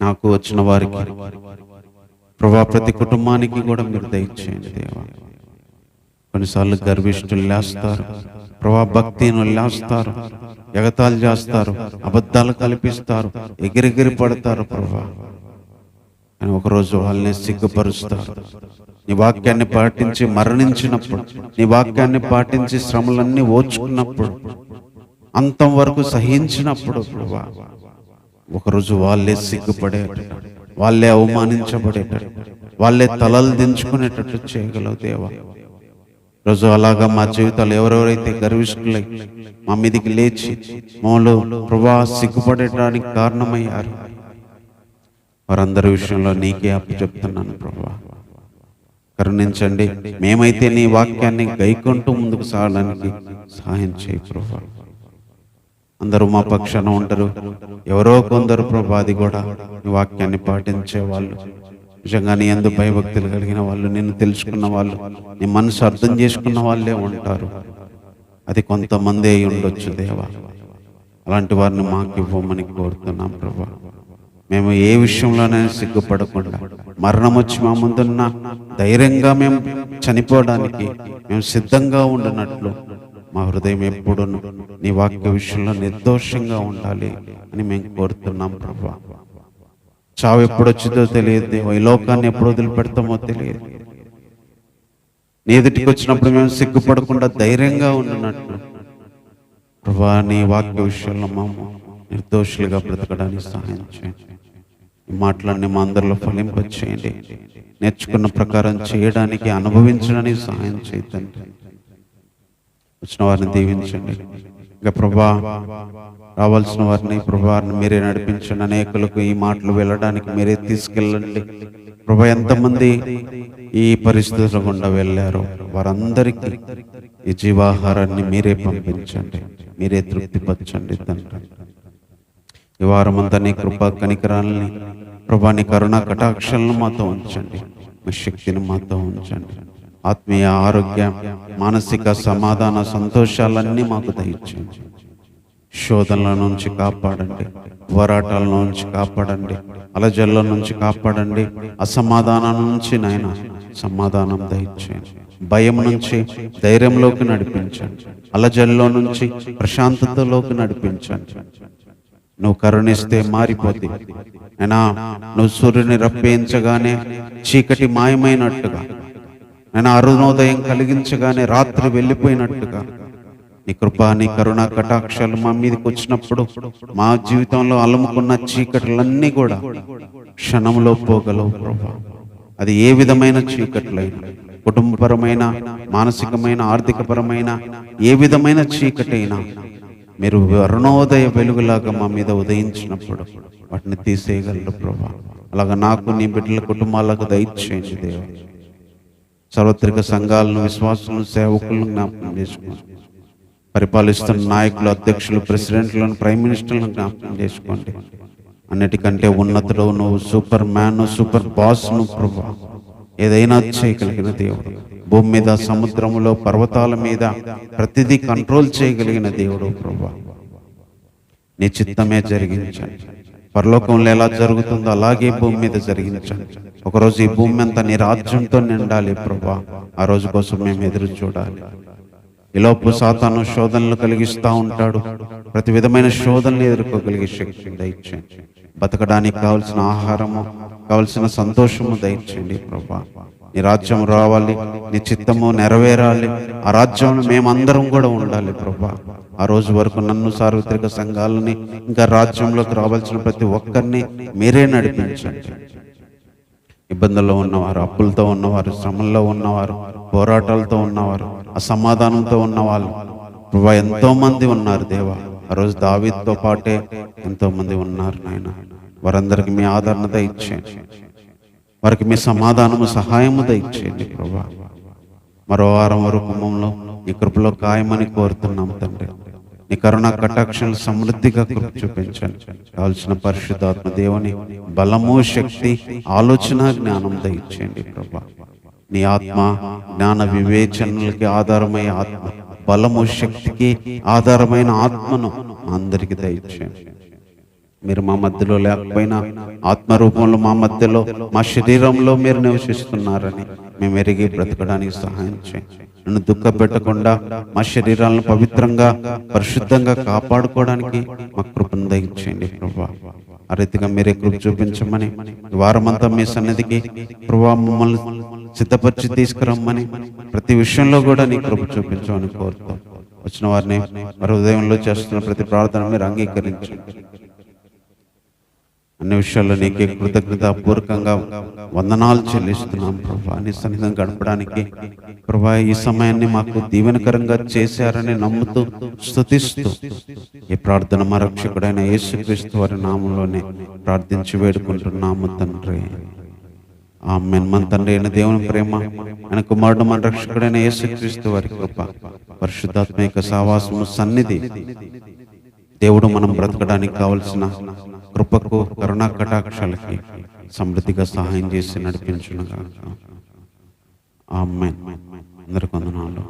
నాకు వచ్చిన వారికి ప్రభా, ప్రతి కుటుంబానికి కూడా మీరు దయచేయండి దేవా. కొన్నిసార్లు గర్విష్ఠులు లేస్తారు ప్రభా, భక్తిను లేస్తారు, ఎగతాలు చేస్తారు, అబద్ధాలు కల్పిస్తారు, ఎగిరెగిరి పడతారు ప్రభా. అని ఒకరోజు వాళ్ళని సిగ్గుపరుస్తారు. నీ వాక్యాన్ని పాటించి మరణించినప్పుడు, నీ వాక్యాన్ని పాటించి శ్రమలన్నీ ఓర్చుకున్నప్పుడు, అంతం వరకు సహించినప్పుడు ప్రభా, ఒకరోజు వాళ్ళే సిగ్గుపడేటట్టు, వాళ్ళే అవమానించబడేటట్టు, వాళ్ళే తలలు దించుకునేటట్టు చేయగలవు దేవా. రోజు అలాగా మా జీవితాలు ఎవరెవరైతే గర్విష్ఠులై మా మీదికి లేచి మాలో ప్రభా సిగ్గుపడేటానికి కారణమయ్యారు, వారందరి విషయంలో నీకే అప్పచెప్తున్నాను ప్రభువా. కరుణించండి. మేమైతే నీ వాక్యాన్ని గైకొంటూ ముందుకు సాగడానికి సహాయం చేయి ప్రభువా. అందరూ మా పక్షాన ఉంటారు, ఎవరో కొందరు ప్రభా అది కూడా నీ వాక్యాన్ని పాటించే వాళ్ళు, నిజంగా నీ యందు భయభక్తులు కలిగిన వాళ్ళు, నిన్ను తెలుసుకున్న వాళ్ళు, నీ మనసు అర్థం చేసుకున్న వాళ్ళే ఉంటారు. అది కొంతమంది అయి ఉండొచ్చు దేవా. అలాంటి వారిని మాకు ఇవ్వమని కోరుతున్నాం ప్రభా. మేము ఏ విషయంలోనైనా సిగ్గుపడకుండా, మరణం వచ్చి మా ముందున్న ధైర్యంగా మేము చనిపోవడానికి మేము సిద్ధంగా ఉండినట్లు మా హృదయం ఎప్పుడూ నీ వాక్య విషయంలో నిర్దోషంగా ఉండాలి అని మేము కోరుతున్నాం ప్రభా. చావు ఎప్పుడు వచ్చిందో తెలియదు, ఈ లోకాన్ని ఎప్పుడు వదిలిపెడతామో తెలియదు. నీ ఎదుటికి వచ్చినప్పుడు మేము సిగ్గుపడకుండా ధైర్యంగా ఉండినట్లు ప్రభా, నీ వాక్య విషయంలో మేము నిర్దోషులుగా బ్రతకడానికి సహాయం చేయండి. ఈ మాటలన్నీ మా అందరిలో ఫలింపచేయండి. నేర్చుకున్న ప్రకారం చేయడానికి, అనుభవించడానికి సహాయం చేయండి. వచ్చిన వారిని దీవించండి. ఇంకా ప్రభా, రావాల్సిన వారిని ప్రభా మీరే నడిపించండి. అనేకులకు ఈ మాటలు వెళ్ళడానికి మీరే తీసుకెళ్ళండి ప్రభా. ఎంతమంది ఈ పరిస్థితుల గుండా వెళ్ళారో వారందరికీ ఈ జీవాహారాన్ని మీరే పంపించండి, మీరే తృప్తిపరచండి తండ్రి. ఈ వారమంతా నీ కృపా కనికరాలని ప్రభా, నీ కరుణా కటాక్షలను మాతో ఉంచండి, మీ శక్తిని మాతో ఉంచండి. ఆత్మీయ ఆరోగ్య, మానసిక సమాధాన, సంతోషాలన్నీ మాకు దయచేయండి. శోధనల నుంచి కాపాడండి, పోరాటాల నుంచి కాపాడండి, అలజల్ల నుంచి కాపాడండి, అసమాధానం నుంచి నాయన సమాధానం దయచేయండి. భయం నుంచి ధైర్యంలోకి నడిపించండి, అలజల్లో నుంచి ప్రశాంతతలోకి నడిపించండి. నువ్వు కరుణిస్తే మారిపోతే అయినా, నువ్వు సూర్యుని రప్పించగానే చీకటి మాయమైనట్టుగా, నేను అరుణోదయం కలిగించగానే రాత్రి వెళ్ళిపోయినట్టుగా నీ కృప, నీ కరుణ కటాక్షాలు మా మీదకి వచ్చినప్పుడు మా జీవితంలో అలముకున్న చీకట్లన్నీ కూడా క్షణంలో పోగలవు ప్రభా. అది ఏ విధమైన చీకట్లైనా, కుటుంబపరమైన, మానసికమైన, ఆర్థికపరమైన ఏ విధమైన చీకటైనా మీరు అరుణోదయ వెలుగులాగా మా మీద ఉదయించినప్పుడు వాటిని తీసేయగలరు ప్రభా. అలాగా నాకు, నీ బిడ్డల కుటుంబాలకు దయచేయండి దేవా. సార్వత్రిక సంఘాలను, విశ్వాసులను, సేవకులను జ్ఞాపకం చేసుకోండి. పరిపాలిస్తున్న నాయకులు, అధ్యక్షులు, ప్రెసిడెంట్లను, ప్రైమ్ మినిస్టర్లను జ్ఞాపకం చేసుకోండి. అన్నిటికంటే ఉన్నతుడు నువ్వు, సూపర్ మ్యాన్, సూపర్ బాస్ నువ్వు ప్రభా. ఏదైనా చేయగలిగిన దేవుడు, భూమి మీద, సముద్రములో, పర్వతాల మీద ప్రతిదీ కంట్రోల్ చేయగలిగిన దేవుడు ప్రభా. నీ చిత్తమే జరిగించండి. పరలోకంలో ఎలా జరుగుతుందో అలాగే భూమి మీద జరిగించండి. ఒకరోజు ఈ భూమి అంతా నీ రాజ్యంతో నిండాలి ప్రభా. ఆ రోజు కోసం మేము ఎదురు చూడాలి. ఈలోపు సాతాను శోధనలు కలిగిస్తూ ఉంటాడు. ప్రతి విధమైన శోధనలు ఎదుర్కోగలిగే శక్తి దయచేయండి. బతకడానికి కావాల్సిన ఆహారము, కావలసిన సంతోషము దయచేయండి ప్రభా. నీ రాజ్యం రావాలి, నీ చిత్తము నెరవేరాలి. ఆ రాజ్యంలో మేమందరం కూడా ఉండాలి ప్రభా. ఆ రోజు వరకు నన్ను, సార్వత్రిక సంఘాలని, ఇంకా రాజ్యంలోకి రావాల్సిన ప్రతి ఒక్కరిని మీరే నడిపించండి. ఇబ్బందుల్లో ఉన్నవారు, అప్పులతో ఉన్నవారు, శ్రమల్లో ఉన్నవారు, పోరాటాలతో ఉన్నవారు, అసమాధానంతో ఉన్నవాళ్ళు ప్రభా ఎంతో మంది ఉన్నారు దేవా. ఆ రోజు దావీదుతో పాటే ఎంతో మంది ఉన్నారు నాయన. వారందరికి మీ ఆదరణ దయచేయండి, వారికి మీ సమాధానము, సహాయము దయచేయండి ప్రభా. మరో వారం వరకు కుటుంబంలో ఈ కృపలో ఖాయమని కోరుతున్నాం తండ్రి. నీ కరుణా కటాక్షలు సమృద్ధిగా కృప చూపించండి. కావలసిన పరిశుద్ధాత్మ దేవుని బలము, శక్తి, ఆలోచన, జ్ఞానం దయచేయండి ప్రభా. నీ ఆత్మ జ్ఞాన వివేచనలకి ఆధారమైన ఆత్మ, బలము, శక్తికి ఆధారమైన ఆత్మను అందరికీ దయచేయండి. మీరు మా మధ్యలో లేకపోయినా ఆత్మరూపంలో మా మధ్యలో, మా శరీరంలో మీరు నివసిస్తున్నారని మేము ఎరిగి బ్రతకడానికి సహాయం చేయండి. నన్ను దుఃఖపెట్టకుండా మా శరీరాలను పవిత్రంగా, పరిశుద్ధంగా కాపాడుకోవడానికి మా కృపను దయచేయండి ప్రభా. ఆ రీతిగా మీరే కృప చూపించమని, వారమంతా మీ సన్నిధికి ప్రభా మమ్మల్ని సిద్ధపరిచి తీసుకురమ్మని, ప్రతి విషయంలో కూడా నీ కృప చూపించమని కోరుతాం. వచ్చిన వారిని వారి హృదయంలో చేస్తున్న ప్రతి ప్రార్థన మీరు అంగీకరించండి. అన్ని విషయాల్లో నీకే కృతజ్ఞతాపూర్వకంగా వందనాలు చెల్లిస్తున్నాం ప్రభా. నీ సన్నిధిని గడపడానికి ప్రభా ఈ సమయాన్ని మాకు దీవెనకరంగా చేశారని నమ్ముతూ, స్తుతిస్తూ ఈ ప్రార్థన మా రక్షకుడైన యేసుక్రీస్తు వారి నామంలోనే ప్రార్థించి వేడుకుంటున్నాము తండ్రి. ఆమేన్. మన తండ్రి అయిన దేవుని ప్రేమ, ఆయన కుమారుడు మన రక్షకుడైన యేసుక్రీస్తు వారి కృప, పరిశుద్ధాత్మ యొక్క సహవాసము, సన్నిధి, దేవుడు మనం బ్రతకడానికి కావలసిన కృపకు, కరుణా కటాక్షాలకి సమృద్ధిగా సహాయం చేసి నడిపించును గాక. ఆమేన్. అందరికీ వందనాలు.